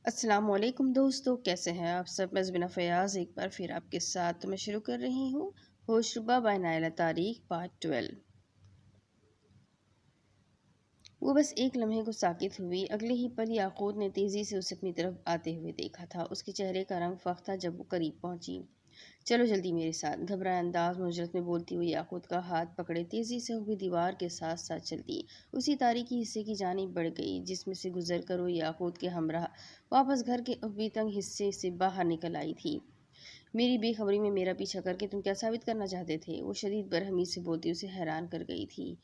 السلام علیکم دوستو، کیسے ہیں آپ سب؟ میں زبینہ فیاض ایک بار پھر آپ کے ساتھ میں شروع کر رہی ہوں ہوشربا بائی نائلہ تاریخ پارٹ 12۔ وہ بس ایک لمحے کو ساکت ہوئی۔ اگلے ہی پل یاقوت نے تیزی سے اسے اپنی طرف آتے ہوئے دیکھا تھا۔ اس کے چہرے کا رنگ فاق تھا جب وہ قریب پہنچی۔ چلو جلدی میرے ساتھ، گھبرائے انداز میں اجرت میں بولتی ہوئی یاقوت کا ہاتھ پکڑے تیزی سے ہوئی دیوار کے ساتھ ساتھ چلتی اسی تاریکی حصے کی جانب بڑھ گئی جس میں سے گزر کر وہ یاقوت کے ہمراہ واپس گھر کے ابھی تنگ حصے سے باہر نکل آئی تھی۔ میری بے خبری میں میرا پیچھا کر کے تم کیا ثابت کرنا چاہتے تھے؟ وہ شدید برہمی سے بولتی اسے حیران کر گئی تھی۔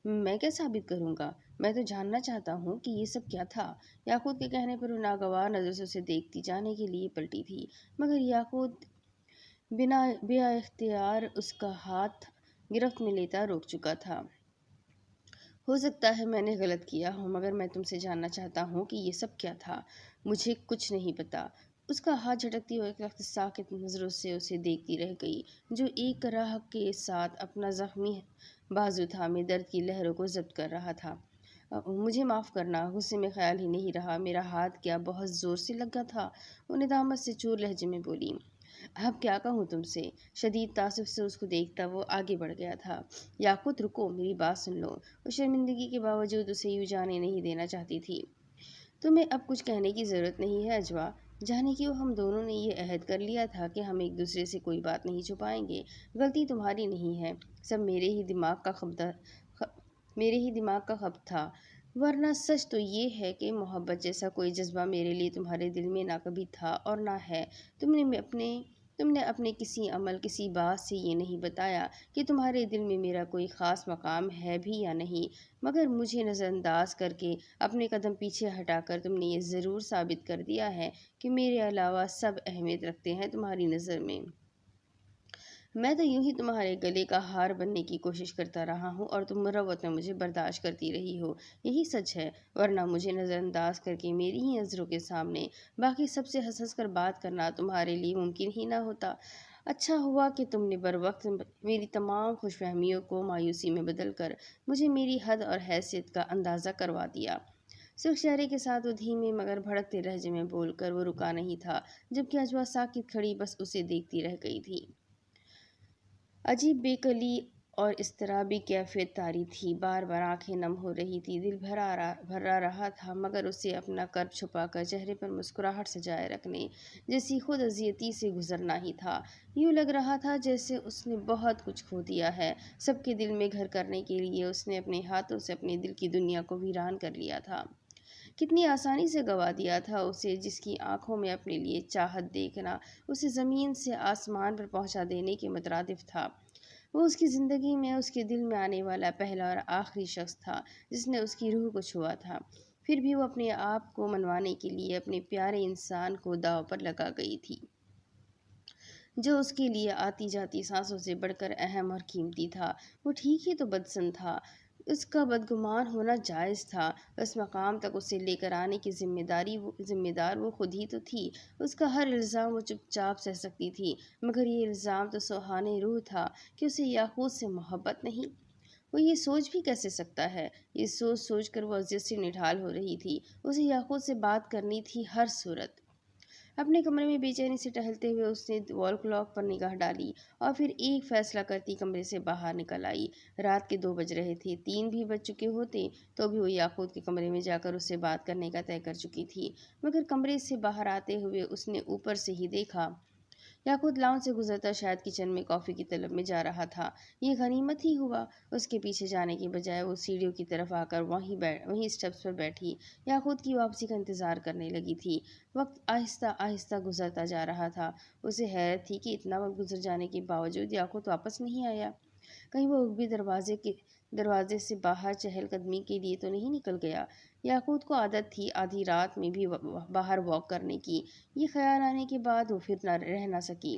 میں کیا ثابت کروں گا؟ میں تو جاننا چاہتا ہوں کہ یہ سب کیا تھا۔ یاقوت کے کہنے پر وہ ناگوار نظر سے اسے دیکھتی جانے کے لیے پلٹی تھی، مگر یاقوت بے اختیار اس کا ہاتھ گرفت میں لیتا روک چکا تھا۔ ہو سکتا ہے میں نے غلط کیا ہو، مگر میں تم سے جاننا چاہتا ہوں کہ یہ سب کیا تھا۔ مجھے کچھ نہیں پتا۔ اس کا ہاتھ جھٹکتی ہوئے ایک وقت ساکت نظروں سے اسے دیکھتی رہ گئی، جو ایک راہ کے ساتھ اپنا زخمی بازو تھامے درد کی لہروں کو ضبط کر رہا تھا۔ مجھے معاف کرنا، غصے میں خیال ہی نہیں رہا، میرا ہاتھ کیا بہت زور سے لگا تھا؟ وہ ندامت سے چور لہجے میں بولی۔ اب کیا کہوں تم سے؟ شدید تعصب سے اس کو دیکھتا وہ آگے بڑھ گیا تھا۔ یاقوت رکو، میری بات سن لو۔ وہ شرمندگی کے باوجود اسے یوں جانے نہیں دینا چاہتی تھی۔ تمہیں اب کچھ کہنے کی ضرورت نہیں ہے اجوا، جانے کیوں ہم دونوں نے یہ عہد کر لیا تھا کہ ہم ایک دوسرے سے کوئی بات نہیں چھپائیں گے۔ غلطی تمہاری نہیں ہے، سب میرے ہی دماغ کا خبط تھا، ورنہ سچ تو یہ ہے کہ محبت جیسا کوئی جذبہ میرے لیے تمہارے دل میں نہ کبھی تھا اور نہ ہے۔ تم نے اپنے کسی عمل، کسی بات سے یہ نہیں بتایا کہ تمہارے دل میں میرا کوئی خاص مقام ہے بھی یا نہیں، مگر مجھے نظر انداز کر کے اپنے قدم پیچھے ہٹا کر تم نے یہ ضرور ثابت کر دیا ہے کہ میرے علاوہ سب اہمیت رکھتے ہیں تمہاری نظر میں۔ میں تو یوں ہی تمہارے گلے کا ہار بننے کی کوشش کرتا رہا ہوں اور تم مروت میں مجھے برداشت کرتی رہی ہو، یہی سچ ہے، ورنہ مجھے نظر انداز کر کے میری ہی نظروں کے سامنے باقی سب سے ہنس ہنس کر بات کرنا تمہارے لیے ممکن ہی نہ ہوتا۔ اچھا ہوا کہ تم نے بروقت میری تمام خوش فہمیوں کو مایوسی میں بدل کر مجھے میری حد اور حیثیت کا اندازہ کروا دیا۔ سرخ چہرے کے ساتھ وہ دھیمے مگر بھڑکتے لہجے میں بول کر وہ رکا نہیں تھا، جبکہ اجوا ساکت کھڑی بس اسے دیکھتی رہ گئی تھی۔ عجیب بے کلی اور اضطرابی کیفیت طاری تھی، بار بار آنکھیں نم ہو رہی تھی، دل بھرا رہا تھا، مگر اسے اپنا کرب چھپا کر چہرے پر مسکراہٹ سجائے رکھنے جیسی خود اذیتی سے گزرنا ہی تھا۔ یوں لگ رہا تھا جیسے اس نے بہت کچھ کھو دیا ہے، سب کے دل میں گھر کرنے کے لیے اس نے اپنے ہاتھوں سے اپنے دل کی دنیا کو ویران کر لیا تھا۔ کتنی آسانی سے گنوا دیا تھا اسے، جس کی آنکھوں میں اپنے لیے چاہت دیکھنا اسے زمین سے آسمان پر پہنچا دینے کے مترادف تھا۔ وہ اس کی زندگی میں، اس کے دل میں آنے والا پہلا اور آخری شخص تھا جس نے اس کی روح کو چھوا تھا۔ پھر بھی وہ اپنے آپ کو منوانے کے لیے اپنے پیارے انسان کو داؤ پر لگا گئی تھی، جو اس کے لیے آتی جاتی سانسوں سے بڑھ کر اہم اور قیمتی تھا۔ وہ ٹھیک ہی تو بدسن تھا، اس کا بدگمان ہونا جائز تھا، اس مقام تک اسے لے کر آنے کی ذمہ دار وہ خود ہی تو تھی۔ اس کا ہر الزام وہ چپ چاپ سہ سکتی تھی، مگر یہ الزام تو سوہانے روح تھا کہ اسے یاقوت سے محبت نہیں۔ وہ یہ سوچ بھی کیسے سکتا ہے؟ یہ سوچ سوچ کر وہ اذیت سے نڈھال ہو رہی تھی۔ اسے یاقوت سے بات کرنی تھی ہر صورت۔ اپنے کمرے میں بے چینی سے ٹہلتے ہوئے اس نے وال کلاک پر نگاہ ڈالی اور پھر ایک فیصلہ کرتی کمرے سے باہر نکل آئی۔ رات کے 2 بج رہے تھے، 3 بھی بج چکے ہوتے تو بھی وہ یاقوت کے کمرے میں جا کر اس سے بات کرنے کا طے کر چکی تھی، مگر کمرے سے باہر آتے ہوئے اس نے اوپر سے ہی دیکھا یاقوت لاؤنج سے گزرتا شاید کچن میں کافی کی طلب میں جا رہا تھا۔ یہ غنیمت ہی ہوا، اس کے پیچھے جانے کے بجائے وہ سیڑھیوں کی طرف آ کر وہیں اسٹیپس پر بیٹھی یاقوت کی واپسی کا انتظار کرنے لگی تھی۔ وقت آہستہ آہستہ گزرتا جا رہا تھا، اسے حیرت تھی کہ اتنا وقت گزر جانے کے باوجود یاقوت واپس نہیں آیا۔ کہیں وہ بھی دروازے سے باہر چہل قدمی کے لیے تو نہیں نکل گیا؟ یاقوت کو عادت تھی آدھی رات میں بھی باہر واک کرنے کی۔ یہ خیال آنے کے بعد وہ پھر رہ نہ سکی۔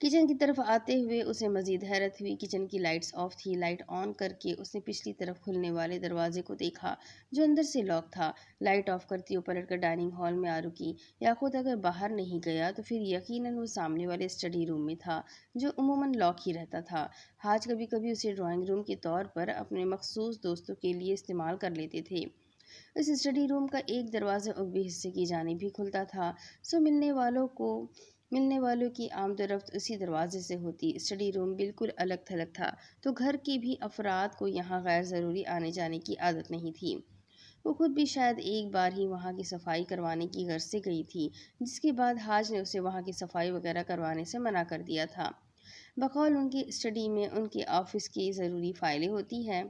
کچن کی طرف آتے ہوئے اسے مزید حیرت ہوئی۔ کچن کی لائٹس آف تھی۔ لائٹ آن کر کے اس نے پچھلی طرف کھلنے والے دروازے کو دیکھا جو اندر سے لاک تھا۔ لائٹ آف کرتی وہ پلٹ کر ڈائننگ ہال میں آ رکی۔ یاقوت اگر باہر نہیں گیا تو پھر یقیناً وہ سامنے والے اسٹڈی روم میں تھا، جو عموماً لاک ہی رہتا تھا۔ حاج کبھی کبھی اسے ڈرائنگ روم کے طور پر اپنے مخصوص دوستوں کے لیے استعمال کر لیتے تھے۔ इस स्टडी रूम का एक दरवाज़ा ऊपरी हिस्से की जानिब भी खुलता था, सो मिलने वालों की आमदरफ्त उसी दरवाजे से होती। स्टडी रूम बिल्कुल अलग थलग था, तो घर के भी अफराद को यहाँ गैर ज़रूरी आने जाने की आदत नहीं थी। वो खुद भी शायद एक बार ही वहाँ की सफाई करवाने की गर्ज से गई थी, जिसके बाद हाज ने उसे वहाँ की सफाई वगैरह करवाने से मना कर दिया था। बकौल उनकी स्टडी में उनके ऑफिस की ज़रूरी फ़ाइलें होती हैं,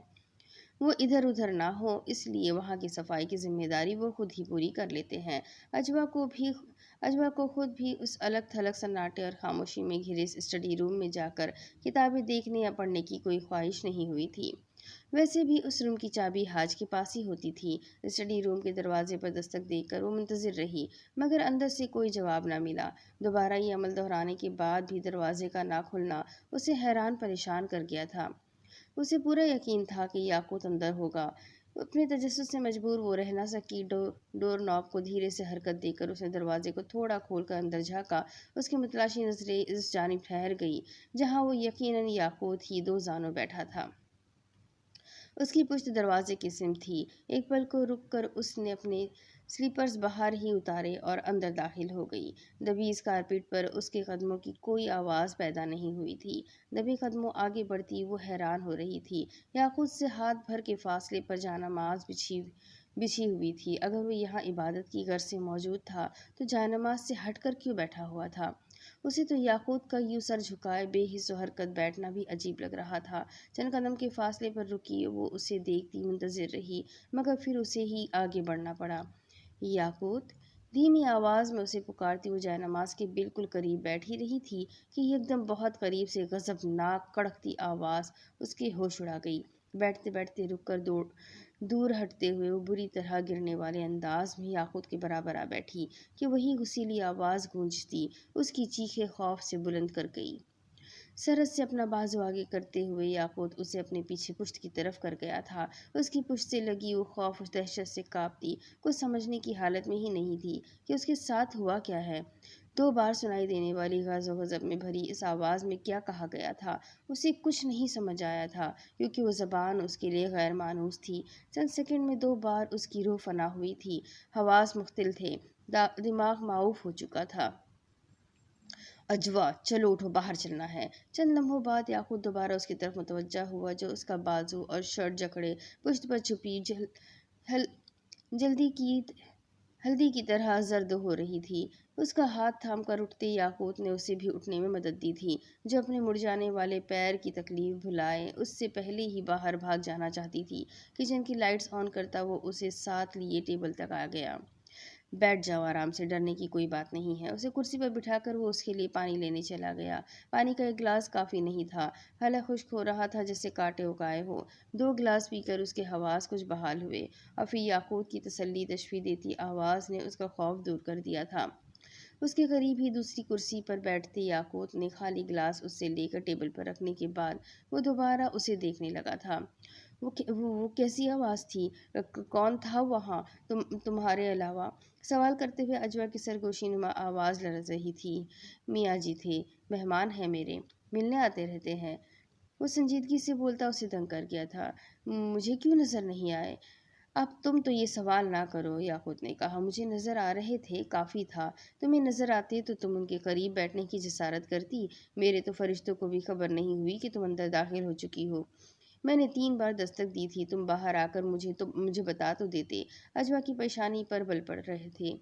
वो इधर उधर ना हो, इसलिए वहाँ की सफाई की जिम्मेदारी वो खुद ही पूरी कर लेते हैं। अजवा को भी अजवा को खुद भी उस अलग थलग सन्नाटे और खामोशी में घिरे इस स्टडी रूम में जाकर किताबें देखने या पढ़ने की कोई ख्वाहिश नहीं हुई थी। वैसे भी उस रूम की चाबी हाज के पास ही होती थी। स्टडी रूम के दरवाजे पर दस्तक देकर वो मुंतजिर रही, मगर अंदर से कोई जवाब ना मिला। दोबारा ये अमल दोहराने के बाद भी दरवाजे का ना खुलना उसे हैरान परेशान कर गया था। उसे पूरा यकीन था कि याकूत अंदर होगा। अपने तजस्सुस से मजबूर वो रह ना सकी। डोर नॉब को धीरे से हरकत देकर उसने दरवाजे को थोड़ा खोलकर अंदर झाँका। उसकी मुतलाशी नजरें इस जानिब ठहर गई जहाँ वो यकीनन याकूत ही दो जानों बैठा था। उसकी पुश्त दरवाजे की सिम थी। एक पल को रुक कर उसने अपने स्लीपर्स बाहर ही उतारे और अंदर दाखिल हो गई। दबी इस कारपेट पर उसके कदमों की कोई आवाज़ पैदा नहीं हुई थी। दबे कदमों आगे बढ़ती वो हैरान हो रही थी। याकूत से हाथ भर के फासले पर जानमाज बिछी बिछी हुई थी। अगर वो यहाँ इबादत की गर्ज से मौजूद था, तो जायनमाज से हटकर क्यों बैठा हुआ था? उसे तो याकूत का यूं सर झुकाए बेहिस्सो हरकत बैठना भी अजीब लग रहा था। चंद कदम के फासले पर रुकी वो उसे देखती मुंतजिर रही, मगर फिर उसे ही आगे बढ़ना पड़ा। याकूत, धीमी आवाज़ में उसे पुकारती वो जयनमाज के बिल्कुल करीब बैठी रही थी कि एकदम बहुत करीब से गज़बनाक कड़कती आवाज़ उसके होश उड़ा गई। बैठते बैठते रुक कर दूर हटते हुए वो बुरी तरह गिरने वाले अंदाज में याकूत के बराबर आ बैठी कि वही घुसीली आवाज़ गूंजती उसकी चीखें खौफ से बुलंद कर गई। सरहद से अपना बाजू आगे करते हुए याकूत उसे अपने पीछे पुश्त की तरफ कर गया था। उसकी पुश्त से लगी वो खौफ उस दहशत से कांपती, कुछ समझने की हालत में ही नहीं थी कि उसके साथ हुआ क्या है। 2 बार सुनाई देने वाली गज़ व गज़ब में भरी इस आवाज़ में क्या कहा गया था, उसे कुछ नहीं समझ आया था, क्योंकि वो ज़बान उसके लिए गैर मानूस थी। चंद सेकंड में 2 बार उसकी रूह फना हुई थी। हवास मुख्तिल थे, दिमाग माऊफ हो चुका था। अजवा, चलो उठो, बाहर चलना है। चंद लम्हों बाद याकूत दोबारा उसकी तरफ मुतवज्जा हुआ, जो उसका बाजू और शर्ट जकड़े पुश्त पर छुपी हल, जल्दी की हल्दी की तरह जर्द हो रही थी। उसका हाथ थाम कर उठते याकूत ने उसे भी उठने में मदद दी थी, जो अपने मुड़ जाने वाले पैर की तकलीफ भुलाए उससे पहले ही बाहर भाग जाना चाहती थी। किचन की लाइट्स ऑन करता वो उसे साथ लिए टेबल तक आ गया। बैठ जाओ आराम से, डरने की कोई बात नहीं है। उसे कुर्सी पर बिठाकर वो उसके लिए पानी लेने चला गया। पानी का एक गिलास काफ़ी नहीं था, हला खुश्क हो रहा था जैसे कांटे उगाए हो। 2 गिलास पीकर उसके हवास कुछ बहाल हुए और फिर याकूत की तसल्ली तशफी देती आवाज़ ने उसका खौफ दूर कर दिया था। उसके करीब ही दूसरी कुर्सी पर बैठते याकूत ने खाली गिलास उससे लेकर टेबल पर रखने के बाद वो दोबारा उसे देखने लगा था। वो कैसी आवाज़ थी? कौन था वहाँ तुम्हारे अलावा? सवाल करते हुए अजवा की सरगोशी नुमा आवाज़ लरज़ रही थी। मियाँ जी थे, मेहमान हैं मेरे, मिलने आते रहते हैं। वो संजीदगी से बोलता उसे दंग कर गया था। मुझे क्यों नज़र नहीं आए? अब तुम तो ये सवाल ना करो, याकूत ने कहा। मुझे नज़र आ रहे थे, काफ़ी था। तुम्हें नज़र आते तो तुम उनके करीब बैठने की जसारत करती। मेरे तो फरिश्तों को भी खबर नहीं हुई कि तुम अंदर दाखिल हो चुकी हो। मैंने 3 बार दस्तक दी थी, तुम बाहर आकर मुझे बता तो देते। अजवा की परेशानी पर बल पड़ रहे थे।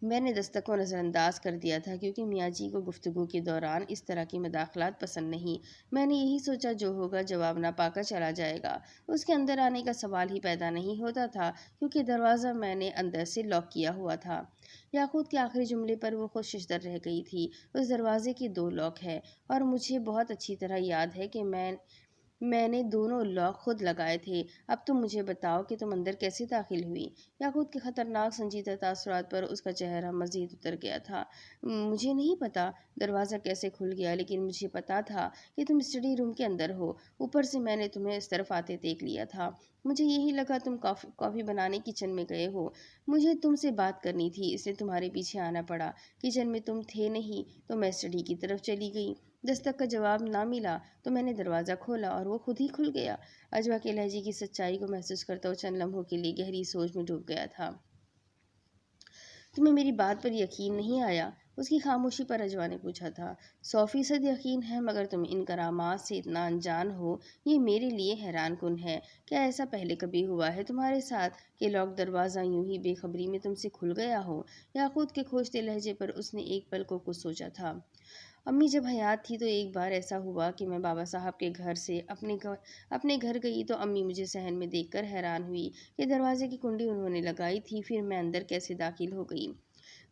मैंने दस्तक को नज़रअंदाज कर दिया था, क्योंकि मियाँ जी को गुफ्तगू के दौरान इस तरह की मदाखलात पसंद नहीं। मैंने यही सोचा जो होगा जवाब ना पाकर चला जाएगा। उसके अंदर आने का सवाल ही पैदा नहीं होता था, क्योंकि दरवाज़ा मैंने अंदर से लॉक किया हुआ था। याकूत के आखिरी जुमले पर वो खुद शिश्तर रह गई थी। उस दरवाजे के 2 लॉक है, और मुझे बहुत अच्छी तरह याद है कि मैंने दोनों लॉक खुद लगाए थे। अब तुम मुझे बताओ कि तुम अंदर कैसे दाखिल हुई? याकूत के खतरनाक संजीदा तासुरात पर उसका चेहरा मजीद उतर गया था। मुझे नहीं पता दरवाज़ा कैसे खुल गया, लेकिन मुझे पता था कि तुम स्टडी रूम के अंदर हो। ऊपर से मैंने तुम्हें इस तरफ आते देख लिया था। मुझे यही लगा तुम कॉफ़ी बनाने किचन में गए हो। मुझे तुमसे बात करनी थी, इसलिए तुम्हारे पीछे आना पड़ा। किचन में तुम थे नहीं, तो मैं स्टडी की तरफ चली गई। दस्तक का जवाब ना मिला तो मैंने दरवाज़ा खोला और वो खुद ही खुल गया। अजवा के लहजे की सच्चाई को महसूस करता वो चंद लम्हों के लिए गहरी सोच में डूब गया था। तुम्हें मेरी बात पर यकीन नहीं आया? उसकी खामोशी पर अजवा ने पूछा था। 100% यकीन है, मगर तुम इन करामात से इतना अनजान हो, ये मेरे लिए हैरान कुन है। क्या ऐसा पहले कभी हुआ है तुम्हारे साथ कि लॉक दरवाज़ा यूं ही बेखबरी में तुमसे खुल गया हो? याकूत के खोजते लहजे पर उसने एक पल को कुछ सोचा था। अम्मी जब हयात थी तो एक बार ऐसा हुआ कि मैं बाबा साहब के घर से अपने घर गई तो अम्मी मुझे सहन में देखकर हैरान हुई कि दरवाजे की कुंडी उन्होंने लगाई थी। फिर मैं अंदर कैसे दाखिल हो गई,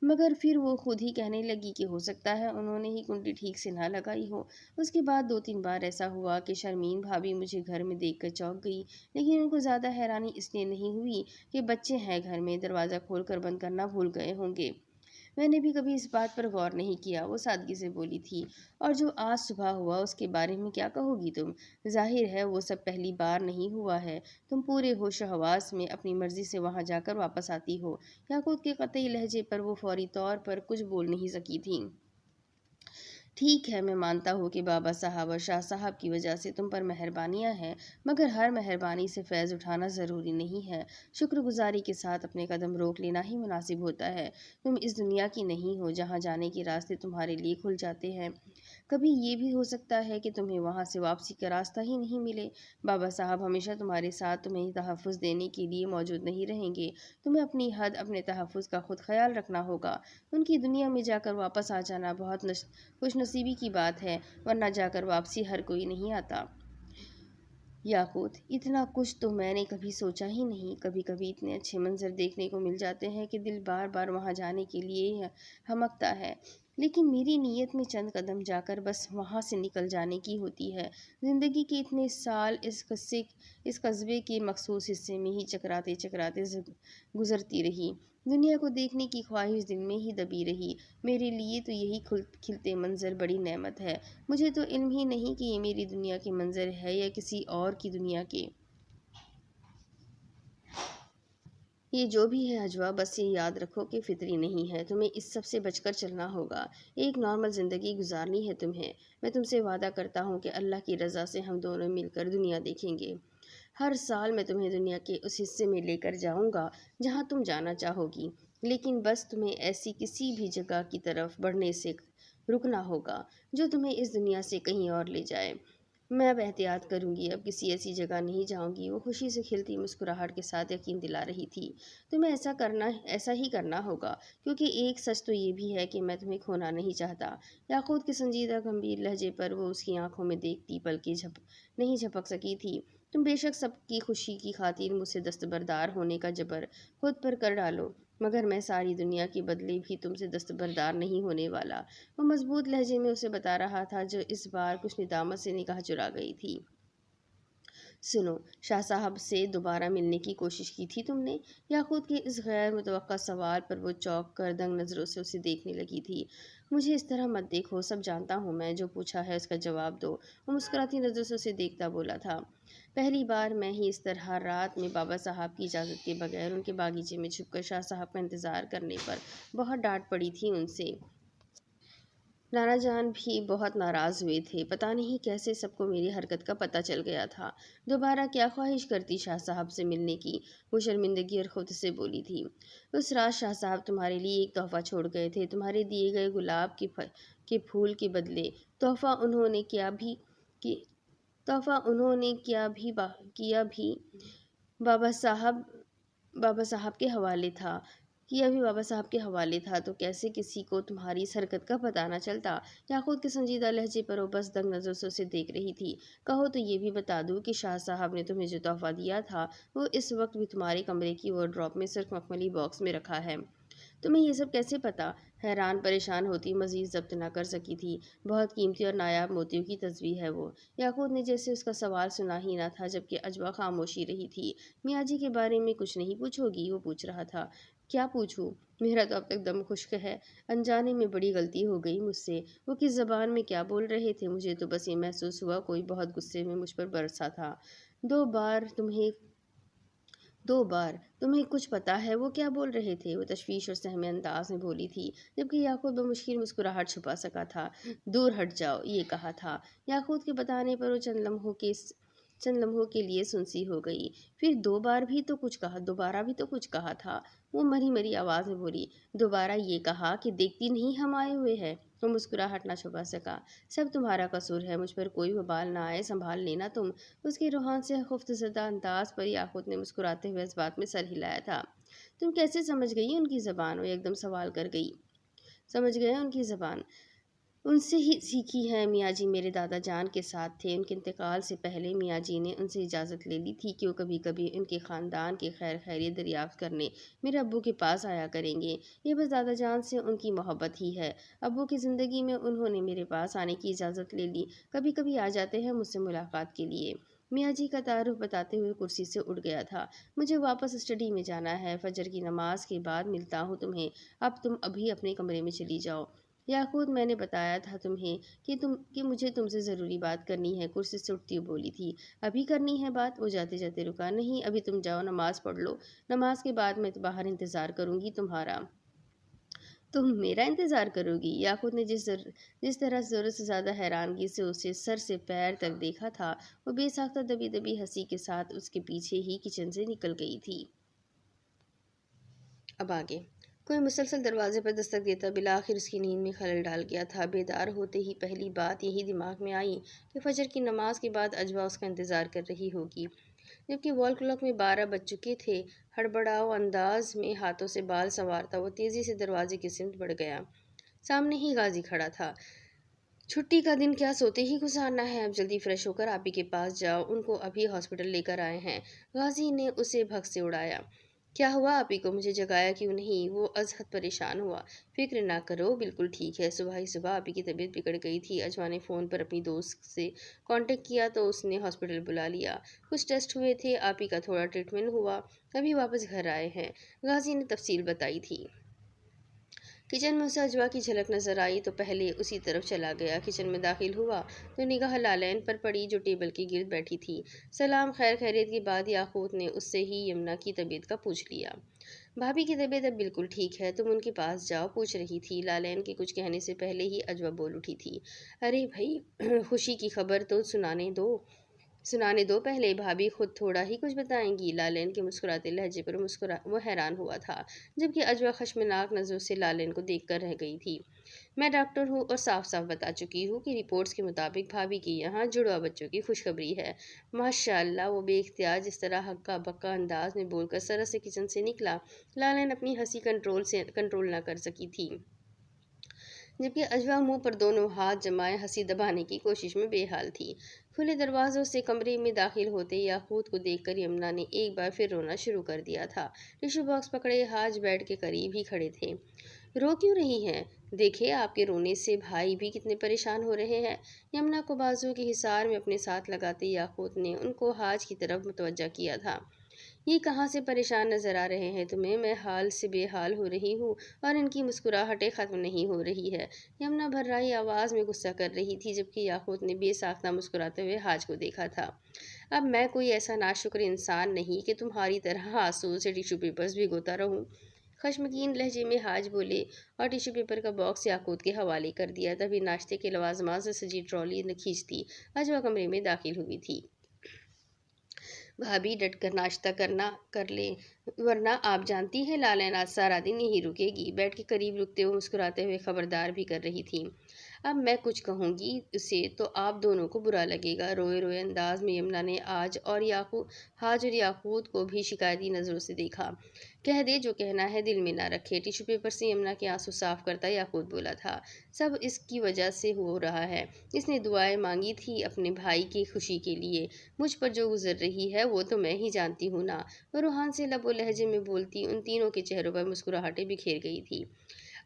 मगर फिर वो खुद ही कहने लगी कि हो सकता है उन्होंने ही कुंडी ठीक से ना लगाई हो। उसके बाद 2-3 बार ऐसा हुआ कि शर्मीन भाभी मुझे घर में देखकर चौंक गई, लेकिन उनको ज़्यादा हैरानी इसलिए नहीं हुई कि बच्चे हैं घर में, दरवाज़ा खोलकर बंद करना भूल गए होंगे। मैंने भी कभी इस बात पर गौर नहीं किया, वो सादगी से बोली थी। और जो आज सुबह हुआ उसके बारे में क्या कहोगी तुम? जाहिर है वो सब पहली बार नहीं हुआ है। तुम पूरे होश हवास में अपनी मर्जी से वहां जाकर वापस आती हो। याकूत के कतई लहजे पर वो फौरी तौर पर कुछ बोल नहीं सकी थी। ठीक है, मैं मानता हूँ कि बाबा साहब और शाह साहब की वजह से तुम पर मेहरबानियाँ हैं, मगर हर मेहरबानी से फैज़ उठाना ज़रूरी नहीं है। शुक्रगुजारी के साथ अपने कदम रोक लेना ही मुनासिब होता है। तुम इस दुनिया की नहीं हो जहाँ जाने के रास्ते तुम्हारे लिए खुल जाते हैं। कभी ये भी हो सकता है कि तुम्हें वहाँ से वापसी का रास्ता ही नहीं मिले। बाबा साहब हमेशा तुम्हारे साथ तुम्हें तहफ़्फ़ुज़ देने के लिए मौजूद नहीं रहेंगे। तुम्हें अपनी हद, अपने तहफ़्फ़ुज़ का खुद ख्याल रखना होगा। उनकी दुनिया में जाकर वापस आ जाना बहुत खुशनसीबी की बात है, वरना जाकर वापसी हर कोई नहीं आता। याकूत, इतना कुछ तो मैंने कभी सोचा ही नहीं। कभी कभी इतने अच्छे मंजर देखने को मिल जाते हैं कि दिल बार बार वहाँ जाने के लिए हमकता है, लेकिन मेरी नीयत में चंद कदम जाकर बस वहाँ से निकल जाने की होती है। ज़िंदगी के इतने साल इस कस्बे के मखसूस हिस्से में ही चकराते चकराते गुजरती रही। दुनिया को देखने की ख्वाहिश दिल में ही दबी रही। मेरे लिए तो यही खिलते मंजर बड़ी नेमत है। मुझे तो इल्म ही नहीं कि ये मेरी दुनिया के मंजर है या किसी और की दुनिया के। ये जो भी है अजवा, बस ये याद रखो कि फितरी नहीं है। तुम्हें इस सब से बचकर चलना होगा। एक नॉर्मल ज़िंदगी गुजारनी है तुम्हें। मैं तुमसे वादा करता हूँ कि अल्लाह की रज़ा से हम दोनों मिलकर दुनिया देखेंगे। हर साल मैं तुम्हें दुनिया के उस हिस्से में लेकर जाऊँगा जहाँ तुम जाना चाहोगी, लेकिन बस तुम्हें ऐसी किसी भी जगह की तरफ बढ़ने से रुकना होगा जो तुम्हें इस दुनिया से कहीं और ले जाए। मैं अब एहतियात करूंगी, अब किसी ऐसी जगह नहीं जाऊंगी। वो खुशी से खिलती मुस्कुराहट के साथ यकीन दिला रही थी। तुम्हें ऐसा ही करना होगा, क्योंकि एक सच तो ये भी है कि मैं तुम्हें खोना नहीं चाहता। याकूत के संजीदा गंभीर लहजे पर वो उसकी आंखों में देखती बल्कि नहीं झपक सकी थी। तुम बेशक सबकी खुशी की खातिर मुझसे दस्तबरदार होने का जबर खुद पर कर डालो, मगर मैं सारी दुनिया के बदले भी तुमसे दस्तबरदार नहीं होने वाला। वो मजबूत लहजे में उसे बता रहा था, जो इस बार कुछ निदामत से निगाह चुरा गई थी। सुनो, शाह साहब से दोबारा मिलने की कोशिश की थी तुमने? याकूत के इस गैर मुतवक्का सवाल पर वो चौंक कर दंग नज़रों से उसे देखने लगी थी। मुझे इस तरह मत देखो, सब जानता हूँ मैं। जो पूछा है उसका जवाब दो। वो मुस्कुराती नज़रों से उसे देखता बोला था। पहली बार मैं ही इस तरह रात में बाबा साहब की इजाज़त के बगैर उनके बागीचे में छुपकर शाह साहब का इंतज़ार करने पर बहुत डांट पड़ी थी उनसे। नाना जान भी बहुत नाराज़ हुए थे। पता नहीं कैसे सबको मेरी हरकत का पता चल गया था। दोबारा क्या ख्वाहिश करती शाह साहब से मिलने की? वो शर्मिंदगी और खुद से बोली थी। उस रात शाह साहब तुम्हारे लिए एक तोहफ़ा छोड़ गए थे, तुम्हारे दिए गए गुलाब के फूल के बदले। तोहफ़ा उन्होंने क्या भी कि तोहफ़ा उन्होंने किया भी बाबा साहब बाबा साहब के हवाले था बाबा साहब के हवाले था, तो कैसे किसी को तुम्हारी इस हरकत का पता न चलता? याकूत के संजीदा लहजे पर वो बस दंग नज़र से उसे देख रही थी। कहो तो ये भी बता दूँ कि शाह साहब ने तुम्हें जो तोहफ़ा दिया था वो इस वक्त भी तुम्हारे कमरे की वार्डरोब में सिर्फ मखमली बॉक्स में रखा है। तुम्हें ये सब कैसे पता? हैरान परेशान होती मज़ीद ज़ब्त न कर सकी थी। बहुत कीमती और नायाब मोतियों की तस्वीर है वो। याकूत ने जैसे उसका सवाल सुना ही ना था, जबकि अजवा खामोशी रही थी। मियाँ जी के बारे में कुछ नहीं पूछोगी? वो पूछ रहा था। क्या पूछूं? मेरा तो अब तक दम खुश्क है। अनजाने में बड़ी गलती हो गई मुझसे। वो किस ज़बान में क्या बोल रहे थे? मुझे तो बस ये महसूस हुआ कोई बहुत गुस्से में मुझ पर बरसा था। दो बार तुम्हें 2 बार। तुम्हें कुछ पता है वो क्या बोल रहे थे? वो तशवीश और सहमे अंदाज में बोली थी, जबकि याकूत बमुश्किल मुस्कुराहट छुपा सका था। दूर हट जाओ, ये कहा था। याकूत के बताने पर वो चंद लम्हों के लिए सुनसी हो गई। फिर 2 बार भी तो कुछ कहा, दोबारा भी तो कुछ कहा था। वो मरी मरी आवाज में बोली, दोबारा ये कहा कि देखती नहीं हम आए हुए हैं। वो मुस्कुराहट ना छुपा सका। सब तुम्हारा कसूर है, मुझ पर कोई वबाल ना आए, संभाल लेना तुम। उसके रूहान से खौफजदा अंदाज पर याकूत ने मुस्कुराते हुए इस बात में सर हिलाया था। तुम कैसे समझ गई उनकी ज़बान? वो एकदम सवाल कर गई। समझ गए उनकी ज़बान? उनसे ही सीखी है। मियाँ जी मेरे दादा जान के साथ थे। उनके इंतकाल से पहले मियाँ जी ने उनसे इजाज़त ले ली थी कि वो कभी कभी उनके ख़ानदान की खैर खैरियत दरियाफ्त करने मेरे अब्बू के पास आया करेंगे। ये बस दादा जान से उनकी मोहब्बत ही है। अब्बू की ज़िंदगी में उन्होंने मेरे पास आने की इजाज़त ले ली। कभी कभी आ जाते हैं मुझसे मुलाकात के लिए। मियाँ जी का तारुफ बताते हुए कुर्सी से उठ गया था। मुझे वापस स्टडी में जाना है। फजर की नमाज के बाद मिलता हूँ तुम्हें। अब तुम अभी अपने कमरे में चली जाओ। याकूत मैंने बताया था तुम्हें कि मुझे तुमसे ज़रूरी बात करनी है। कुर्सी से उठती हुई बोली थी। अभी करनी है बात? वो जाते जाते रुका। नहीं, अभी तुम जाओ, नमाज पढ़ लो। नमाज के बाद मैं बाहर इंतज़ार करूँगी तुम्हारा। तुम मेरा इंतज़ार करोगी? याकूत ने जिस तरह ज़रूरत से ज़्यादा हैरानगी से उसे सर से पैर तक देखा था, वो बेसाख्ता दबी दबी हंसी के साथ उसके पीछे ही किचन से निकल गई थी। अब आगे। कोई मुसलसल दरवाजे पर दस्तक देता बिलाखिर उसकी नींद में खलल डाल गया था। बेदार होते ही पहली बात यही दिमाग में आई कि फजर की नमाज के बाद अजवा उसका इंतज़ार कर रही होगी। जबकि वॉल क्लॉक में 12 बज चुके थे। हड़बड़ाओ अंदाज में हाथों से बाल संवारता वो तेज़ी से दरवाजे की सिमत बढ़ गया। सामने ही गाजी खड़ा था। छुट्टी का दिन क्या सोते ही गुजारना है? अब जल्दी फ्रेश होकर आपी के पास जाओ, उनको अभी हॉस्पिटल लेकर आए हैं। गाजी ने उसे भग से उड़ाया। क्या हुआ आपी को? मुझे जगाया क्यों नहीं? वो अजहद परेशान हुआ। फिक्र ना करो, बिल्कुल ठीक है। सुबह ही सुबह आपी की तबीयत बिगड़ गई थी। अजवा ने फ़ोन पर अपनी दोस्त से कांटेक्ट किया तो उसने हॉस्पिटल बुला लिया। कुछ टेस्ट हुए थे, आपी का थोड़ा ट्रीटमेंट हुआ, अभी वापस घर आए हैं। गाजी ने तफसील बताई थी। किचन में उसे अजवा की झलक नजर आई तो पहले उसी तरफ चला गया। किचन में दाखिल हुआ तो निगाह लालैन पर पड़ी जो टेबल के गिर्द बैठी थी। सलाम खैर खैरियत के बाद याकूत ने उससे ही यमुना की तबीयत का पूछ लिया। भाभी की तबीयत अब बिल्कुल ठीक है, तुम उनके पास जाओ, पूछ रही थी। लालैन के कुछ कहने से पहले ही अजवा बोल उठी थी। अरे भाई खुशी की खबर तो सुनाने दो पहले। भाभी खुद थोड़ा ही कुछ बताएंगी। लालैन के मुस्कुराते लहजे पर वो हैरान हुआ था, जबकि अजवा खशमनाक नज़रों से लालैन को देखकर रह गई थी। मैं डॉक्टर हूँ और साफ साफ बता चुकी हूँ कि रिपोर्ट्स के मुताबिक भाभी की यहाँ जुड़वा बच्चों की खुशखबरी है। माशाअल्लाह। वो बेख्तियार जिस तरह हक्का बक्का अंदाज में बोलकर सरस से किचन से निकला, लालैन अपनी हंसी कंट्रोल ना कर सकी थी, जबकि अजवा मुंह पर दोनों हाथ जमाए हंसी दबाने की कोशिश में बेहाल थी। खुले दरवाजों से कमरे में दाखिल होते याकूत को देखकर यमुना ने एक बार फिर रोना शुरू कर दिया था। टिश्यू बॉक्स पकड़े हाज बेड के करीब ही खड़े थे। रो क्यों रही हैं? देखिए आपके रोने से भाई भी कितने परेशान हो रहे हैं। यमुना को बाजू के हिसार में अपने साथ लगाते याकूत ने उनको हाज की तरफ मुतवज्जा किया था। ये कहाँ से परेशान नज़र आ रहे हैं तुम्हें? मैं हाल से बेहाल हो रही हूँ और इनकी मुस्कुराहटें ख़त्म नहीं हो रही है। यमुना भर्राई आवाज़ में गुस्सा कर रही थी, जबकि याकूत ने बेसाख्ता मुस्कुराते हुए हाज को देखा था। अब मैं कोई ऐसा नाशुक्र इंसान नहीं कि तुम्हारी तरह आंसू से टिश्यू पेपर्स भिगोता रहूं। खशमगीन लहजे में हाज बोले और टिश्यू पेपर का बॉक्स याकूत के हवाले कर दिया। तभी नाश्ते के लवाजमात से सजी ट्रॉली खींचती अजवा कमरे में दाखिल हुई थी। भाभी डट कर नाश्ता करना कर ले, वरना आप जानती हैं लालैन आज सारा दिन यहीं रुकेगी। बेड के करीब रुकते हुए मुस्कुराते हुए खबरदार भी कर रही थी। अब मैं कुछ कहूँगी उसे तो आप दोनों को बुरा लगेगा। रोए रोए अंदाज में यमुना ने हाज और याकूत को भी शिकायती नज़रों से देखा। कह दे जो कहना है, दिल में ना रखे। टिश्यू पेपर से यमुना के आंसू साफ करता याकूत बोला था। सब इसकी वजह से हो रहा है। इसने दुआएं मांगी थी अपने भाई की खुशी के लिए। मुझ पर जो गुजर रही है वो तो मैं ही जानती हूँ ना। रूहान से लबो लहजे में बोलती उन तीनों के चेहरों पर मुस्कुराहटें बिखेर गई थी।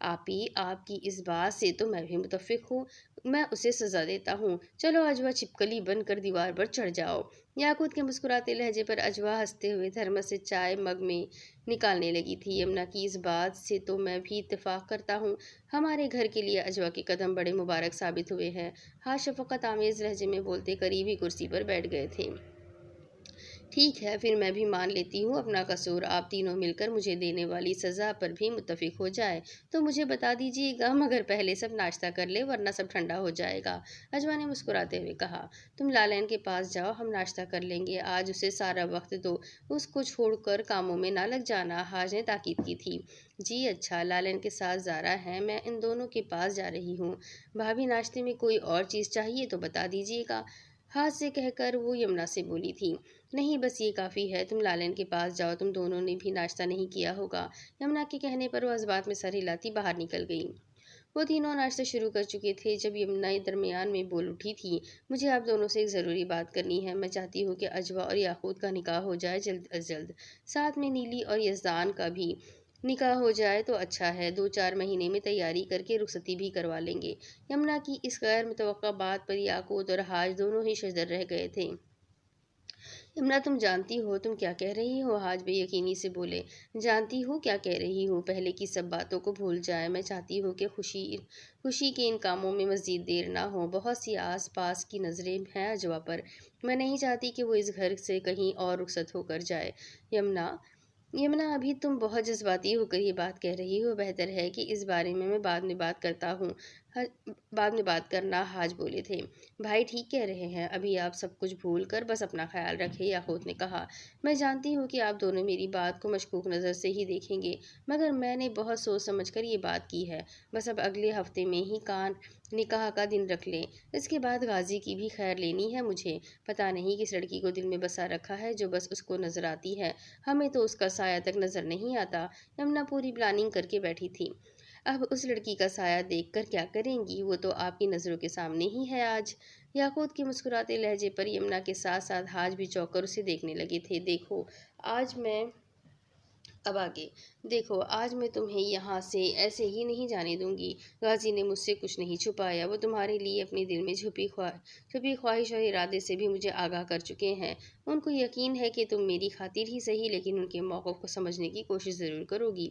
आपी आपकी इस बात से तो मैं भी मुतफिक हूँ। मैं उसे सज़ा देता हूँ। चलो अजवा छिपकली बनकर दीवार पर चढ़ जाओ। याकूत के मुस्कुराते लहजे पर अजवा हंसते हुए थर्मस से चाय मग में निकालने लगी थी। यमुना की इस बात से तो मैं भी इत्तेफाक करता हूँ। हमारे घर के लिए अजवा के कदम बड़े मुबारक साबित हुए हैं। हाँ शफकत आमेज़ लहजे में बोलते करीब ही कुर्सी पर बैठ गए थे। ٹھیک ہے، پھر میں بھی مان لیتی ہوں اپنا قصور، آپ تینوں مل کر مجھے دینے والی سزا پر بھی متفق ہو جائے تو مجھے بتا دیجیے گا، مگر پہلے سب ناشتہ کر لے ورنہ سب ٹھنڈا ہو جائے گا۔ اجوا نے مسکراتے ہوئے کہا، تم لالین کے پاس جاؤ، ہم ناشتہ کر لیں گے، آج اسے سارا وقت دو، اس کو چھوڑ کر کاموں میں نہ لگ جانا، حاج نے تاکید کی تھی۔ جی اچھا، لالین کے ساتھ زارا ہے، میں ان دونوں کے پاس جا رہی ہوں، بھابھی ناشتے میں کوئی اور چیز چاہیے تو بتا دیجیے گا، ہاتھ سے کہہ کر وہ یمنا سے بولی تھی۔ نہیں بس یہ کافی ہے، تم لالین کے پاس جاؤ، تم دونوں نے بھی ناشتہ نہیں کیا ہوگا۔ یمنا کے کہنے پر وہ اس بات میں سر ہلاتی باہر نکل گئی۔ وہ تینوں ناشتہ شروع کر چکے تھے جب یمنا درمیان میں بول اٹھی تھی، مجھے آپ دونوں سے ایک ضروری بات کرنی ہے، میں چاہتی ہوں کہ اجوا اور یاقوت کا نکاح ہو جائے جلد از جلد، ساتھ میں نیلی اور یزدان کا بھی نکاح ہو جائے تو اچھا ہے، 2-4 مہینے میں تیاری کر کے رخصتی بھی کروا لیں گے۔ یمنا کی اس غیر متوقع بات پر یاقوت اور حاج دونوں ہی ششدر رہ گئے تھے۔ یمنا تم جانتی ہو تم کیا کہہ رہی ہو؟ حاج بے یقینی سے بولے۔ جانتی ہوں کیا کہہ رہی ہوں، پہلے کی سب باتوں کو بھول جائے، میں چاہتی ہوں کہ خوشی کے ان کاموں میں مزید دیر نہ ہو، بہت سی آس پاس کی نظریں ہیں اجوا پر، میں نہیں چاہتی کہ وہ اس گھر سے کہیں اور رخصت ہو کر جائے۔ یمنا ابھی تم بہت جذباتی ہو کر یہ بات کہہ رہی ہو، بہتر ہے کہ اس بارے میں بعد میں بات کرتا ہوں، بعد میں بات کرنا، حاج بولے تھے۔ بھائی ٹھیک کہہ رہے ہیں، ابھی آپ سب کچھ بھول کر بس اپنا خیال رکھیں، یاقوت نے کہا۔ میں جانتی ہوں کہ آپ دونوں میری بات کو مشکوک نظر سے ہی دیکھیں گے، مگر میں نے بہت سوچ سمجھ کر یہ بات کی ہے، بس اب اگلے ہفتے میں ہی نکاح کا دن رکھ لیں، اس کے بعد غازی کی بھی خیر لینی ہے مجھے، پتہ نہیں کس لڑکی کو دل میں بسا رکھا ہے جو بس اس کو نظر آتی ہے، ہمیں تو اس کا سایہ تک نظر نہیں آتا۔ یمنا پوری پلاننگ کر کے بیٹھی تھی، اب اس لڑکی کا سایہ دیکھ کر کیا کریں گی، وہ تو آپ کی نظروں کے سامنے ہی ہے آج۔ یاقوت کے مسکراتے لہجے پر یمنا کے ساتھ ساتھ حاج بھی چونک کر اسے دیکھنے لگے تھے۔ دیکھو آج میں تمہیں یہاں سے ایسے ہی نہیں جانے دوں گی، غازی نے مجھ سے کچھ نہیں چھپایا، وہ تمہارے لیے اپنے دل میں چھپی خواہش اور ارادے سے بھی مجھے آگاہ کر چکے ہیں، ان کو یقین ہے کہ تم میری خاطر ہی صحیح لیکن ان کے موقف کو سمجھنے کی کوشش ضرور کرو گی۔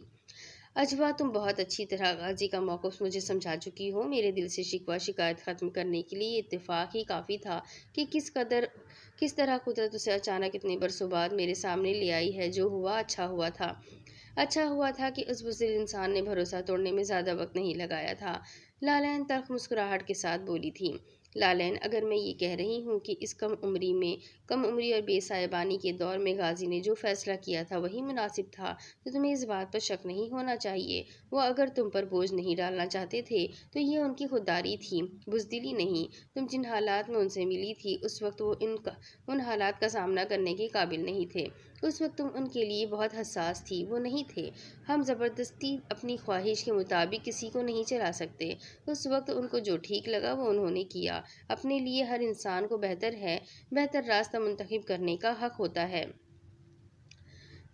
اجوا تم بہت اچھی طرح غازی کا موقف مجھے سمجھا چکی ہو، میرے دل سے شکوہ شکایت ختم کرنے کے لیے یہ اتفاق ہی کافی تھا کہ کس طرح قدرت اسے اچانک اتنے برسوں بعد میرے سامنے لے آئی ہے، جو ہوا اچھا ہوا تھا کہ اس بزدل انسان نے بھروسہ توڑنے میں زیادہ وقت نہیں لگایا تھا۔ لالین تلخ مسکراہٹ کے ساتھ بولی تھی، لالین اگر میں یہ کہہ رہی ہوں کہ اس کم عمری اور بے سایبانی کے دور میں غازی نے جو فیصلہ کیا تھا وہی مناسب تھا تو تمہیں اس بات پر شک نہیں ہونا چاہیے، وہ اگر تم پر بوجھ نہیں ڈالنا چاہتے تھے تو یہ ان کی خودداری تھی، بزدلی نہیں، تم جن حالات میں ان سے ملی تھی اس وقت وہ ان حالات کا سامنا کرنے کے قابل نہیں تھے، اس وقت تم ان کے لیے بہت حساس تھی، وہ نہیں تھے، ہم زبردستی اپنی خواہش کے مطابق کسی کو نہیں چلا سکتے، اس وقت ان کو جو ٹھیک لگا وہ انہوں نے کیا، اپنے لیے ہر انسان کو بہتر راستہ منتخب کرنے کا حق ہوتا ہے۔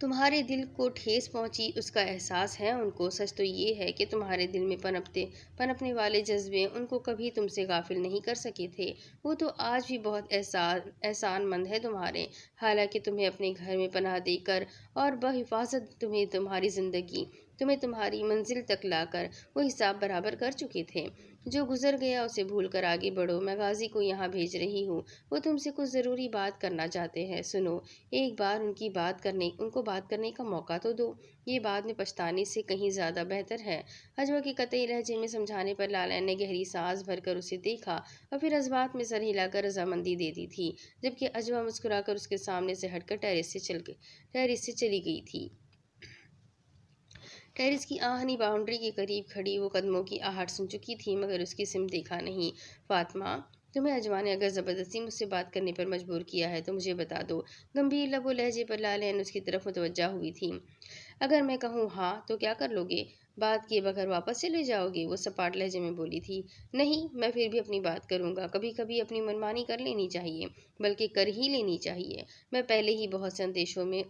تمہارے دل کو ٹھیس پہنچی اس کا احساس ہے ان کو، سچ تو یہ ہے کہ تمہارے دل میں پنپنے والے جذبے ان کو کبھی تم سے غافل نہیں کر سکے تھے، وہ تو آج بھی بہت احسان مند ہے تمہارے، حالانکہ تمہیں اپنے گھر میں پناہ دے کر اور بحفاظت تمہیں تمہاری منزل تک لا کر وہ حساب برابر کر چکے تھے، جو گزر گیا اسے بھول کر آگے بڑھو، میں غازی کو یہاں بھیج رہی ہوں، وہ تم سے کچھ ضروری بات کرنا چاہتے ہیں، سنو، ایک بار ان کو بات کرنے کا موقع تو دو، یہ بعد میں پچھتانے سے کہیں زیادہ بہتر ہے۔ اجوا کے قطعی لہجے میں سمجھانے پر لالین نے گہری سانس بھر کر اسے دیکھا اور پھر اس بات میں سر ہلا کر رضامندی دے دی تھی، جبکہ اجوا مسکرا کر اس کے سامنے سے ہٹ کر ٹیرس سے چلی گئی تھی۔ ٹیرس کی آہنی باؤنڈری کے قریب کھڑی وہ قدموں کی آہٹ سن چکی تھی مگر اس کی سمت دیکھا نہیں۔ فاطمہ، تمہیں اجوا نے اگر زبردستی مجھ سے بات کرنے پر مجبور کیا ہے تو مجھے بتا دو، گمبھیر لب و لہجے پر لالین اس کی طرف متوجہ ہوئی تھی۔ اگر میں کہوں ہاں تو کیا کر لو گے؟ بات کیے بغیر واپس چلے جاؤ گے؟ وہ سپاٹ لہجے میں بولی تھی۔ نہیں، میں پھر بھی اپنی بات کروں گا، کبھی کبھی اپنی منمانی کر لینی چاہیے، بلکہ کر ہی لینی چاہیے، میں پہلے ہی بہت سے اندیشوں میں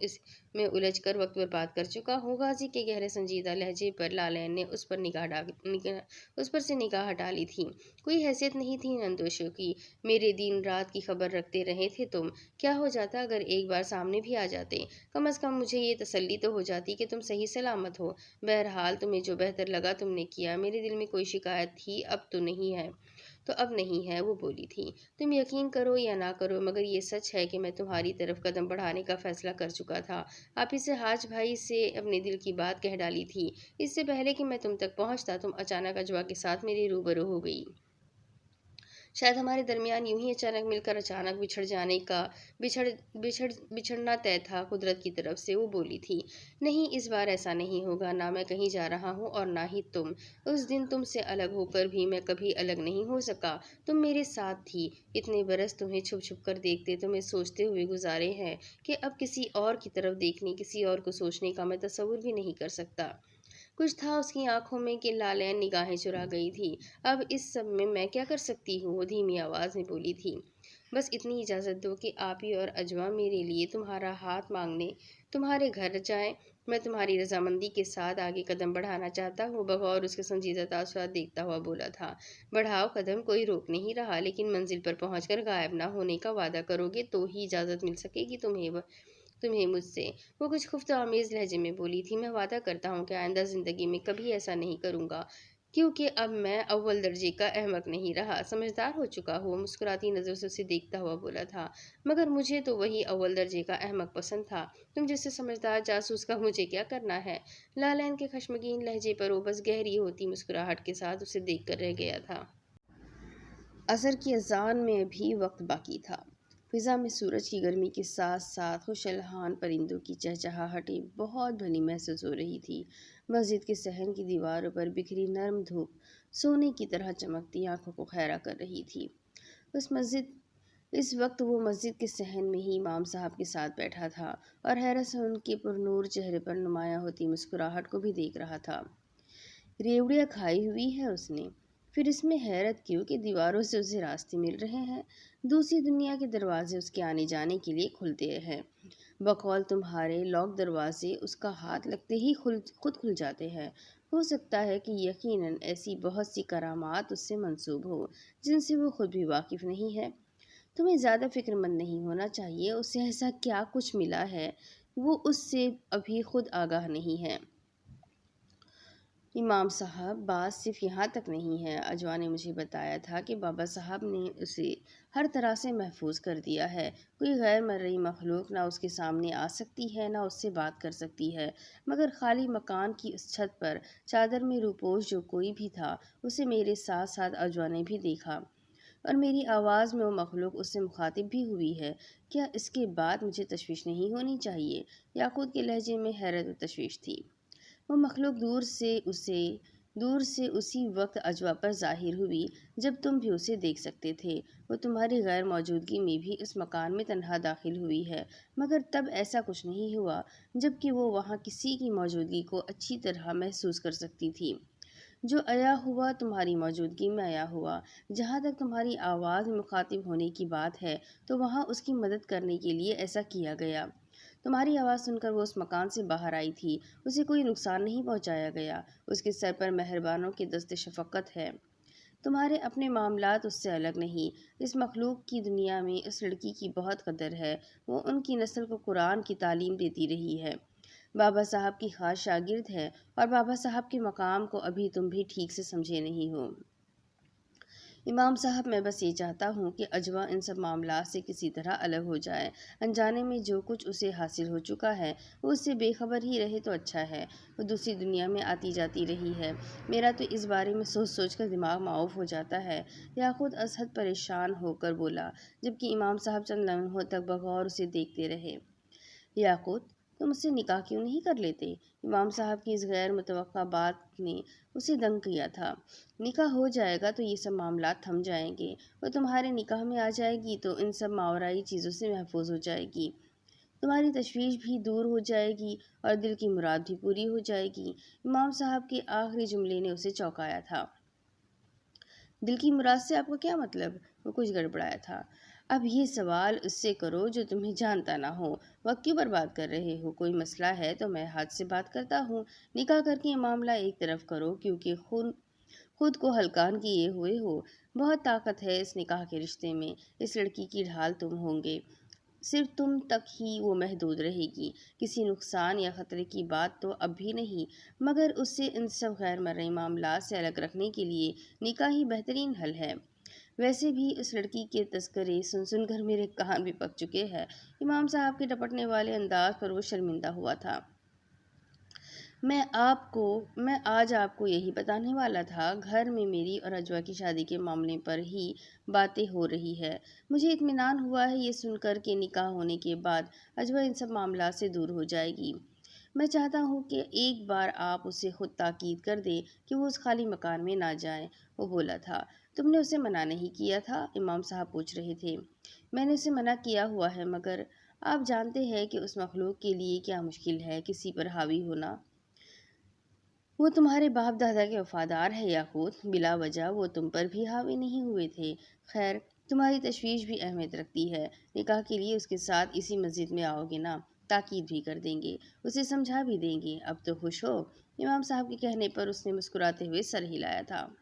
الجھ کر وقت برباد کر چکا ہوں۔ غازی کے گہرے سنجیدہ لہجے پر لالین نے اس پر سے نگاہ ہٹا لی تھی۔ کوئی حیثیت نہیں تھی ان اندیشوں کی، میرے دن رات کی خبر رکھتے رہے تھے تم، کیا ہو جاتا اگر ایک بار سامنے بھی آ جاتے؟ کم از کم مجھے یہ تسلی تو ہو جاتی کہ تم صحیح سلامت ہو، بہرحال تمہیں جو بہتر لگا تم نے کیا، میرے دل میں کوئی شکایت تھی اب تو نہیں ہے، تو اب نہیں ہے، وہ بولی تھی۔ تم یقین کرو یا نہ کرو مگر یہ سچ ہے کہ میں تمہاری طرف قدم بڑھانے کا فیصلہ کر چکا تھا۔ آپ اسے حاج بھائی سے اپنے دل کی بات کہہ ڈالی تھی۔ اس سے پہلے کہ میں تم تک پہنچتا تم اچانک اجوا کے ساتھ میرے روبرو ہو گئی۔ شاید ہمارے درمیان یوں ہی اچانک مل کر اچانک بچھڑنا طے تھا قدرت کی طرف سے، وہ بولی تھی۔ نہیں، اس بار ایسا نہیں ہوگا، نہ میں کہیں جا رہا ہوں اور نہ ہی تم۔ اس دن تم سے الگ ہو کر بھی میں کبھی الگ نہیں ہو سکا، تم میرے ساتھ تھی۔ اتنے برس تمہیں چھپ چھپ کر دیکھتے، تمہیں سوچتے ہوئے گزارے ہیں کہ اب کسی اور کی طرف دیکھنے، کسی اور کو سوچنے کا میں تصور بھی نہیں کر سکتا۔ کچھ تھا اس کی آنکھوں میں کہ لالین نگاہیں چرا گئی تھی۔ اب اس سب میں کیا کر سکتی ہوں؟ وہ دھیمی آواز میں بولی تھی۔ بس اتنی اجازت دو کہ آپ ہی اور اجوا میرے لیے تمہارا ہاتھ مانگنے تمہارے گھر جائیں۔ میں تمہاری رضامندی کے ساتھ آگے قدم بڑھانا چاہتا ہوں، بغور اس کے سنجیدہ تاثرات دیکھتا ہوا بولا تھا۔ بڑھاؤ قدم، کوئی روک نہیں رہا، لیکن منزل پر پہنچ کر غائب نہ ہونے کا وعدہ کرو گے تو ہی اجازت مل سکے گی تمہیں مجھ سے۔ وہ کچھ خفت آمیز لہجے میں بولی تھی۔ میں وعدہ کرتا ہوں کہ آئندہ زندگی میں کبھی ایسا نہیں کروں گا، کیونکہ اب میں اول درجے کا احمق نہیں رہا، سمجھدار ہو چکا ہوں۔ وہ مسکراتی نظر سے اسے دیکھتا ہوا بولا تھا۔ مگر مجھے تو وہی اول درجے کا احمق پسند تھا، تم جیسے سمجھدار جاسوس کا مجھے کیا کرنا ہے؟ لالین کے خشمگین لہجے پر وہ بس گہری ہوتی مسکراہٹ کے ساتھ اسے دیکھ کر رہ گیا تھا۔ عصر کی اذان میں ابھی وقت باقی تھا۔ فضا میں سورج کی گرمی کے ساتھ ساتھ خوش الحان پرندوں کی چہچہاہٹیں بہت بھلی محسوس ہو رہی تھی۔ مسجد کے صحن کی دیواروں پر بکھری نرم دھوپ سونے کی طرح چمکتی آنکھوں کو خیرہ کر رہی تھی۔ اس وقت وہ مسجد کے صحن میں ہی امام صاحب کے ساتھ بیٹھا تھا اور حیرت سے ان کے پرنور چہرے پر نمایاں ہوتی مسکراہٹ کو بھی دیکھ رہا تھا۔ ریوڑیاں کھائی ہوئی ہے اس نے؟ پھر اس میں حیرت کیوں کہ دیواروں سے اسے راستے مل رہے ہیں، دوسری دنیا کے دروازے اس کے آنے جانے کے لیے کھلتے ہیں۔ بقول تمہارے لاک دروازے اس کا ہاتھ لگتے ہی خود کھل جاتے ہیں۔ ہو سکتا ہے کہ یقیناً ایسی بہت سی کرامات اس سے منسوب ہو جن سے وہ خود بھی واقف نہیں ہے۔ تمہیں زیادہ فکر مند نہیں ہونا چاہیے، اسے ایسا کیا کچھ ملا ہے وہ اس سے ابھی خود آگاہ نہیں ہے۔ امام صاحب، بات صرف یہاں تک نہیں ہے۔ اجوا نے مجھے بتایا تھا کہ بابا صاحب نے اسے ہر طرح سے محفوظ کر دیا ہے۔ کوئی غیر مرئی مخلوق نہ اس کے سامنے آ سکتی ہے نہ اس سے بات کر سکتی ہے، مگر خالی مکان کی اس چھت پر چادر میں روپوش جو کوئی بھی تھا اسے میرے ساتھ ساتھ اجوا نے بھی دیکھا، اور میری آواز میں وہ مخلوق اس سے مخاطب بھی ہوئی ہے۔ کیا اس کے بعد مجھے تشویش نہیں ہونی چاہیے؟ یاقوت کے لہجے میں حیرت و تشویش تھی۔ وہ مخلوق دور سے اسی وقت اجوا پر ظاہر ہوئی جب تم بھی اسے دیکھ سکتے تھے۔ وہ تمہاری غیر موجودگی میں بھی اس مکان میں تنہا داخل ہوئی ہے، مگر تب ایسا کچھ نہیں ہوا جبکہ وہ وہاں کسی کی موجودگی کو اچھی طرح محسوس کر سکتی تھی۔ جو عیا ہوا تمہاری موجودگی میں عیا ہوا۔ جہاں تک تمہاری آواز میں مخاطب ہونے کی بات ہے تو وہاں اس کی مدد کرنے کے لیے ایسا کیا گیا۔ تمہاری آواز سن کر وہ اس مکان سے باہر آئی تھی، اسے کوئی نقصان نہیں پہنچایا گیا، اس کے سر پر مہربانوں کے دست شفقت ہے۔ تمہارے اپنے معاملات اس سے الگ نہیں۔ اس مخلوق کی دنیا میں اس لڑکی کی بہت قدر ہے، وہ ان کی نسل کو قرآن کی تعلیم دیتی رہی ہے، بابا صاحب کی خاص شاگرد ہے، اور بابا صاحب کے مقام کو ابھی تم بھی ٹھیک سے سمجھے نہیں ہو۔ امام صاحب، میں بس یہ چاہتا ہوں کہ اجوا ان سب معاملات سے کسی طرح الگ ہو جائے۔ انجانے میں جو کچھ اسے حاصل ہو چکا ہے وہ اس سے بے خبر ہی رہے تو اچھا ہے۔ وہ دوسری دنیا میں آتی جاتی رہی ہے، میرا تو اس بارے میں سوچ سوچ کر دماغ معاف ہو جاتا ہے۔ یاقوت از حد پریشان ہو کر بولا، جبکہ امام صاحب چند لمحوں تک بغور اسے دیکھتے رہے۔ یاقوت، تم اس سے نکاح کیوں نہیں کر لیتے؟ امام صاحب کی اس غیر متوقع بات نے اسے دنگ کیا تھا۔ نکاح ہو جائے گا تو یہ سب معاملات تھم جائیں گے، وہ تمہارے نکاح میں آ جائے گی تو ان سب ماورائی چیزوں سے محفوظ ہو جائے گی، تمہاری تشویش بھی دور ہو جائے گی اور دل کی مراد بھی پوری ہو جائے گی۔ امام صاحب کے آخری جملے نے اسے چونکایا تھا۔ دل کی مراد سے آپ کا کیا مطلب؟ وہ کچھ گڑبڑایا تھا۔ اب یہ سوال اس سے کرو جو تمہیں جانتا نہ ہو، وقت کیوں برباد کر رہے ہو؟ کوئی مسئلہ ہے تو میں حد سے بات کرتا ہوں، نکاح کر کے یہ معاملہ ایک طرف کرو، کیونکہ خود کو ہلکان کیے ہوئے ہو۔ بہت طاقت ہے اس نکاح کے رشتے میں، اس لڑکی کی ڈھال تم ہوں گے، صرف تم تک ہی وہ محدود رہے گی، کسی نقصان یا خطرے کی بات تو اب بھی نہیں، مگر اسے ان سب غیر مرئی معاملات سے الگ رکھنے کے لیے نکاح ہی بہترین حل ہے۔ वैसे भी उस लड़की के तस्करे सुन सुन कर मेरे कान भी पक चुके हैं। इमाम साहब के टपटने वाले अंदाज पर वो शर्मिंदा हुआ था। मैं आज आपको यही बताने वाला था। घर में मेरी और अजवा की शादी के मामले पर ही बातें हो रही है। मुझे इत्मीनान हुआ है ये सुनकर कि निकाह होने के बाद अजवा इन सब मामला से दूर हो जाएगी। मैं चाहता हूँ कि एक बार आप उसे खुद ताकीद कर दे कि वो उस खाली मकान में ना जाए। वो बोला था। तुमने उसे मना नहीं किया था? इमाम साहब पूछ रहे थे। मैंने उसे मना किया हुआ है, मगर आप जानते हैं कि उस मखलूक के लिए क्या मुश्किल है किसी पर हावी होना। वो तुम्हारे बाप दादा के वफादार है याकूत, बिला वजह वो तुम पर भी हावी नहीं हुए थे। खैर, तुम्हारी तशवीश भी अहमियत रखती है। निकाह के लिए उसके साथ इसी मस्जिद में आओगे ना? ताकीद भी कर देंगे, उसे समझा भी देंगे। अब तो खुश हो? इमाम साहब के कहने पर उसने मुस्कुराते हुए सर हिलाया था।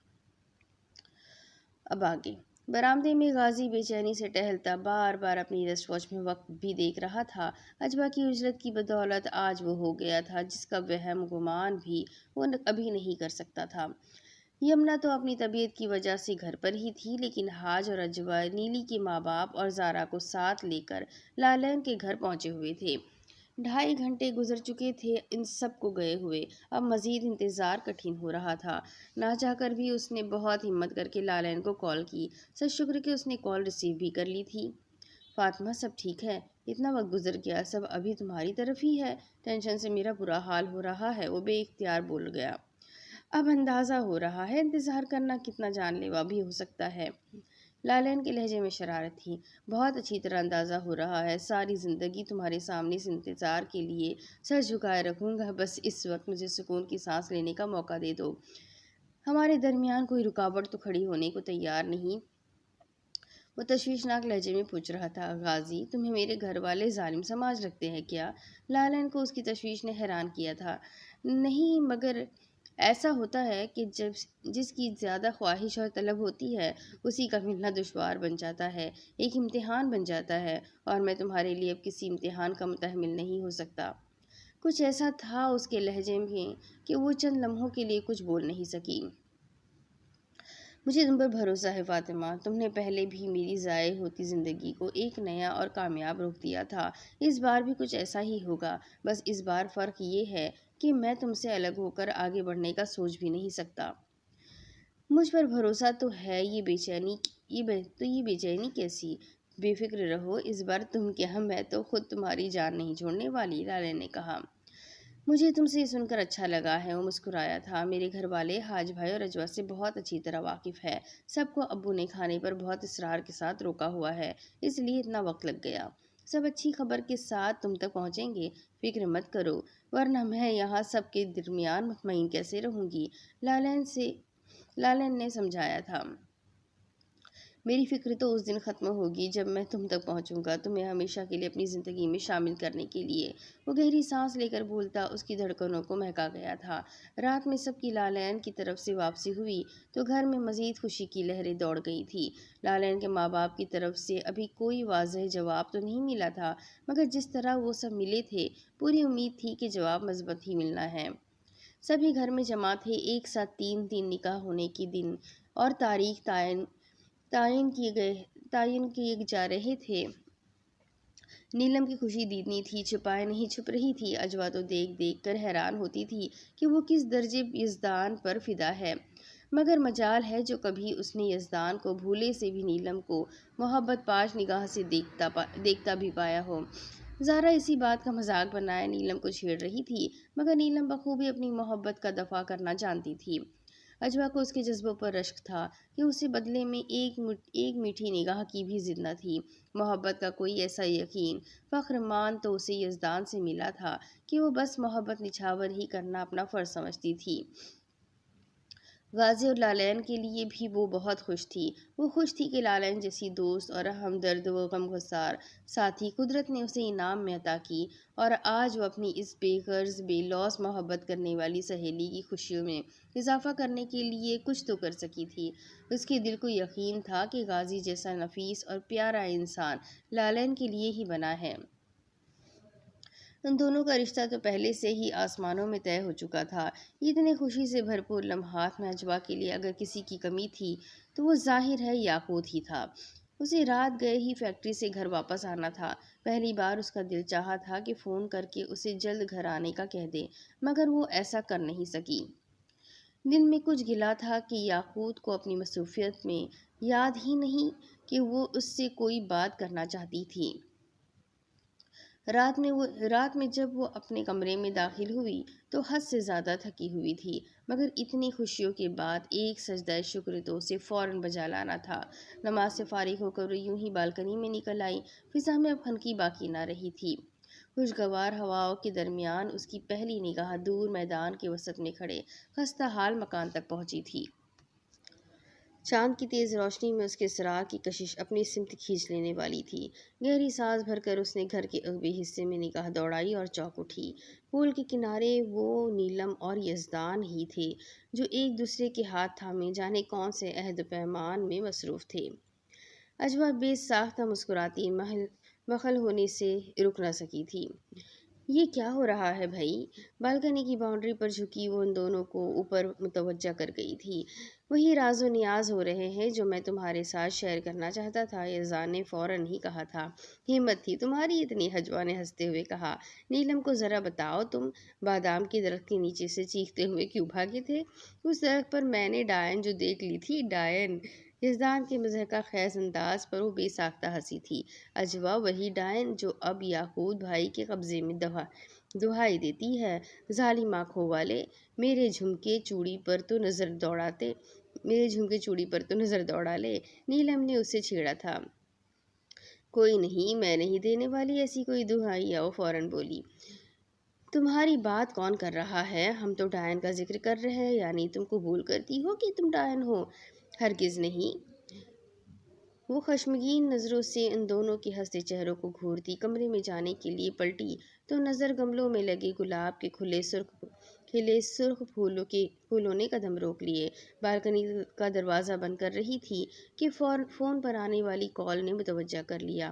अब आगे बरामदे में गाजी बेचैनी से टहलता बार बार अपनी रिस्ट वॉच में वक्त भी देख रहा था। अजबा की उजरत की बदौलत आज वो हो गया था जिसका वहम गुमान भी वो अभी नहीं कर सकता था। यमुना तो अपनी तबीयत की वजह से घर पर ही थी, लेकिन हाज और अजवा नीली के माँ बाप और जारा को साथ लेकर लालैन के घर पहुंचे हुए थे। 2.5 घंटे गुजर चुके थे इन सब को गए हुए। अब मज़ीद इंतज़ार कठिन हो रहा था। ना चाहकर भी उसने बहुत हिम्मत करके लालैन को कॉल की। सच शुक्र कि उसने कॉल रिसीव भी कर ली थी। फातिमा, सब ठीक है? इतना वक्त गुजर गया, सब अभी तुम्हारी तरफ ही है। टेंशन से मेरा बुरा हाल हो रहा है, वो बेइख्तियार बोल गया। अब अंदाज़ा हो रहा है इंतज़ार करना कितना जानलेवा भी हो सकता है। लालैन के लहजे में शरारत थी। बहुत अच्छी तरह अंदाज़ा हो रहा है। सारी ज़िंदगी तुम्हारे सामने इस इंतज़ार के लिए सर झुकाए रखूँगा। बस इस वक्त मुझे सुकून की सांस लेने का मौका दे दो। हमारे दरमियान कोई रुकावट तो खड़ी होने को तैयार नहीं। वो तशवीशनाक लहजे में पूछ रहा था। गाजी, तुम्हें मेरे घर वाले जालिम समाज रखते हैं क्या? लालैन को उसकी तशवीश ने हैरान किया था। नहीं, मगर ऐसा होता है कि जब जिसकी ज़्यादा ख्वाहिश और तलब होती है उसी का मिलना दुश्वार बन जाता है, एक इम्तिहान बन जाता है। और मैं तुम्हारे लिए अब किसी इम्तिहान का मुतहमिल नहीं हो सकता। कुछ ऐसा था उसके लहजे में कि वो चंद लम्हों के लिए कुछ बोल नहीं सकी। मुझे तुम पर भरोसा है फातिमा। तुमने पहले भी मेरी ज़ाये होती ज़िंदगी को एक नया और कामयाब रुख दिया था। इस बार भी कुछ ऐसा ही होगा। बस इस बार फ़र्क ये है कि मैं तुमसे अलग होकर आगे बढ़ने का सोच भी नहीं सकता। मुझ पर भरोसा तो है। ये बेचैनी कैसी? बेफिक्र रहो, इस बार तुम क्या, मैं तो खुद तुम्हारी जान नहीं छोड़ने वाली, लाले ने कहा। मुझे तुमसे सुनकर अच्छा लगा है। वो मुस्कुराया था। मेरे घर वाले हाज भाई और रजवा से बहुत अच्छी तरह वाकिफ़ है। सबको अब्बू ने खाने पर बहुत इसरार के साथ रोका हुआ है, इसलिए इतना वक्त लग गया। सब अच्छी खबर के साथ तुम तक पहुंचेंगे, फिक्र मत करो, वरना मैं यहाँ सबके दरमियान मुतमईन कैसे रहूँगी। लालन ने समझाया था। मेरी फ़िक्र तो उस दिन ख़त्म होगी जब मैं तुम तक पहुंचूंगा, तुम्हें हमेशा के लिए अपनी ज़िंदगी में शामिल करने के लिए। वो गहरी सांस लेकर बोलता उसकी धड़कनों को महका गया था। रात में सबकी लालैन की तरफ से वापसी हुई तो घर में मज़ीद खुशी की लहरें दौड़ गई थी। लालैन के माँ बाप की तरफ से अभी कोई वाज़ेह जवाब तो नहीं मिला था, मगर जिस तरह वो सब मिले थे पूरी उम्मीद थी कि जवाब मज़बूत ही मिलना है। सभी घर में जमा थे। एक साथ 3 निकाह होने के दिन और तारीख तायन किए गए तायन किए जा रहे थे। नीलम की खुशी दीदनी थी, छुपाए नहीं छुप रही थी। अजवा तो देख देख कर हैरान होती थी कि वो किस दर्जे यज़दान पर फिदा है, मगर मजाल है जो कभी उसने यज़दान को भूले से भी नीलम को मोहब्बत पाश निगाह से देखता भी पाया हो। ज़ारा इसी बात का मजाक बनाए नीलम को छेड़ रही थी, मगर नीलम बखूबी अपनी मोहब्बत का दफा करना जानती थी। अजवा को उसके जज्बों पर रश्क था कि उसे बदले में एक मीठी निगाह की भी जिद न थी। मोहब्बत का कोई ऐसा यकीन फ़ख्र-मान तो उसे यज़दान से मिला था कि वो बस मोहब्बत निछावर ही करना अपना फ़र्ज़ समझती थी। गाज़ी और लालैन के लिए भी वो बहुत खुश थी। वो खुश थी कि लालैन जैसी दोस्त और हमदर्द व गमगुसार साथी कुदरत ने उसे इनाम में अता की, और आज वो अपनी इस बेगर्ज बेलौस मोहब्बत करने वाली सहेली की खुशियों में इजाफा करने के लिए कुछ तो कर सकी थी। उसके दिल को यकीन था कि गाज़ी जैसा नफीस और प्यारा इंसान लालैन के लिए ही बना है। ان دونوں کا رشتہ تو پہلے سے ہی آسمانوں میں طے ہو چکا تھا۔ اتنے خوشی سے بھرپور لمحات میں اجوا کے لیے اگر کسی کی کمی تھی تو وہ ظاہر ہے یاقوت ہی تھا۔ اسے رات گئے ہی فیکٹری سے گھر واپس آنا تھا۔ پہلی بار اس کا دل چاہا تھا کہ فون کر کے اسے جلد گھر آنے کا کہہ دے، مگر وہ ایسا کر نہیں سکی۔ دل میں کچھ گلا تھا کہ یاقوت کو اپنی مصروفیت میں یاد ہی نہیں کہ وہ اس سے کوئی بات کرنا چاہتی تھی۔ رات میں جب وہ اپنے کمرے میں داخل ہوئی تو حد سے زیادہ تھکی ہوئی تھی، مگر اتنی خوشیوں کے بعد ایک سجدہ شکر تو اسے فوراً بجا لانا تھا۔ نماز سے فارغ ہو کر وہ یوں ہی بالکنی میں نکل آئی۔ فضا میں اب خنکی باقی نہ رہی تھی۔ خوشگوار ہواؤں کے درمیان اس کی پہلی نگاہ دور میدان کے وسط میں کھڑے خستہ حال مکان تک پہنچی تھی۔ چاند کی تیز روشنی میں اس کے سراغ کی کشش اپنی سمت کھینچ لینے والی تھی۔ گہری سانس بھر کر اس نے گھر کے عقبی حصے میں نگاہ دوڑائی اور چونک اٹھی۔ پول کے کنارے وہ نیلم اور یزدان ہی تھے جو ایک دوسرے کے ہاتھ تھامے جانے کون سے عہد و پیمان میں مصروف تھے۔ اجوا بے ساختہ مسکراتی مخل ہونے سے رک نہ سکی تھی۔ یہ کیا ہو رہا ہے بھائی؟ بالکنی کی باؤنڈری پر جھکی وہ ان دونوں کو اوپر متوجہ کر گئی تھی۔ وہی راز و نیاز ہو رہے ہیں جو میں تمہارے ساتھ شیئر کرنا چاہتا تھا، یزدان نے فوراً ہی کہا تھا۔ ہمت تھی تمہاری اتنی، اجوا نے ہنستے ہوئے کہا۔ نیلم کو ذرا بتاؤ، تم بادام کے درخت کے نیچے سے چیختے ہوئے کیوں بھاگے تھے؟ اس درخت پر میں نے ڈائن جو دیکھ لی تھی۔ ڈائن؟ یزدان کے مضحکہ خیز انداز پر وہ بے ساختہ ہنسی تھی۔ اجوا، وہی ڈائن جو اب یاقوت بھائی کے قبضے میں دہائی دیتی ہے۔ ظالم آنکھوں والے، میرے جھمکے چوڑی پر تو نظر دوڑا لے، نیلم نے اسے چھیڑا تھا۔ کوئی نہیں، میں نہیں دینے والی ایسی کوئی دہائی، وہ فوراً بولی۔ تمہاری بات کون کر رہا ہے؟ ہم تو ڈائن کا ذکر کر رہے ہیں، یعنی تم قبول کرتی ہو کہ تم ڈائن ہو؟ ہرگز نہیں۔ وہ خشمگین نظروں سے ان دونوں کے ہنستے چہروں کو گھورتی کمرے میں جانے کے لیے پلٹی تو نظر گملوں میں لگے گلاب کے کھلے سرخ پھولوں نے قدم روک لیے۔ بالکنی کا دروازہ بند کر رہی تھی کہ فون پر آنے والی کال نے متوجہ کر لیا۔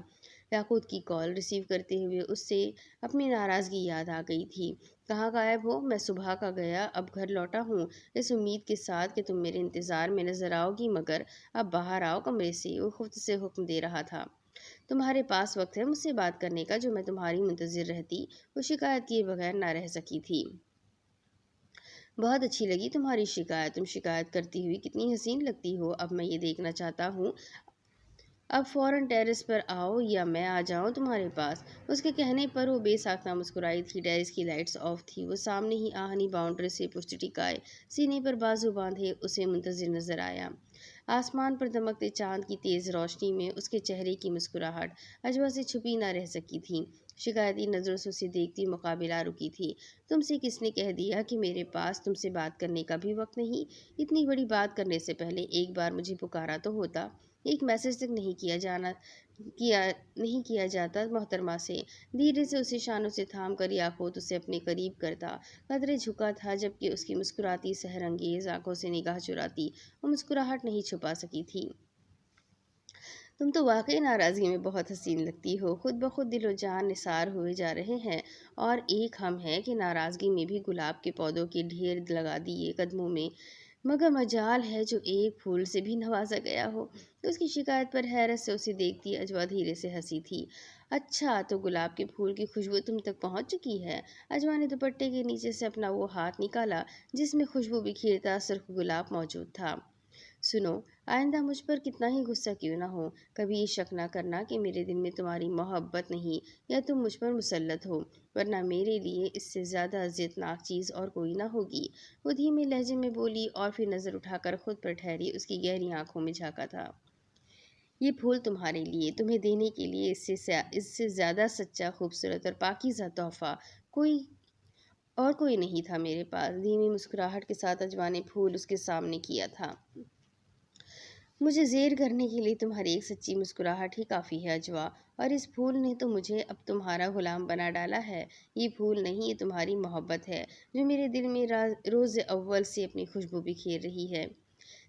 یاقوت کی کال ریسیو کرتے ہوئے اس سے اپنی ناراضگی یاد آ گئی تھی۔ کہاں غائب ہو؟ میں صبح کا گیا، اب گھر لوٹا ہوں، اس امید کے ساتھ کہ تم میرے انتظار میں نظر آؤ گی، مگر اب باہر آؤ کمرے سے، وہ خفت سے حکم دے رہا تھا۔ تمہارے پاس وقت ہے مجھ سے بات کرنے کا جو میں تمہاری منتظر رہتی؟ وہ شکایت کیے بغیر نہ رہ سکی تھی۔ بہت اچھی لگی تمہاری شکایت، تم شکایت کرتی ہوئی کتنی حسین لگتی ہو۔ اب میں یہ دیکھنا چاہتا ہوں، اب فوراً ٹیرس پر آؤ یا میں آ جاؤں تمہارے پاس؟ اس کے کہنے پر وہ بے ساختہ مسکرائی تھی۔ ٹیرس کی لائٹس آف تھی۔ وہ سامنے ہی آہنی باؤنڈری سے پشت ٹکائے سینے پر بازو باندھے اسے منتظر نظر آیا۔ آسمان پر دمکتے چاند کی تیز روشنی میں اس کے چہرے کی مسکراہٹ اجوا سے چھپی نہ رہ سکی تھی۔ شکایتی نظروں سے اسے دیکھتی مقابلہ رکی تھی۔ تم سے کس نے کہہ دیا کہ میرے پاس تم سے بات کرنے کا بھی وقت نہیں؟ اتنی بڑی بات کرنے سے پہلے ایک بار مجھے پکارا تو ہوتا۔ ایک میسج تک نہیں کیا جاتا محترمہ سے؟ دھیرے سے اسے شانوں سے تھام کر یاقوت اسے اپنے قریب کرتا قدرے جھکا تھا، جبکہ اس کی مسکراتی سحر انگیز آنکھوں سے نگاہ چراتی وہ مسکراہٹ نہیں چھپا سکی تھی۔ تم تو واقعی ناراضگی میں بہت حسین لگتی ہو، خود بخود دل و جان نثار ہوئے جا رہے ہیں، اور ایک ہم ہے کہ ناراضگی میں بھی گلاب کے پودوں کے ڈھیر لگا دیے قدموں میں، مگر مجال ہے جو ایک پھول سے بھی نوازا گیا ہو۔ اس کی شکایت پر حیرت سے اسے دیکھتی اجوا دھیرے سے ہنسی تھی۔ اچھا، تو گلاب کے پھول کی خوشبو تم تک پہنچ چکی ہے؟ اجوا نے دوپٹے کے نیچے سے اپنا وہ ہاتھ نکالا جس میں خوشبو بکھیرتا سرخ گلاب موجود تھا۔ سنو، آئندہ مجھ پر کتنا ہی غصہ کیوں نہ ہو، کبھی یہ شک نہ کرنا کہ میرے دل میں تمہاری محبت نہیں یا تم مجھ پر مسلط ہو، ورنہ میرے لیے اس سے زیادہ اذیت ناک چیز اور کوئی نہ ہوگی۔ وہ دھیمے لہجے میں بولی اور پھر نظر اٹھا کر خود پر ٹھہری اس کی گہری آنکھوں میں جھانکا تھا۔ یہ پھول تمہارے لیے، تمہیں دینے کے لیے اس سے زیادہ سچا، خوبصورت اور پاکیزہ تحفہ کوئی نہیں تھا میرے پاس۔ دھیمی مسکراہٹ کے ساتھ اجوا نے پھول اس کے سامنے کیا تھا۔ مجھے زیر کرنے کے لیے تمہاری ایک سچی مسکراہٹ ہی کافی ہے اجوا، اور اس پھول نے تو مجھے اب تمہارا غلام بنا ڈالا ہے۔ یہ پھول نہیں، یہ تمہاری محبت ہے جو میرے دل میں روز اول سے اپنی خوشبو بکھیر رہی ہے۔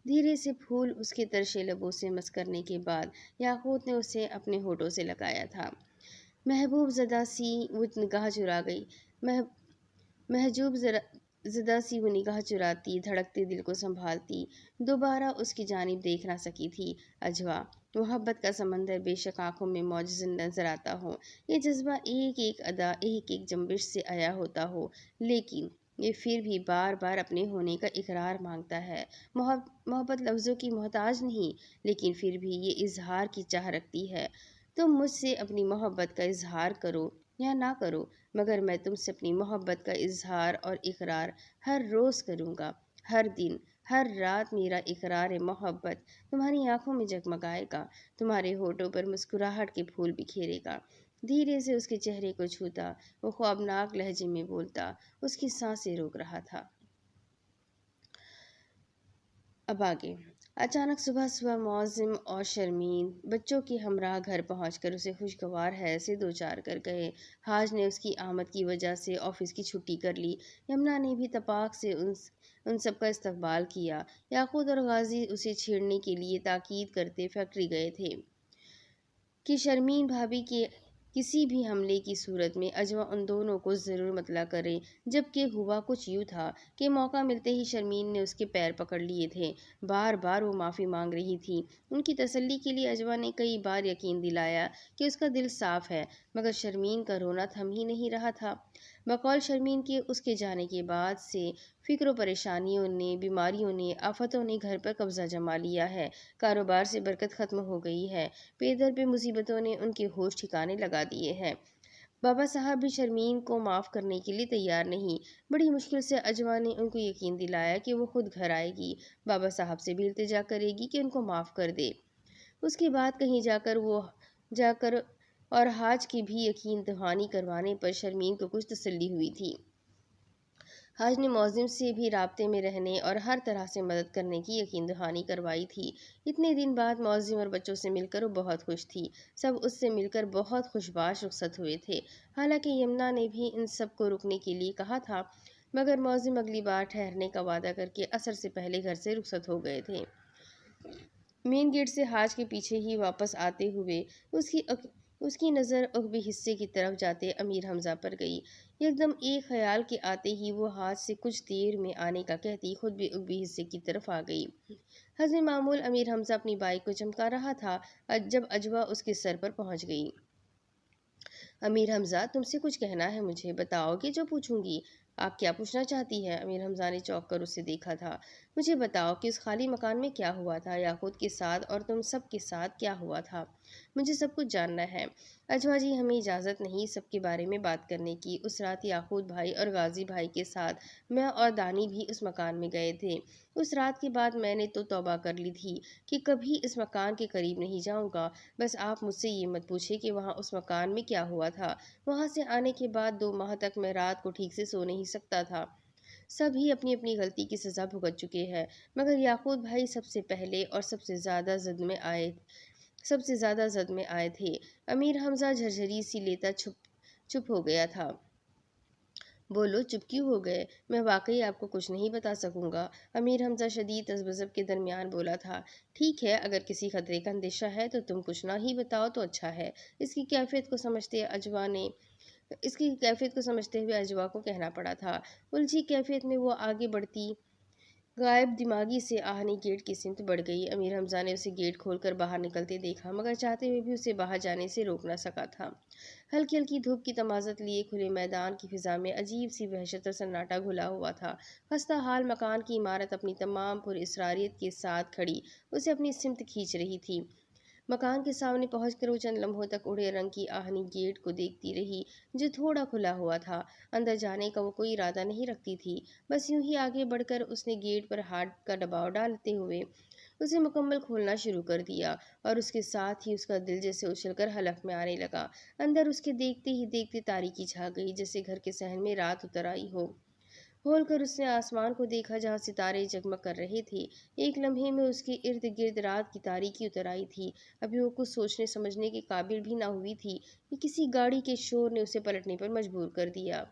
دھیرے سے پھول اس کے ترشے لبوں سے مس کرنے کے بعد یاقوت نے اسے اپنے ہونٹوں سے لگایا تھا۔ محبوب زدہ سی وہ نگاہ چرا گئی محجوب زدہ سی وہ نگاہ چراتی، دھڑکتے دل کو سنبھالتی، دوبارہ اس کی جانب دیکھ نہ سکی تھی۔ اجوا، محبت کا سمندر بے شک آنکھوں میں معجز نظر آتا ہو، یہ جذبہ ایک ایک ادا، ایک ایک جنبش سے آیا ہوتا ہو، لیکن یہ پھر بھی بار بار اپنے ہونے کا اقرار مانگتا ہے۔ محبت لفظوں کی محتاج نہیں، لیکن پھر بھی یہ اظہار کی چاہ رکھتی ہے۔ تم مجھ سے اپنی محبت کا اظہار کرو یا نہ کرو، مگر میں تم سے اپنی محبت کا اظہار اور اقرار ہر روز کروں گا۔ ہر دن، ہر رات میرا اقرار محبت تمہاری آنکھوں میں جگمگائے گا، تمہارے ہونٹوں پر مسکراہٹ کے پھول بکھیرے گا۔ دھیرے سے اس کے چہرے کو چھوتا، وہ خوابناک لہجے میں بولتا، اس کی سانسیں روک رہا تھا۔ اب آگے۔ اچانک صبح صبح معظم اور شرمین بچوں کے ہمراہ گھر پہنچ کر اسے خوشگوار حیض سے دوچار کر گئے۔ حاج نے اس کی آمد کی وجہ سے آفس کی چھٹی کر لی۔ یمنا نے بھی تپاک سے ان سب کا استقبال کیا۔ یاقوت اور غازی اسے چھیڑنے کے لیے تاکید کرتے فیکٹری گئے تھے کہ شرمین بھابھی کے کسی بھی حملے کی صورت میں اجوا ان دونوں کو ضرور مطلع کرے، جبکہ ہوا کچھ یوں تھا کہ موقع ملتے ہی شرمین نے اس کے پیر پکڑ لیے تھے۔ بار بار وہ معافی مانگ رہی تھی۔ ان کی تسلی کے لیے اجوا نے کئی بار یقین دلایا کہ اس کا دل صاف ہے، مگر شرمین کا رونا تھم ہی نہیں رہا تھا۔ بقول شرمین کے اس کے جانے کے بعد سے فکر و پریشانیوں نے، بیماریوں نے، آفتوں نے گھر پر قبضہ جما لیا ہے۔ کاروبار سے برکت ختم ہو گئی ہے۔ پے در پہ مصیبتوں نے ان کے ہوش ٹھکانے لگا دیے ہیں۔ بابا صاحب بھی شرمین کو معاف کرنے کے لیے تیار نہیں۔ بڑی مشکل سے اجوا نے ان کو یقین دلایا کہ وہ خود گھر آئے گی، بابا صاحب سے بھی التجا کرے گی کہ ان کو معاف کر دے۔ اس کے بعد کہیں جا کر اور حاج کی بھی یقین دہانی کروانے پر شرمین کو کچھ تسلی ہوئی تھی۔ حاج نے معظم سے بھی رابطے میں رہنے اور ہر طرح سے مدد کرنے کی یقین دہانی کروائی تھی۔ اتنے دن بعد معظم اور بچوں سے مل کر وہ بہت خوش تھی۔ سب اس سے مل کر بہت خوشباش رخصت ہوئے تھے۔ حالانکہ یمنا نے بھی ان سب کو رکنے کے لیے کہا تھا، مگر معظم اگلی بار ٹھہرنے کا وعدہ کر کے عصر سے پہلے گھر سے رخصت ہو گئے تھے۔ مین گیٹ سے حاج کے پیچھے ہی واپس آتے ہوئے اس کی نظر عقبی حصے کی طرف جاتے امیر حمزہ پر گئی۔ یکدم ایک خیال کے آتے ہی وہ حاج سے کچھ دیر میں آنے کا کہتی خود بھی عقبی حصے کی طرف آ گئی۔ حسب معمول امیر حمزہ اپنی بائک کو چمکا رہا تھا جب اجوا اس کے سر پر پہنچ گئی۔ امیر حمزہ، تم سے کچھ کہنا ہے مجھے، بتاؤ گے جو پوچھوں گی؟ آپ کیا پوچھنا چاہتی ہیں؟ امیر حمزہ نے چونک کر اسے دیکھا تھا۔ مجھے بتاؤ کہ اس خالی مکان میں کیا ہوا تھا، یاقوت کے ساتھ اور تم سب کے ساتھ کیا ہوا تھا؟ مجھے سب کچھ جاننا ہے۔ اجوا جی، ہمیں اجازت نہیں سب کے بارے میں بات کرنے کی۔ اس رات یاقوت بھائی اور غازی بھائی کے ساتھ میں اور دانی بھی اس مکان میں گئے تھے۔ اس رات کے بعد میں نے تو توبہ کر لی تھی کہ کبھی اس مکان کے قریب نہیں جاؤں گا۔ بس آپ مجھ سے یہ مت پوچھیں کہ وہاں اس مکان میں کیا ہوا تھا۔ وہاں سے آنے کے بعد 2 ماہ تک میں رات کو ٹھیک سے سو نہیں سکتا تھا۔ سب ہی اپنی اپنی غلطی کی سزا بھگت چکے ہیں، مگر یاقوت بھائی سب سے پہلے اور سب سے زیادہ زد میں آئے تھے۔ امیر حمزہ جھرجھری سی لیتا چپ ہو گیا تھا۔ بولو، چپ کیوں ہو گئے؟ میں واقعی آپ کو کچھ نہیں بتا سکوں گا، امیر حمزہ شدید تذبذب کے درمیان بولا تھا۔ ٹھیک ہے، اگر کسی خطرے کا اندیشہ ہے تو تم کچھ نہ ہی بتاؤ تو اچھا ہے۔ اس کی کیفیت کو سمجھتے ہوئے اجوا کو کہنا پڑا تھا۔ الجھی کیفیت میں وہ آگے بڑھتی غائب دماغی سے آہنی گیٹ کی سمت بڑھ گئی۔ امیر حمزہ نے اسے گیٹ کھول کر باہر نکلتے دیکھا، مگر چاہتے ہوئے بھی اسے باہر جانے سے روک نہ سکا تھا۔ ہلکی ہلکی دھوپ کی تمازت لیے کھلے میدان کی فضا میں عجیب سی وحشت اور سناٹا گھلا ہوا تھا۔ خستہ حال مکان کی عمارت اپنی تمام پر اسراریت کے ساتھ کھڑی اسے اپنی سمت کھینچ رہی تھی۔ مکان کے سامنے پہنچ کر وہ چند لمحوں تک اڑے رنگ کی آہنی گیٹ کو دیکھتی رہی جو تھوڑا کھلا ہوا تھا۔ اندر جانے کا وہ کوئی ارادہ نہیں رکھتی تھی، بس یوں ہی آگے بڑھ کر اس نے گیٹ پر ہاتھ کا دباؤ ڈالتے ہوئے اسے مکمل کھولنا شروع کر دیا، اور اس کے ساتھ ہی اس کا دل جیسے اچھل کر حلق میں آنے لگا۔ اندر اس کے دیکھتے ہی دیکھتے تاریکی چھا گئی، جیسے گھر کے صحن میں رات اتر آئی ہو۔ کھول کر اس نے آسمان کو دیکھا جہاں ستارے جگمگ کر رہے تھے۔ ایک لمحے میں اس کے ارد گرد رات کی تاریکی اتر آئی تھی۔ ابھی وہ کچھ سوچنے سمجھنے کے قابل بھی نہ ہوئی تھی کہ کسی گاڑی کے شور نے اسے پلٹنے پر مجبور کر دیا۔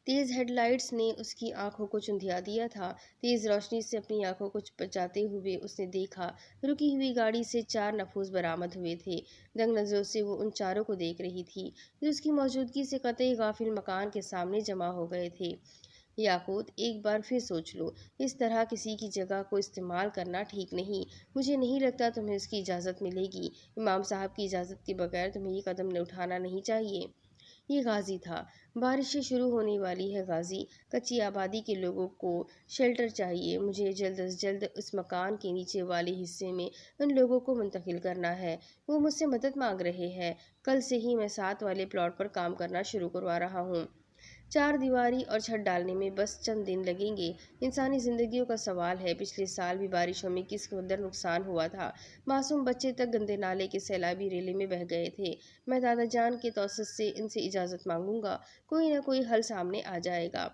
तेज हेडलाइट्स ने उसकी आंखों को चुंधिया दिया था। तेज रोशनी से अपनी आंखों को बचाते हुए उसने देखा, रुकी हुई गाड़ी से 4 नफूस बरामद हुए थे। दंग नजरों से वो उन चारों को देख रही थी, जो उसकी मौजूदगी से कतई गाफिल मकान के सामने जमा हो गए थे। याकूत, एक बार फिर सोच लो, इस तरह किसी की जगह को इस्तेमाल करना ठीक नहीं। मुझे नहीं लगता तुम्हें इसकी इजाज़त मिलेगी। इमाम साहब की इजाज़त के बगैर तुम्हें ये कदम न उठाना नहीं चाहिए। ये गाजी था। बारिशें शुरू होने वाली है गाजी। कच्ची आबादी के लोगों को शेल्टर चाहिए। मुझे जल्द अज जल्द उस मकान के नीचे वाले हिस्से में उन लोगों को मुंतकिल करना है। वो मुझसे मदद मांग रहे हैं। कल से ही मैं साथ वाले प्लॉट पर काम करना शुरू करवा रहा हूँ। 4 दीवारी और छत डालने में बस चंद दिन लगेंगे। इंसानी जिंदगियों का सवाल है। पिछले साल भी बारिशों में किस कदर नुकसान हुआ था। मासूम बच्चे तक गंदे नाले के सैलाबी रेले में बह गए थे। मैं दादा जान के तौसत से इनसे इजाज़त मांगूंगा। कोई ना कोई हल सामने आ जाएगा।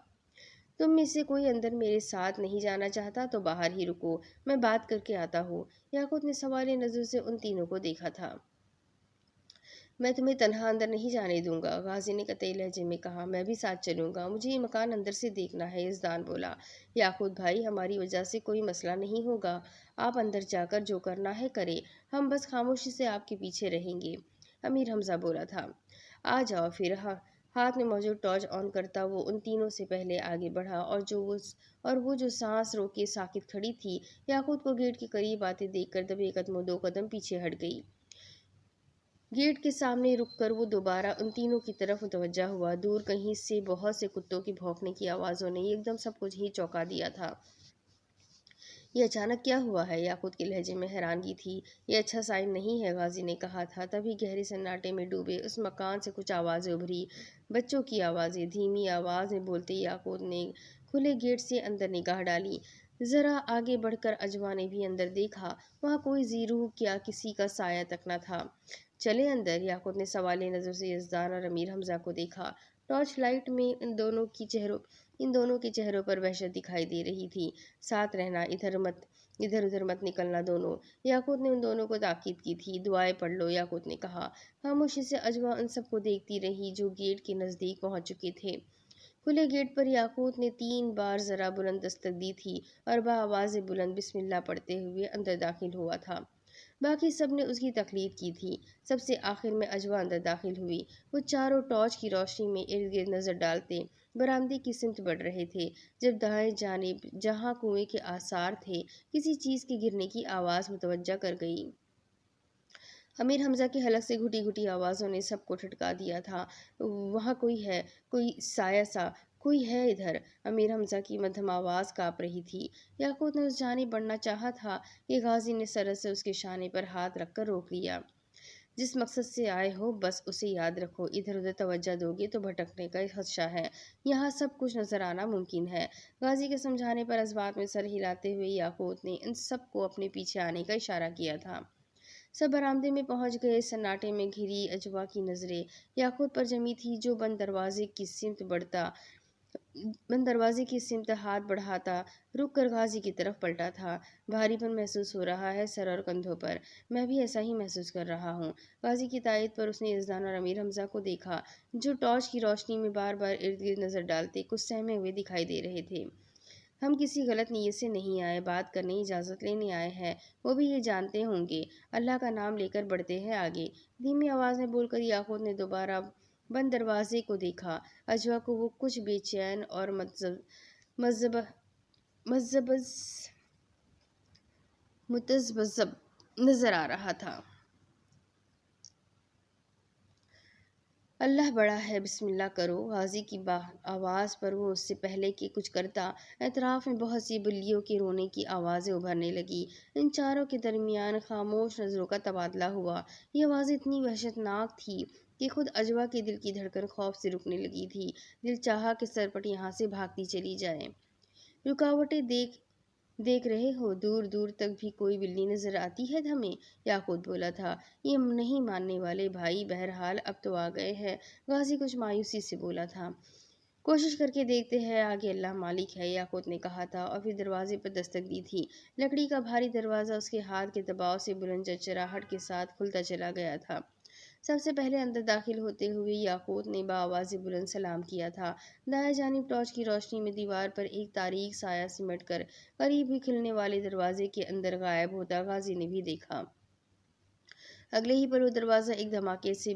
तुम में से कोई अंदर मेरे साथ नहीं जाना चाहता तो बाहर ही रुको, मैं बात करके आता हूँ। याकूत ने सवालिया नज़र से उन तीनों को देखा था। मैं तुम्हें तन्हा अंदर नहीं जाने दूंगा, गाजी ने कतई लहजे में कहा। मैं भी साथ चलूंगा, मुझे ये मकान अंदर से देखना है, यज़दान बोला। याकूत भाई, हमारी वजह से कोई मसला नहीं होगा। आप अंदर जाकर जो करना है करे, हम बस खामोशी से आपके पीछे रहेंगे, अमीर हमजा बोला था। आ जाओ फिर। हाथ में मौजूद टॉर्च ऑन करता वो उन तीनों से पहले आगे बढ़ा, और वो जो सांस रोके साकित खड़ी थी, याकूत को गेट के करीब आते देखकर दबे कदमों 2 कदम पीछे हट गई। गेट के सामने रुककर वो दोबारा उन तीनों की तरफ मुतवज्जा हुआ। दूर कहीं से बहुत से कुत्तों की भौंकने की आवाज़ों ने एकदम सब कुछ ही चौंका दिया था। ये अचानक क्या हुआ है? याकूत के लहजे में हैरानगी थी। ये अच्छा साइन नहीं है, गाजी ने कहा था। तभी गहरे सन्नाटे में डूबे उस मकान से कुछ आवाज़ें उभरी, बच्चों की आवाज़ें। धीमी आवाज़ में बोलते याकूत ने खुले गेट से अंदर निगाह डाली। ज़रा आगे बढ़कर अजवा ने भी अंदर देखा। वहाँ कोई जीरूह क्या किसी का साया तक न था। चले अंदर, याकूत ने सवालिया नज़र से यज़दान और अमीर हमजा को देखा। टॉर्च लाइट में इन दोनों के चेहरों पर वहशत दिखाई दे रही थी। साथ रहना, इधर उधर मत निकलना दोनों। याकूत ने उन दोनों को ताकीद की थी। दुआएं पढ़ लो, याकूत ने कहा। खामोशी से अजवा उन सबको देखती रही जो गेट के नज़दीक पहुंच चुके थे। खुले गेट पर याकूत ने 3 बार जरा बुलंद दस्तक दी थी और बाआवाज़ बुलंद बिस्मिल्लाह पढ़ते हुए अंदर दाखिल हुआ था। बाकी सब ने उसकी तकलीद की थी। सबसे आखिर में अजवा अंदर दाखिल हुई। वो चारों टॉर्च की रोशनी में इर्द गिर्द नजर डालते बरामदे की सिमत बढ़ रहे थे, जब दाएं जानिब जहां कुएं के आसार थे, किसी चीज़ के गिरने की आवाज़ मुतवज्जा कर गई। अमीर हमजा की हलक से घुटी घुटी आवाज़ों ने सबको ठटका दिया था। वहाँ कोई है, कोई साया सा, कोई है इधर। अमीर हमजा की मध्यम आवाज़ काँप रही थी। याकूत ने उस जानिब बढ़ना चाहा था कि गाजी ने सरस से उसके शाने पर हाथ रखकर रोक लिया। जिस मकसद से आए हो बस उसे याद रखो। इधर उधर तवज्जो दोगे तो भटकने का खदशा है। यहाँ सब कुछ नजर आना मुमकिन है। गाजी के समझाने पर इस बात में सर हिलाते हुए याकूत ने इन सबको अपने पीछे आने का इशारा किया था। सब बरामदे में पहुंच गए। सन्नाटे में घिरी अजवा की नजरें याकूत पर जमी थी, जो बंद दरवाजे की सिमत हाथ बढ़ाता रुक कर गाजी की तरफ पलटा था। भारीपन महसूस हो रहा है सर और कंधों पर। मैं भी ऐसा ही महसूस कर रहा हूँ। गाजी की तायद पर उसने यज़दान और अमीर हमजा को देखा, जो टॉर्च की रोशनी में बार बार इर्द गिर्द नजर डालते कुछ सहमे हुए दिखाई दे रहे थे। हम किसी गलत नीयत से नहीं आए, बात करने इजाज़त लेने आए हैं। वो भी ये जानते होंगे। अल्लाह का नाम लेकर बढ़ते हैं आगे। धीमी आवाज़ में बोलकर याकूत ने दोबारा बंद दरवाजे को देखा। अजवा को वो कुछ बेचैन और मुतज़ब्ज़ब नजर आ रहा था। अल्लाह बड़ा है, बिस्मिल्लाह करो। गाजी की आवाज़ पर वो उससे पहले कि कुछ करता, एतराफ़ में बहुत सी बिल्लियों के रोने की आवाज़ें उभरने लगी। इन चारों के दरमियान खामोश नज़रों का तबादला हुआ। ये आवाज़ें इतनी वहशतनाक थी कि खुद अजवा के दिल की धड़कन खौफ से रुकने लगी थी। दिल चाहा कि सरपट यहाँ से भागती चली जाए। रुकावटें देख रहे हो, दूर दूर तक भी कोई बिल्ली नजर आती है हमें? याकूत बोला था। ये नहीं मानने वाले भाई, बहरहाल अब तो आ गए हैं। गाजी कुछ मायूसी से बोला था। कोशिश करके देखते हैं, आगे अल्लाह मालिक है, याकूत ने कहा था और फिर दरवाजे पर दस्तक दी थी। लकड़ी का भारी दरवाज़ा उसके हाथ के दबाव से बुलंद चरचराहट के साथ खुलता चला गया था। سب سے پہلے اندر داخل ہوتے ہوئے یاقوت نے بآواز بلند سلام کیا تھا۔ دائیں جانب ٹارچ کی روشنی میں دیوار پر ایک تاریک سایہ سمٹ کر قریب ہی کھلنے والے دروازے کے اندر غائب ہوتا غازی نے بھی دیکھا۔ اگلے ہی پل وہ دروازہ ایک دھماکے سے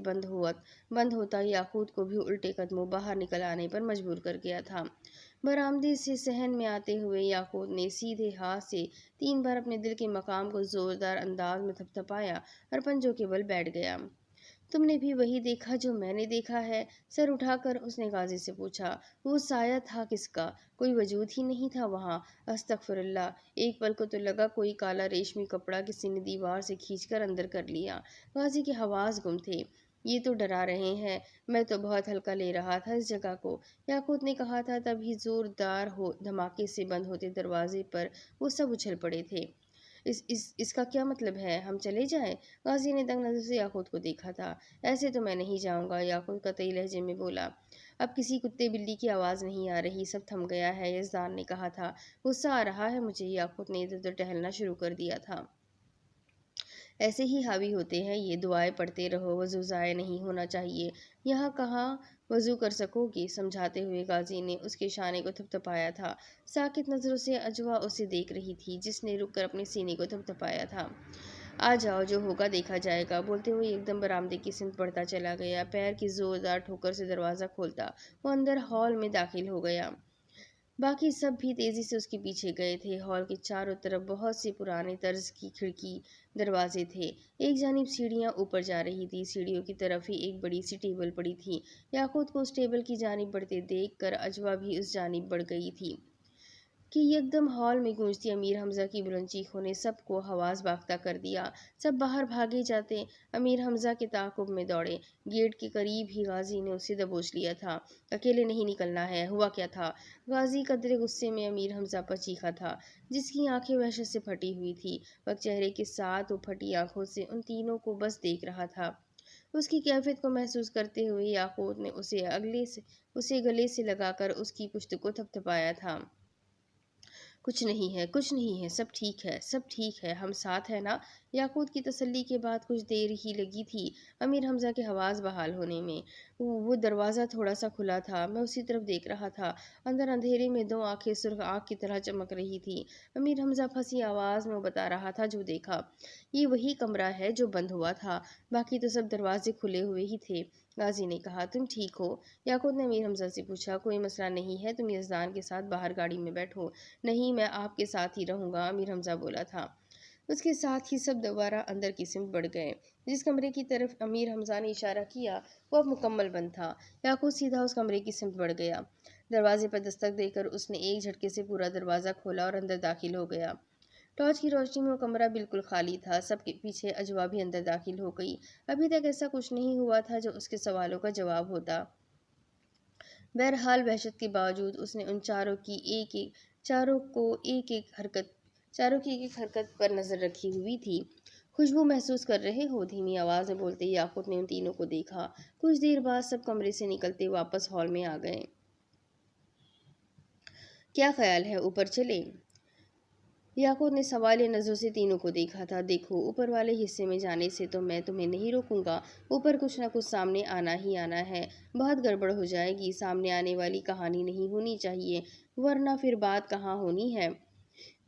بند ہوتا یاقوت کو بھی الٹے قدموں باہر نکل آنے پر مجبور کر گیا تھا۔ برآمدے سے صحن میں آتے ہوئے یاقوت نے سیدھے ہاتھ سے 3 بار اپنے دل کے مقام کو زوردار انداز میں تھپتھپایا اور پنجوں کے بل بیٹھ گیا۔ تم نے بھی وہی دیکھا جو میں نے دیکھا ہے؟ سر اٹھا کر اس نے غازی سے پوچھا۔ وہ سایہ تھا کس کا؟ کوئی وجود ہی نہیں تھا وہاں۔ استغفر اللہ! ایک پل کو تو لگا کوئی کالا ریشمی کپڑا کسی نے دیوار سے کھینچ کر اندر کر لیا۔ غازی کے حواس گم تھے۔ یہ تو ڈرا رہے ہیں، میں تو بہت ہلکا لے رہا تھا اس جگہ کو، یاقوت نے کہا تھا۔ تبھی زوردار دھماکے سے بند ہوتے دروازے پر وہ سب اچھل پڑے تھے۔ اس کا کیا مطلب ہے؟ ہم چلے جائیں؟ غازی نے تنگ نظر سے یاقوت کو دیکھا تھا۔ ایسے تو میں نہیں جاؤں گا، یاقوت قطعی لہجے میں بولا۔ اب کسی کتے بلی کی آواز نہیں آ رہی، سب تھم گیا ہے، یزدان نے کہا تھا۔ غصہ آ رہا ہے مجھے، یاقوت نے ادھر ادھر ٹہلنا شروع کر دیا تھا۔ ایسے ہی حاوی ہوتے ہیں یہ، دعائیں پڑھتے رہو، وضو ضائع نہیں ہونا چاہیے۔ یہاں کہاں وضو کر سکو گی؟ سمجھاتے ہوئے غازی نے اس کے شانے کو تھپتھپایا تھا۔ ساکت نظروں سے اجوا اسے دیکھ رہی تھی، جس نے رک کر اپنے سینے کو تھپتھپایا تھا۔ آ جاؤ، جو ہوگا دیکھا جائے گا، بولتے ہوئے ایک دم برآمدے کی سمت بڑھتا چلا گیا۔ پیر کی زوردار ٹھوکر سے دروازہ کھولتا وہ اندر ہال میں داخل ہو گیا۔ باقی سب بھی تیزی سے اس کے پیچھے گئے تھے۔ ہال کے چاروں طرف بہت سے پرانے طرز کی کھڑکی دروازے تھے۔ ایک جانب سیڑھیاں اوپر جا رہی تھی، سیڑھیوں کی طرف ہی ایک بڑی سی ٹیبل پڑی تھی۔ یاقوت کو اس ٹیبل کی جانب بڑھتے دیکھ کر اجوا بھی اس جانب بڑھ گئی تھی کہ یکدم ہال میں گونجتی امیر حمزہ کی بلند چیخوں نے سب کو حواس باختہ کر دیا۔ سب باہر بھاگے جاتے امیر حمزہ کے تعاقب میں دوڑے۔ گیٹ کے قریب ہی غازی نے اسے دبوچ لیا تھا۔ اکیلے نہیں نکلنا ہے۔ ہوا کیا تھا؟ غازی قدرے غصے میں امیر حمزہ پر چیخا تھا، جس کی آنکھیں وحشت سے پھٹی ہوئی تھی۔ پک چہرے کے ساتھ وہ پھٹی آنکھوں سے ان تینوں کو بس دیکھ رہا تھا۔ اس کی کیفیت کو محسوس کرتے ہوئے یاقوت نے اسے گلے سے لگا کر اس کی پشت کو تھپتھپایا تھا۔ کچھ نہیں ہے، کچھ نہیں ہے، سب ٹھیک ہے، سب ٹھیک ہے، ہم ساتھ ہیں نا؟ یاقوت کی تسلی کے بعد کچھ دیر ہی لگی تھی امیر حمزہ کے حواس بحال ہونے میں۔ وہ دروازہ تھوڑا سا کھلا تھا، میں اسی طرف دیکھ رہا تھا۔ اندر اندھیرے میں 2 آنکھیں سرخ آگ کی طرح چمک رہی تھی۔ امیر حمزہ پھنسی آواز میں وہ بتا رہا تھا جو دیکھا۔ یہ وہی کمرہ ہے جو بند ہوا تھا، باقی تو سب دروازے کھلے ہوئے ہی تھے۔ غازی نے کہا۔ تم ٹھیک ہو؟ یاقوت نے امیر حمزہ سے پوچھا۔ کوئی مسئلہ نہیں ہے، تم یزدان کے ساتھ باہر گاڑی میں بیٹھو۔ نہیں، میں آپ کے ساتھ ہی رہوں گا، امیر حمزہ بولا تھا۔ اس کے ساتھ ہی سب دوبارہ اندر کی سمت بڑھ گئے۔ جس کمرے کی طرف امیر حمزہ نے اشارہ کیا وہ اب مکمل بند تھا۔ یاقوت سیدھا اس کمرے کی سمت بڑھ گیا۔ دروازے پر دستک دے کر اس نے ایک جھٹکے سے پورا دروازہ کھولا اور اندر داخل ہو گیا۔ ٹارچ کی روشنی میں وہ کمرہ بالکل خالی تھا۔ سب کے پیچھے اجوا بھی اندر داخل ہو گئی۔ ابھی تک ایسا کچھ نہیں ہوا تھا جو اس کے سوالوں کا جواب ہوتا۔ بہرحال وحشت کے باوجود اس نے ان چاروں کی ایک ایک حرکت پر نظر رکھی ہوئی تھی۔ خوشبو محسوس کر رہے ہو؟ دھیمی آواز میں بولتے یاقوت نے ان تینوں کو دیکھا۔ کچھ دیر بعد سب کمرے سے نکلتے واپس ہال میں آ گئے۔ کیا خیال ہے، اوپر چلیں؟ یاقوت نے سوالیہ نظروں سے تینوں کو دیکھا تھا۔ دیکھو، اوپر والے حصے میں جانے سے تو میں تمہیں نہیں روکوں گا۔ اوپر کچھ نہ کچھ سامنے آنا ہی آنا ہے۔ بہت گڑبڑ ہو جائے گی، سامنے آنے والی کہانی نہیں ہونی چاہیے، ورنہ پھر بات کہاں ہونی ہے۔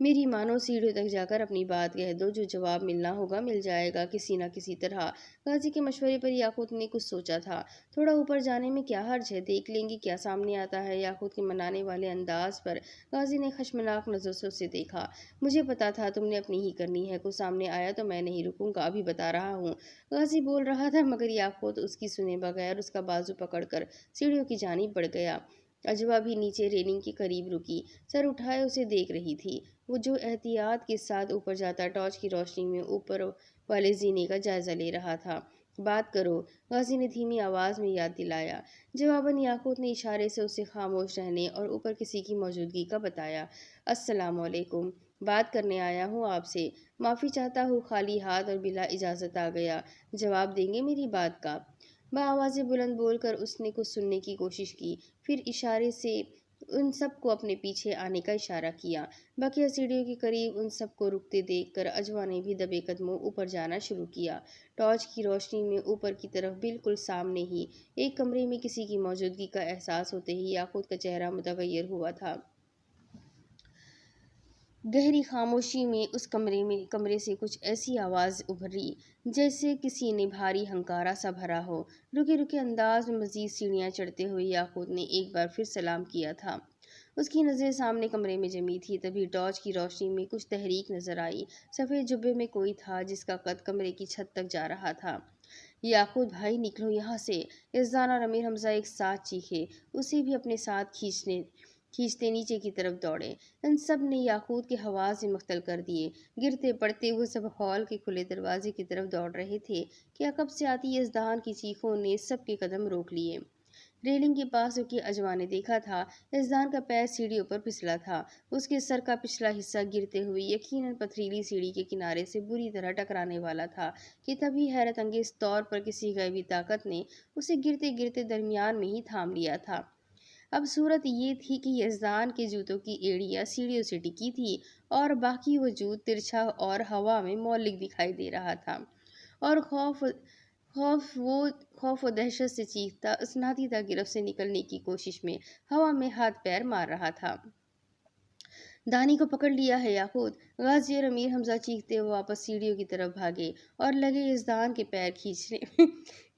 میری مانو، سیڑھیوں تک جا کر اپنی بات کہہ دو، جو جواب ملنا ہوگا مل جائے گا کسی نہ کسی طرح۔ غازی کے مشورے پر یاقوت نے کچھ سوچا تھا۔ تھوڑا اوپر جانے میں کیا حرج ہے، دیکھ لیں گے کیا سامنے آتا ہے۔ یاقوت کے منانے والے انداز پر غازی نے خشمناک نظر سے اسے دیکھا۔ مجھے پتا تھا تم نے اپنی ہی کرنی ہے، کچھ سامنے آیا تو میں نہیں رکوں گا، ابھی بتا رہا ہوں۔ غازی بول رہا تھا مگر یاقوت اس کی سنے بغیر اس کا بازو پکڑ کر سیڑھیوں کی جانب بڑھ گیا۔ اجوا بھی نیچے ریلنگ کے قریب رکی، سر اٹھائے اسے دیکھ رہی تھی۔ وہ جو احتیاط کے ساتھ اوپر جاتا ٹارچ کی روشنی میں اوپر والے زینے کا جائزہ لے رہا تھا۔ بات کرو، غازی نے دھیمی آواز میں یاد دلایا۔ جواباً یاقوت نے اشارے سے اسے خاموش رہنے اور اوپر کسی کی موجودگی کا بتایا۔ السلام علیکم، بات کرنے آیا ہوں آپ سے۔ معافی چاہتا ہوں، خالی ہاتھ اور بلا اجازت آ گیا۔ جواب دیں گے میری بات کا؟ بآواز بلند بول کر اس نے کچھ سننے کی کوشش کی، پھر اشارے سے उन सब को अपने पीछे आने का इशारा किया। बकिया सीढ़ियों के करीब उन सब को रुकते देखकर अजवा ने भी दबे कदमों ऊपर जाना शुरू किया। टॉर्च की रोशनी में ऊपर की तरफ बिल्कुल सामने ही एक कमरे में किसी की मौजूदगी का एहसास होते ही याकूत का चेहरा मुतगय्यर हुआ था। गहरी खामोशी में उस कमरे से कुछ ऐसी आवाज़ उभरी जैसे किसी ने भारी हंकारा सा भरा हो। रुके रुके अंदाज में मजीद सीढ़ियाँ चढ़ते हुए याकूत ने एक बार फिर सलाम किया था। उसकी नज़रें सामने कमरे में जमी थी। तभी टॉर्च की रोशनी में कुछ तहरीक नजर आई। सफ़ेद जुब्बे में कोई था जिसका कद कमरे की छत तक जा रहा था। याकूत भाई, निकलो यहाँ से! इज़ान और अमीर हमजा एक साथ चीखे। उसे भी अपने साथ खींचते नीचे की तरफ दौड़े। इन सब ने याकूत के हवास में मुख्तल कर दिए। गिरते पड़ते हुए सब हॉल के खुले दरवाजे की तरफ दौड़ रहे थे कि अकब से आती यज़दान की चीखों ने सबके कदम रोक लिए। रेलिंग के पास रुकी अजवा ने देखा था, यज़दान का पैर सीढ़ियों पर फिसला था। उसके सर का पिछला हिस्सा गिरते हुए यकीनन पथरीली सीढ़ी के किनारे से बुरी तरह टकराने वाला था कि तभी हैरत अंगेज तौर पर किसी गैबी ताकत ने उसे गिरते गिरते दरमियान में ही थाम लिया था। अब सूरत ये थी कि यज़दान के जूतों की एड़ियाँ सीढ़ियों से टिकी थी और बाकी वजूद तिरछा और हवा में मौलिक दिखाई दे रहा था। और खौफ व दहशत से चीखता उस नादीदा गिरफ्त से निकलने की कोशिश में हवा में हाथ पैर मार रहा था। दानी को पकड़ लिया है याकूत! गाजी और अमीर हमजा चीखते हुए वापस सीढ़ियों की तरफ भागे और लगे यज़दान के पैर खींचने।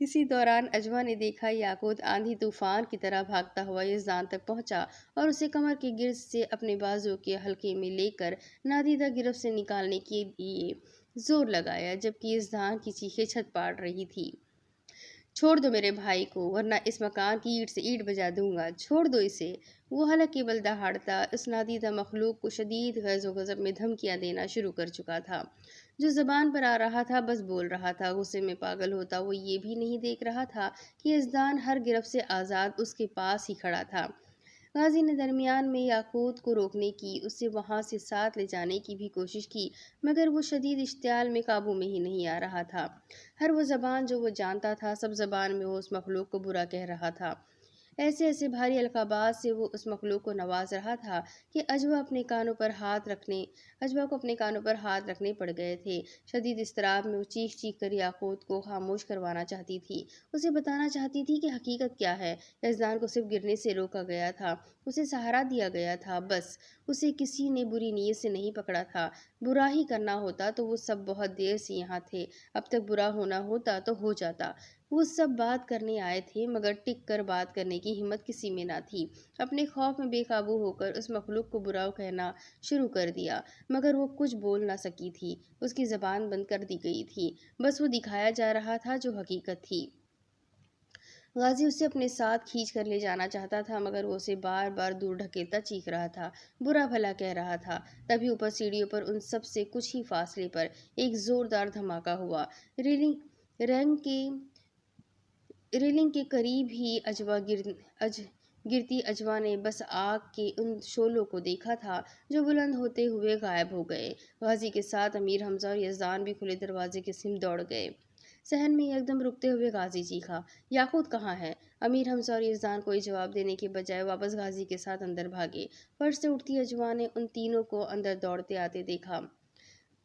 इसी दौरान अजवा ने देखा याकूत आंधी तूफान की तरह भागता हुआ यज़दान तक पहुंचा और उसे कमर के गिर्द से अपने बाजू के हल्के में लेकर नादीदा गिरफ्त से निकालने के लिए जोर लगाया, जबकि यज़दान की चीखें छत पाड़ रही थी। छोड़ दो मेरे भाई को, वरना इस मकान की ईंट से ईंट बजा दूंगा। छोड़ दो इसे। वो हलक के बल दहाड़ता इस नादीदा मखलूक को शदीद गैज़ो गज़ब में धमकियां देना शुरू कर चुका था। जो ज़बान पर आ रहा था बस बोल रहा था। गुस्से में पागल होता वो ये भी नहीं देख रहा था कि यज़दान हर गिरफ्त से आज़ाद उसके पास ही खड़ा था। गाजी ने दरमियान में याकूत को रोकने की, उसे वहां से साथ ले जाने की भी कोशिश की, मगर वो शदीद इश्तियाल में काबू में ही नहीं आ रहा था। हर वो ज़बान जो वो जानता था, सब ज़बान में वो उस मखलूक को बुरा कह रहा था। ऐसे ऐसे भारी अलकाबात से वो उस मखलूक को नवाज रहा था कि अजवा को अपने कानों पर हाथ रखने पड़ गए थे। शदीद इस्तराब में वो चीख चीख कर याकूत को खामोश करवाना चाहती थी। उसे बताना चाहती थी कि हकीकत क्या है। यज़दान को सिर्फ गिरने से रोका गया था, उसे सहारा दिया गया था, बस। उसे किसी ने बुरी नीयत से नहीं पकड़ा था। बुरा ही करना होता तो वो सब बहुत देर से यहाँ थे। अब तक बुरा होना होता तो हो जाता। वो सब बात करने आए थे, मगर टिक कर बात करने की हिम्मत किसी में ना थी। अपने खौफ में बेकाबू होकर उस मखलूक को बुरा कहना शुरू कर दिया, मगर वो कुछ बोल ना सकी थी। उसकी ज़बान बंद कर दी गई थी। बस वो दिखाया जा रहा था जो हकीकत थी। गाजी उसे अपने साथ खींच कर ले जाना चाहता था, मगर वो उसे बार बार दूर ढकेलता चीख रहा था, बुरा भला कह रहा था। तभी ऊपर सीढ़ियों पर उन सब से कुछ ही फासले पर एक जोरदार धमाका हुआ। रेलिंग रैंक के रेलिंग के करीब ही गिरती अजवा ने बस आग के उन शोलों को देखा था जो बुलंद होते हुए गायब हो गए। गाजी के साथ अमीर हमजा और यज़दान भी खुले दरवाजे के सिम दौड़ गए। सहन में एकदम रुकते हुए गाजी चीखा, याकूत कहाँ है? अमीर हमजा और यज़दान कोई जवाब देने के बजाय वापस गाजी के साथ अंदर भागे। फर्श से उठती अजवा ने उन तीनों को अंदर दौड़ते आते देखा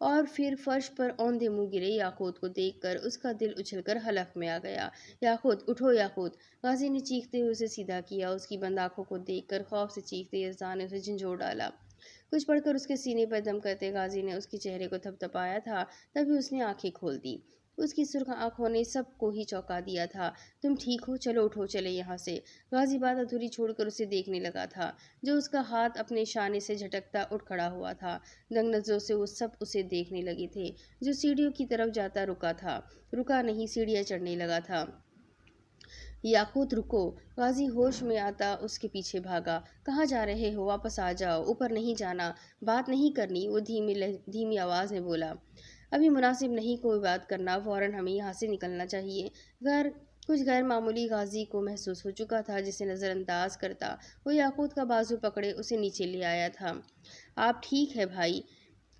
और फिर फर्श पर औंधे मुंह गिरे याकूत को देखकर उसका दिल उछलकर हलक में आ गया। याकूत, उठो याकूत! गाजी ने चीखते हुए उसे सीधा किया। उसकी बंद आंखों को देखकर खौफ से चीखते यज़दान ने उसे झंझोड़ डाला। कुछ पढ़कर उसके सीने पर दम करते गाजी ने उसके चेहरे को थपथपाया था। तभी उसने आंखें खोल दी। उसकी सुर्ख आंखों ने सबको ही चौंका दिया था। तुम ठीक हो? चलो उठो, चले यहाँ से। गाजी बात अधूरी छोड़कर उसे देखने लगा था, जो उसका हाथ अपने शाने से झटकता उठ खड़ा हुआ था। दंग नजरों से वो सब उसे देखने लगे थे, जो सीढ़ियों की तरफ जाता रुका नहीं, सीढ़ियाँ चढ़ने लगा था। याकूत, रुको! गाजी होश में आता उसके पीछे भागा। कहाँ जा रहे हो? वापस आ जाओ, ऊपर नहीं जाना, बात नहीं करनी। वो धीमी आवाज़ में बोला, अभी मुनासिब नहीं कोई बात करना, फौरन हमें यहाँ से निकलना चाहिए। कुछ गैर मामूली गाजी को महसूस हो चुका था, जिसे नज़रअंदाज करता वो याकूत का बाजू पकड़े उसे नीचे ले आया था। आप ठीक है भाई?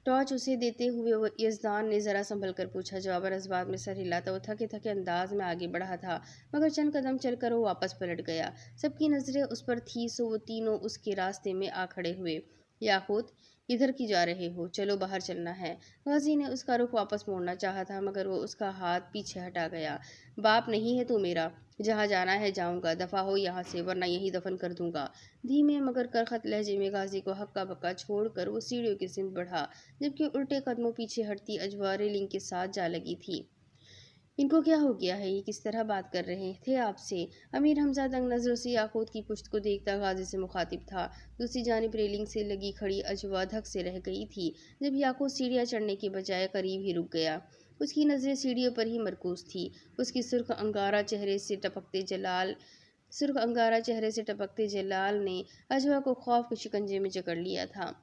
टॉर्च उसे देते हुए वो यजदान ने ज़रा संभल कर पूछा। जवाबन इस बात में सर हिलाता वो थके थके अंदाज में आगे बढ़ा था, मगर चंद कदम चलकर वो वापस पलट गया। सबकी नज़रें उस पर थी, सो वो तीनों उसके रास्ते में आ खड़े हुए। याकूत, इधर की जा रहे हो? चलो बाहर चलना है। गाजी ने उसका रुख वापस मोड़ना चाहा था, मगर वो उसका हाथ पीछे हटा गया। बाप नहीं है तू मेरा, जहाँ जाना है जाऊंगा, दफा हो यहाँ से, वरना यही दफन कर दूंगा। धीमे मगर करखत लहजे में गाजी को हक्का बक्का छोड़कर वो सीढ़ियों की सिमत बढ़ा, जबकि उल्टे कदमों पीछे हटती अजवा रेलिंग के साथ जा लगी थी। इनको क्या हो गया है? ये किस तरह बात कर रहे थे आपसे? अमीर हमजा दंग नजरों से याकूत की पुश्त को देखता गाजी से मुखातिब था। दूसरी जानिब रेलिंग से लगी खड़ी अजवा धक से रह गई थी, जब याकूत सीढ़ियाँ चढ़ने के बजाय करीब ही रुक गया। उसकी नज़रें सीढ़ियों पर ही मरकूज थी। उसकी सुर्ख अंगारा चेहरे से टपकते जलाल ने अजवा को खौफ के शिकंजे में जकड़ लिया था।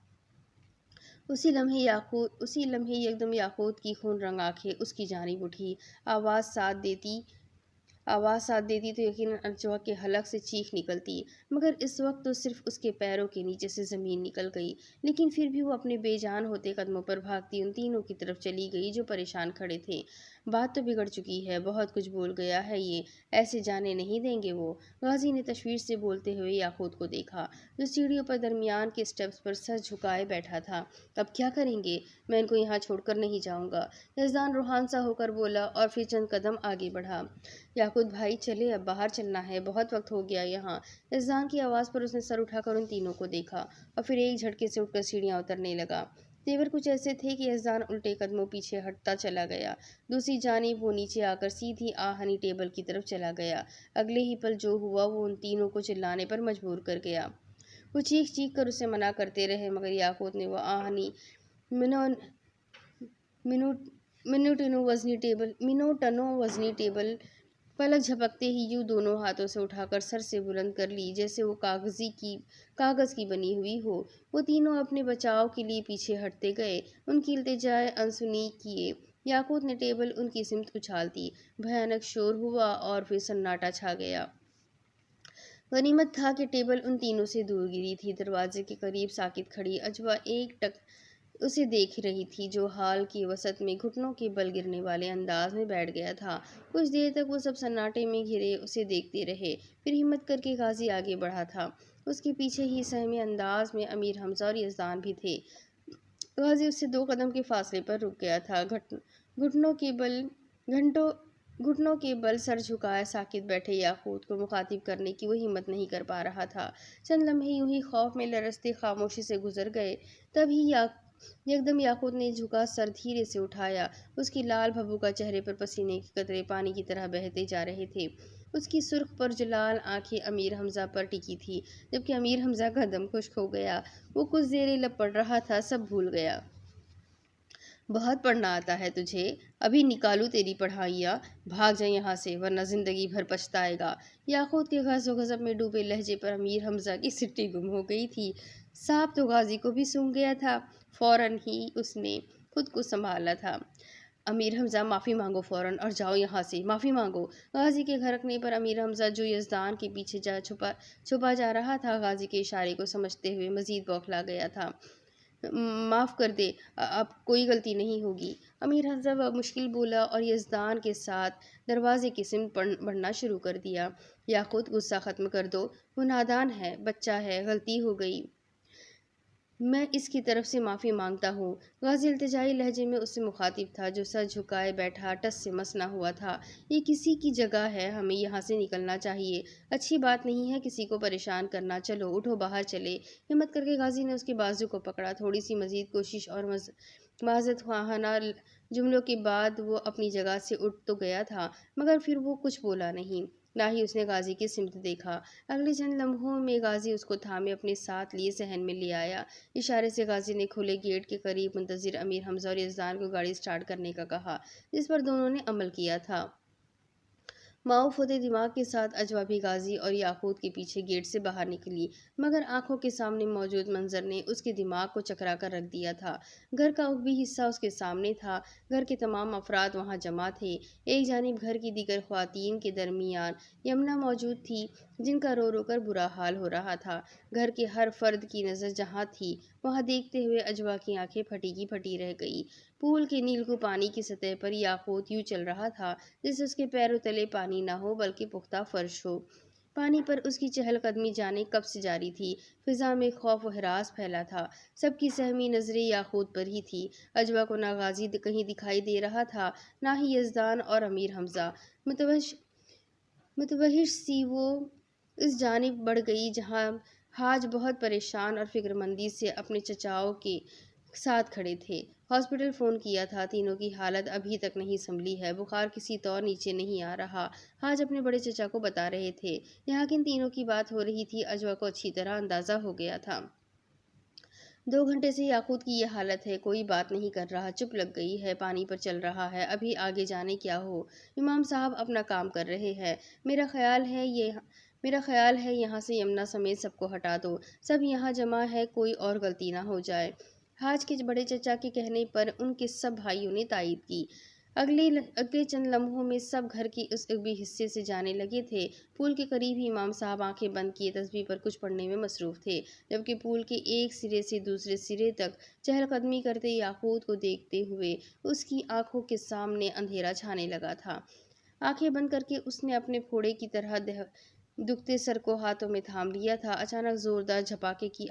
उसी लम्हे एकदम याकूत की खून रंग आंखें उसकी जानिब उठी। आवाज़ साथ देती तो यकीनन अजवा के हलक से चीख निकलती, मगर इस वक्त तो सिर्फ उसके पैरों के नीचे से ज़मीन निकल गई। लेकिन फिर भी वो अपने बेजान होते कदमों पर भागती उन तीनों की तरफ चली गई जो परेशान खड़े थे। बात तो बिगड़ चुकी है, बहुत कुछ बोल गया है ये, ऐसे जाने नहीं देंगे वो। गाजी ने तशवीश से बोलते हुए याकूत को देखा, जो सीढ़ियों पर दरमियान के स्टेप्स पर सर झुकाए बैठा था। अब क्या करेंगे? मैं इनको यहाँ छोड़कर नहीं जाऊँगा, यजदान रूहान सा होकर बोला और फिर चंद कदम आगे बढ़ा। याकूत भाई चले, अब बाहर चलना है, बहुत वक्त हो गया यहाँ। यजदान की आवाज़ पर उसने सर उठाकर उन तीनों को देखा और फिर एक झटके से उठकर सीढ़ियाँ उतरने लगा। तेवर कुछ ऐसे थे कि यजदान उल्टे कदमों पीछे हटता चला गया। दूसरी जानिब वो नीचे आकर सीधी आहनी टेबल की तरफ चला गया। अगले ही पल जो हुआ वो उन तीनों को चिल्लाने पर मजबूर कर गया। वो चीख चीख कर उसे मना करते रहे, मगर याकूत ने वो आहनी मिनोटनो वजनी टेबल पलक झपकते ही यूं दोनों हाथों से उठाकर सर से बुलंद कर ली, जैसे वो कागज़ की बनी हुई हो। वो तीनों अपने बचाव के लिए पीछे हटते गए, उनकी इल्तिजाएं अनसुनी किए। याकूत ने टेबल उनकी सिमत उछाल दी। भयानक शोर हुआ और फिर सन्नाटा छा गया। गनीमत था कि टेबल उन तीनों से दूर गिरी थी। दरवाजे के करीब साकित खड़ी अजवा एक टक उसे देख रही थी, जो हाल की वसत में घुटनों के बल गिरने वाले अंदाज में बैठ गया था। कुछ देर तक वो सब सन्नाटे में घिरे उसे देखते रहे, फिर हिम्मत करके गाजी आगे बढ़ा था। उसके पीछे ही सहमे अंदाज में अमीर हमजा और यजदान भी थे। गाजी उससे 2 कदम के फासले पर रुक गया था। घुटनों के बल घंटों घुटनों के बल सर झुकाए साकित बैठे याकूत को मुखातिब करने की वो हिम्मत नहीं कर पा रहा था। चंद लम्हे यूं ही खौफ में लरसते खामोशी से गुजर गए। तभी एकदम याकूत ने झुका सर धीरे से उठाया। उसकी लाल भभूका चेहरे पर पसीने के कतरे पानी की तरह बहते जा रहे थे। उसकी सुर्ख पुरजलाल आंखें अमीर हमजा पर टिकी थी, जबकि अमीर हमजा का दम खुश्क हो गया। वो कुछ देर लब पड़ रहा था, सब भूल गया। बहुत पढ़ना आता है तुझे, अभी निकालू तेरी पढ़ाइयाँ, भाग जा यहाँ से, वरना जिंदगी भर पछताएगा। याकूत के गज़ो गज़ब में डूबे लहजे पर अमीर हमजा की सिट्टी गुम हो गई थी। सांप तो गाजी को भी सूंघ गया था। फौरन ही उसने खुद को संभाला था। अमीर हमजा, माफ़ी मांगो फौरन और जाओ यहाँ से, माफ़ी मांगो। गाजी के घरकने पर अमीर हमजा, जो यजदान के पीछे छुपा जा रहा था, गाजी के इशारे को समझते हुए मजीद बौखला गया था। माफ़ कर दे, अब कोई गलती नहीं होगी। अमीर हमजा मुश्किल बोला और यजदान के साथ दरवाजे की सिमत बढ़ना शुरू कर दिया। याकूत, गुस्सा ख़त्म कर दो, वो नादान है, बच्चा है, गलती हो गई, मैं इसकी तरफ से माफ़ी मांगता हूँ। गाजी इल्तिजाई लहजे में उससे मुखातिब था, जो सर झुकाए बैठा टस से मस ना हुआ था। ये किसी की जगह है, हमें यहाँ से निकलना चाहिए। अच्छी बात नहीं है किसी को परेशान करना। चलो उठो, बाहर चले। हिम्मत करके गाजी ने उसके बाजू को पकड़ा। थोड़ी सी मजीद कोशिश और माज़त ख़्वाहाना जुमलों के बाद वो अपनी जगह से उठ तो गया था, मगर फिर वो कुछ बोला नहीं, ना ही उसने गाजी की सिमत देखा। अगले चंद लम्हों में गाजी उसको थामे अपने साथ लिए सहन में ले आया। इशारे से गाजी ने खुले गेट के करीब मुंतजिर अमीर हमजा और यजदान को गाड़ी स्टार्ट करने का कहा, जिस पर दोनों ने अमल किया था। माऊफ होते दिमाग के साथ अजवा भी गाजी और याकूत के पीछे गेट से बाहर निकली, मगर आंखों के सामने मौजूद मंजर ने उसके दिमाग को चकरा कर रख दिया था। घर का ऊपरी हिस्सा उसके सामने था। घर के तमाम अफराद वहां जमा थे। एक जानिब घर की दीगर ख्वातीन के दरमियान यमुना मौजूद थी, जिनका रो रो कर बुरा हाल हो रहा था। घर के हर फर्द की नज़र जहाँ थी, वहाँ देखते हुए अजवा की आंखें फटी की फटी रह गई। पूल के नीलकू पानी की सतह पर याकूत यूं चल रहा था जैसे उसके पैरों तले पानी ना हो बल्कि पुख्ता फर्श हो। पानी पर उसकी चहलकदमी जाने कब से जारी थी। फिजा में खौफ व हिरास फैला था। सबकी सहमी नजरें याकूत पर ही थी। अजवा को ना गाजी कहीं दिखाई दे रहा था, ना ही यजदान और अमीर हमजा। मुतवश मुतवहिश सी वो इस जानिब बढ़ गई जहाँ हाज बहुत परेशान और फिक्रमंदी से अपने चचाओं के साथ खड़े थे। हॉस्पिटल फ़ोन किया था, तीनों की हालत अभी तक नहीं संभली है, बुखार किसी तौर नीचे नहीं आ रहा। हाज अपने बड़े चचा को बता रहे थे। यहाँ किन तीनों की बात हो रही थी, अजवा को अच्छी तरह अंदाज़ा हो गया था। 2 घंटे से याकूत की ये हालत है, कोई बात नहीं कर रहा, चुप लग गई है, पानी पर चल रहा है, अभी आगे जाने क्या हो। इमाम साहब अपना काम कर रहे हैं। मेरा ख्याल है ये मेरा ख्याल है यहाँ से यमुना समेत सबको हटा दो। सब यहाँ जमा है, कोई और गलती ना हो जाए। हाज के बड़े चचा के कहने पर उनके सब भाइयों ने तायद की। अगले चंद लम्हों में सब घर की उस भी हिस्से से जाने लगे थे। पुल के करीब ही इमाम साहब आंखें बंद किए तस्बीह पर कुछ पढ़ने में मसरूफ थे, जबकि पुल के एक सिरे से दूसरे सिरे तक चहलकदमी करते याकूत को देखते हुए उसकी आंखों के सामने अंधेरा छाने लगा था। आंखें बंद करके उसने अपने फोड़े की तरह दुखते सर को हाथों में थाम लिया था। अचानक जोरदार झपाके की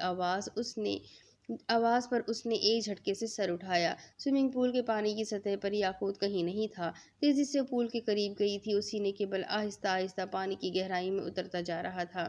आवाज़ पर उसने एक झटके से सर उठाया। स्विमिंग पूल के पानी की सतह पर याकूत कहीं नहीं था। तेजी से पूल के करीब गई थी, उसी ने केवल आहिस्ता आहिस्ता पानी की गहराई में उतरता जा रहा था।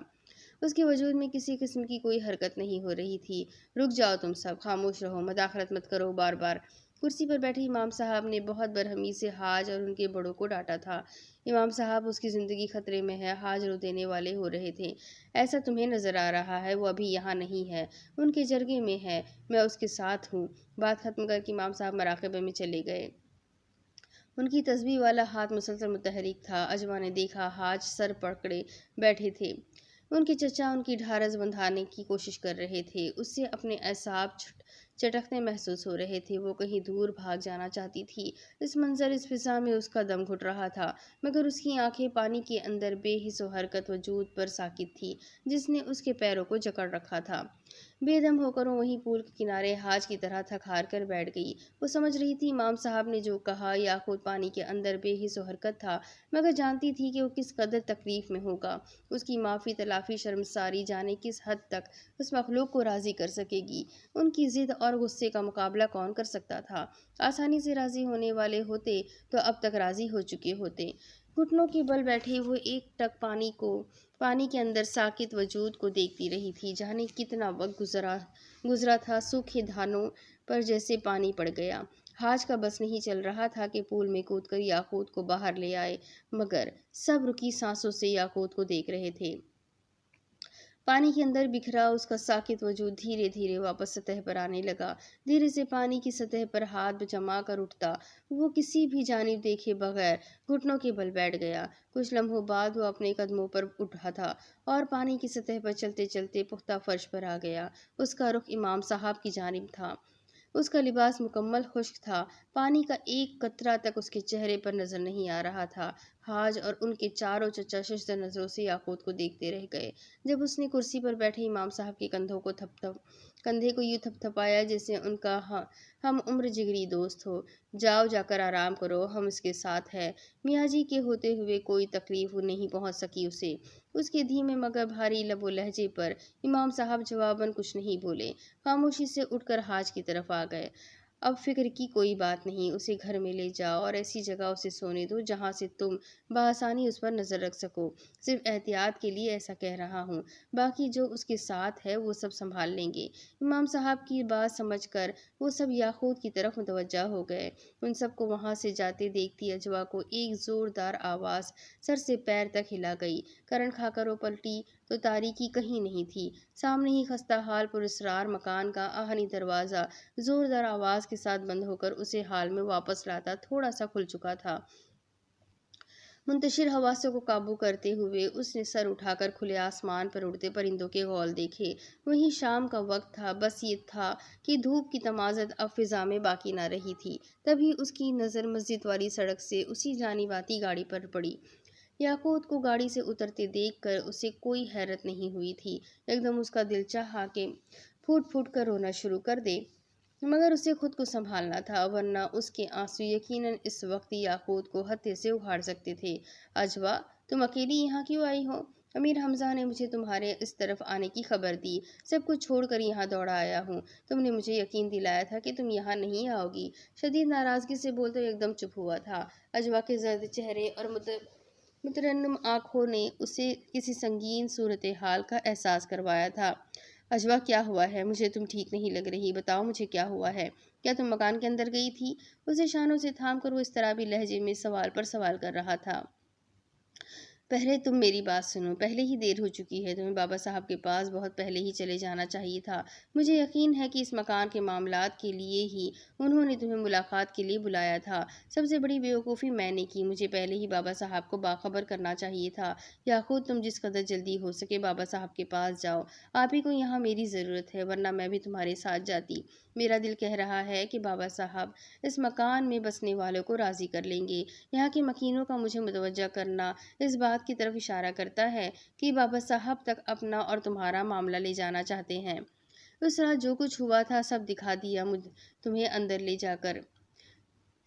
उसके वजूद में किसी किस्म की कोई हरकत नहीं हो रही थी। रुक जाओ तुम सब, खामोश रहो, मदाखलत मत करो। बार बार कुर्सी पर बैठे इमाम साहब ने बहुत बरहमी से हाज और उनके बड़ों को डांटा था। इमाम साहब, उसकी ज़िंदगी खतरे में है। हाज रो देने वाले हो रहे थे। ऐसा तुम्हें नज़र आ रहा है, वो अभी यहाँ नहीं है, उनके जरगे में है, मैं उसके साथ हूँ। बात खत्म करके इमाम साहब मराकबे में चले गए। उनकी तस्बीह वाला हाथ मुसलसल मुतहरिक था। अजवा ने देखा, हाज सर पकड़े बैठे थे। उनके चचा उनकी ढारस बंधाने की कोशिश कर रहे थे। उससे अपने एसाब चटकते महसूस हो रहे थे। वो कहीं दूर भाग जाना चाहती थी। इस मंजर, इस फिजा में उसका दम घुट रहा था, मगर उसकी आंखें पानी के अंदर बेहिस व हरकत वजूद पर साकित थी, जिसने उसके पैरों को जकड़ रखा था। बेदम होकर वो वहीं पूल के किनारे हाज की तरह थक हार कर बैठ गई। वो समझ रही थी इमाम साहब ने जो कहा, याकूत पानी के अंदर बेहिस व हरकत था, मगर जानती थी कि वो किस कदर तकलीफ में होगा। उसकी माफ़ी तलाफी शर्मसारी जाने किस हद तक उस मखलूक को राज़ी कर सकेगी। उनकी ज़िद और गुस्से का मुकाबला कौन कर सकता था। आसानी से राज़ी होने वाले होते तो अब तक राज़ी हो चुके होते। घुटनों के बल बैठे हुए एक टक पानी के अंदर साकित वजूद को देखती रही थी। जाने कितना वक्त गुजरा था, सूखे धानों पर जैसे पानी पड़ गया। हाज का बस नहीं चल रहा था कि पूल में कूदकर याकूत को बाहर ले आए, मगर सब रुकी सांसों से याकूत को देख रहे थे। पानी के अंदर बिखरा उसका साकित वजूद धीरे धीरे वापस सतह पर आने लगा। धीरे से पानी की सतह पर हाथ जमा कर उठता, वो किसी भी जानिब देखे बगैर घुटनों के बल बैठ गया। कुछ लम्हों बाद वो अपने कदमों पर उठा था और पानी की सतह पर चलते चलते पुख्ता फर्श पर आ गया। उसका रुख इमाम साहब की जानिब था। उसका लिबास मुकम्मल खुश्क था। पानी का एक कतरा तक उसके चेहरे पर नजर नहीं आ रहा था। हाज और उनके चारों चचा शिश्त नजरों से याकूत को देखते रह गए। जब उसने कुर्सी पर बैठे इमाम साहब के कंधे को यूं थपथपाया जैसे उनका हम उम्र जिगरी दोस्त हो। जाओ, जाकर आराम करो, हम इसके साथ हैं। मियाँ जी के होते हुए कोई तकलीफ नहीं पहुंच सकी उसे। उसके धीमे मगर भारी लबो लहजे पर इमाम साहब जवाबन कुछ नहीं बोले, खामोशी से उठकर हाज की तरफ आ गए। अब फिक्र की कोई बात नहीं, उसे घर में ले जाओ और ऐसी जगह उसे सोने दो जहाँ से तुम बआसानी उस पर नज़र रख सको। सिर्फ एहतियात के लिए ऐसा कह रहा हूँ, बाकी जो उसके साथ है वो सब संभाल लेंगे। इमाम साहब की बात समझकर वो सब याकूत की तरफ मुतवज्जा हो गए। उन सबको वहाँ से जाते देखती अजवा को एक ज़ोरदार आवाज़ सर से पैर तक हिला गई। करन खाकर वो पलटी तो तारीकी कहीं नहीं थी। सामने ही खस्ता हाल पुरस्रार मकान का आहनी दरवाज़ा जोरदार आवाज़ के साथ बंद होकर उसे हाल में वापस लाता थोड़ा सा खुल चुका था। मुंतशिर हवासों को काबू करते हुए उसने सर उठाकर खुले आसमान पर उड़ते परिंदों के गौल देखे। वही शाम का वक्त था, बस ये था कि धूप की तमाज़त अब फिजा में बाकी ना रही थी। तभी उसकी नज़र मस्जिद वाली सड़क से उसी जानी बाती गाड़ी पर पड़ी। याकूत को गाड़ी से उतरते देखकर उसे कोई हैरत नहीं हुई थी। एकदम उसका दिल चाहा कि फूट फूट कर रोना शुरू कर दे, मगर उसे खुद को संभालना था, वरना उसके आंसू यकीनन इस वक्त याकूत को हत्थे से उखाड़ सकते थे। अजवा, तुम अकेली यहाँ क्यों आई हो? अमीर हमजा ने मुझे तुम्हारे इस तरफ आने की खबर दी। सब कुछ छोड़कर यहाँ दौड़ा आया हूँ। तुमने मुझे यकीन दिलाया था कि तुम यहाँ नहीं आओगी। शदीद नाराजगी से बोलते हुए एकदम चुप हुआ था। अजवा के जर्द चेहरे और मुतरन्नुम आंखों ने उसे किसी संगीन सूरत हाल का एहसास करवाया था। अजवा, क्या हुआ है? मुझे तुम ठीक नहीं लग रही। बताओ मुझे क्या हुआ है? क्या तुम मकान के अंदर गई थी? उसे शानों से थाम कर वो इस तरह भी लहजे में सवाल पर सवाल कर रहा था। पहले तुम मेरी बात सुनो। पहले ही देर हो चुकी है। तुम्हें बाबा साहब के पास बहुत पहले ही चले जाना चाहिए था। मुझे यकीन है कि इस मकान के मामलात के लिए ही उन्होंने तुम्हें मुलाकात के लिए बुलाया था। सबसे बड़ी बेवकूफ़ी मैंने की। मुझे पहले ही बाबा साहब को बाखबर करना चाहिए था। या खुद तुम जिस कदर जल्दी हो सके बाबा साहब के पास जाओ। आप ही को यहाँ मेरी ज़रूरत है, वरना मैं भी तुम्हारे साथ जाती। मेरा दिल कह रहा है कि बाबा साहब इस मकान में बसने वालों को राज़ी कर लेंगे। यहाँ के मकीनों का मुझे मुतवज्जा करना इस बात की तरफ इशारा करता है कि बाबा साहब तक अपना और तुम्हारा मामला ले जाना चाहते हैं। उस रात जो कुछ हुआ था सब दिखा दिया तुम्हें अंदर ले जाकर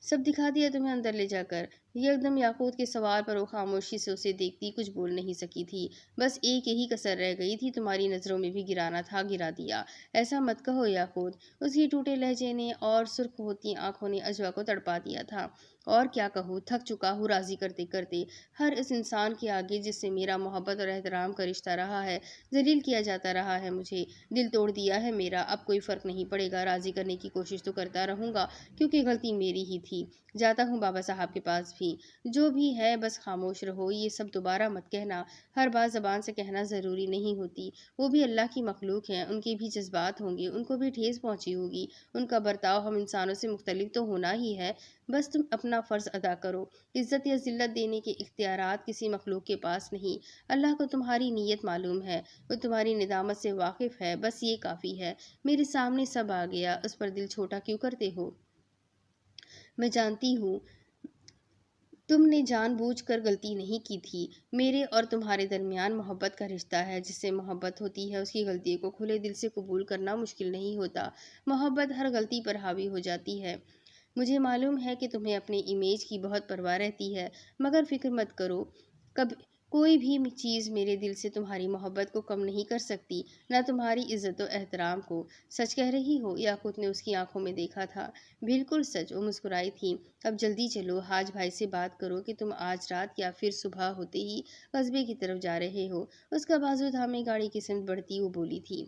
सब दिखा दिया तुम्हें अंदर ले जाकर। ये एकदम याकूत के सवाल पर वो खामोशी से उसे देखती कुछ बोल नहीं सकी थी। बस एक यही कसर रह गई थी, तुम्हारी नज़रों में भी गिराना था, गिरा दिया। ऐसा मत कहो याकूत। उसकी टूटे लहजे ने और सुर्ख होती आंखों ने अजवा को तड़पा दिया था। और क्या कहूँ, थक चुका हूँ राज़ी करते करते। हर इस इंसान के आगे जिससे मेरा मोहब्बत और एहतराम का रिश्ता रहा है, जलील किया जाता रहा है। मुझे दिल तोड़ दिया है मेरा। अब कोई फ़र्क नहीं पड़ेगा, राज़ी करने की कोशिश तो करता रहूँगा, क्योंकि गलती मेरी ही थी। जाता हूँ बाबा साहब के पास भी। जो भी है बस खामोश रहो। ये सब दोबारा मत कहना। हर बात ज़बान से कहना ज़रूरी नहीं होती। वो भी अल्लाह की मखलूक हैं, उनके भी जज्बात होंगे, उनको भी ठेस पहुँची होगी। उनका बर्ताव हम इंसानों से मुख्तलिफ तो होना ही है। बस तुम अपना फ़र्ज़ अदा करो। इज़्ज़त या ज़िल्लत देने के इख्तियारात किसी मखलूक के पास नहीं। अल्लाह को तुम्हारी नीयत मालूम है, वो तुम्हारी निदामत से वाकिफ़ है। बस ये काफ़ी है। मेरे सामने सब आ गया, उस पर दिल छोटा क्यों करते हो? मैं जानती हूँ तुमने जानबूझकर गलती नहीं की थी। मेरे और तुम्हारे दरमियान मोहब्बत का रिश्ता है। जिससे मोहब्बत होती है उसकी गलती को खुले दिल से कबूल करना मुश्किल नहीं होता। मोहब्बत हर गलती पर हावी हो जाती है। मुझे मालूम है कि तुम्हें अपने इमेज की बहुत परवाह रहती है, मगर फिक्र मत करो। कब कोई भी चीज़ मेरे दिल से तुम्हारी मोहब्बत को कम नहीं कर सकती, ना तुम्हारी इज्जत और एहतराम को। सच कह रही हो? याकूत ने उसकी आंखों में देखा था। बिल्कुल सच, वो मुस्कुराई थी। अब जल्दी चलो, हाज भाई से बात करो कि तुम आज रात या फिर सुबह होते ही कस्बे की तरफ जा रहे हो। उसका बाजू थामे गाड़ी की सिमत बढ़ती वो बोली थी।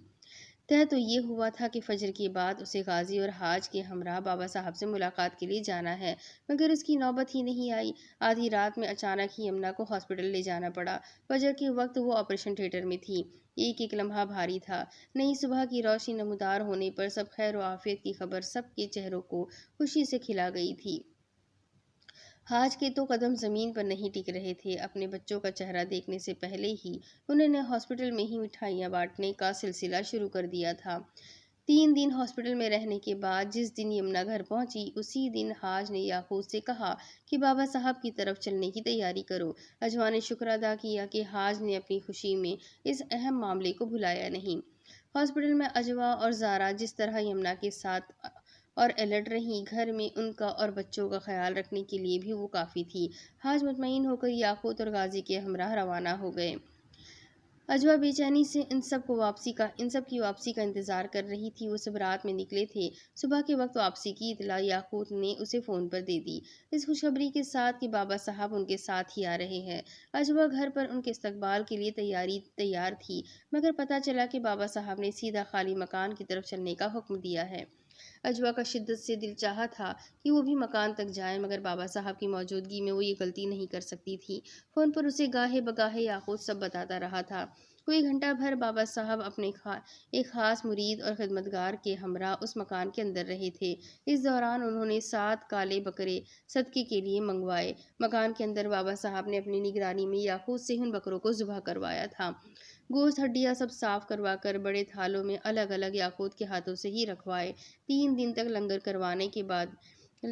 तय तो ये हुआ था कि फजर के बाद उसे गाजी और हाज के हमरा बाबा साहब से मुलाकात के लिए जाना है, मगर उसकी नौबत ही नहीं आई। आधी रात में अचानक ही यमुना को हॉस्पिटल ले जाना पड़ा। फजर के वक्त वो ऑपरेशन थिएटर में थी। एक एक लम्हा भारी था। नई सुबह की रोशनी नमूदार होने पर सब खैर व आफियत की खबर सबके चेहरों को खुशी से खिला गई थी। हाज के तो कदम ज़मीन पर नहीं टिक रहे थे। अपने बच्चों का चेहरा देखने से पहले ही उन्होंने हॉस्पिटल में ही मिठाइयाँ बांटने का सिलसिला शुरू कर दिया था। 3 दिन हॉस्पिटल में रहने के बाद जिस दिन यमुना घर पहुंची, उसी दिन हाज ने याकूत से कहा कि बाबा साहब की तरफ चलने की तैयारी करो। अजवा ने शुक्र अदा किया कि हाज ने अपनी खुशी में इस अहम मामले को भुलाया नहीं। हॉस्पिटल में अजवा और ज़ारा जिस तरह यमुना के साथ और अलर्ट रहीं, घर में उनका और बच्चों का ख्याल रखने के लिए भी वो काफ़ी थी। हाज मुतमईन होकर याकूत और गाजी के हमराह रवाना हो गए। अजवा बेचैनी से इन सब की वापसी का इंतज़ार कर रही थी। वो सब रात में निकले थे। सुबह के वक्त वापसी की इतला याकूत ने उसे फ़ोन पर दे दी, इस खुशखबरी के साथ कि बाबा साहब उनके साथ ही आ रहे हैं। अजवा घर पर उनके इस्तकबाल के लिए तैयार थी, मगर पता चला कि बाबा साहब ने सीधा खाली मकान की तरफ चलने का हुक्म दिया है। अजवा का शिद्दत से दिल चाहा था कि वो भी मकान तक जाए, मगर बाबा साहब की मौजूदगी में वो ये गलती नहीं कर सकती थी। फ़ोन पर उसे गाहे बगाहे याकूत सब बताता रहा था। कोई घंटा भर बाबा साहब अपने एक खास मुरीद और खिदमतगार के हमरा उस मकान के अंदर रहे थे। इस दौरान उन्होंने 7 काले बकरे सदके के लिए मंगवाए। मकान के अंदर बाबा साहब ने अपनी निगरानी में याकूत से उन बकरों को ज़ुबह करवाया था। गोश्त हड्डियाँ सब साफ करवा कर बड़े थालों में अलग अलग याकूत के हाथों से ही रखवाए। 3 दिन तक लंगर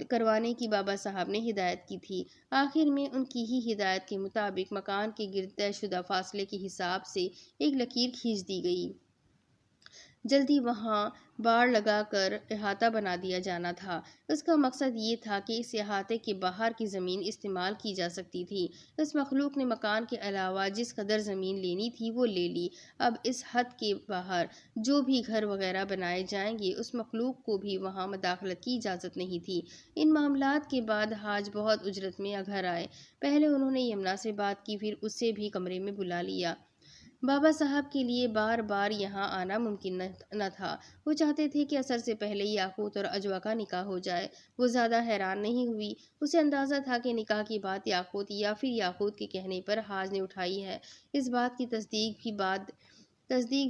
करवाने की बाबा साहब ने हिदायत की थी। आखिर में उनकी ही हिदायत के मुताबिक मकान के गिर्द तयशुदा फासले के हिसाब से एक लकीर खींच दी गई। जल्दी वहाँ बाड़ लगाकर अहाता बना दिया जाना था। उसका मकसद ये था कि इस अहाते के बाहर की ज़मीन इस्तेमाल की जा सकती थी। इस मखलूक ने मकान के अलावा जिस कदर ज़मीन लेनी थी वो ले ली। अब इस हद के बाहर जो भी घर वगैरह बनाए जाएंगे उस मखलूक को भी वहाँ मदाखलत की इजाज़त नहीं थी। इन मामलात के बाद हाज बहुत उजरत में घर आए। पहले उन्होंने यमुना से बात की, फिर उससे भी कमरे में बुला लिया। बाबा साहब के लिए बार बार यहाँ आना मुमकिन न था। वो चाहते थे कि असर से पहले याकूत और अजवा का निकाह हो जाए। वो ज़्यादा हैरान नहीं हुई। उसे अंदाज़ा था कि निकाह की बात याकूत या फिर याकूत के कहने पर हाज ने उठाई है। इस बात की तस्दीक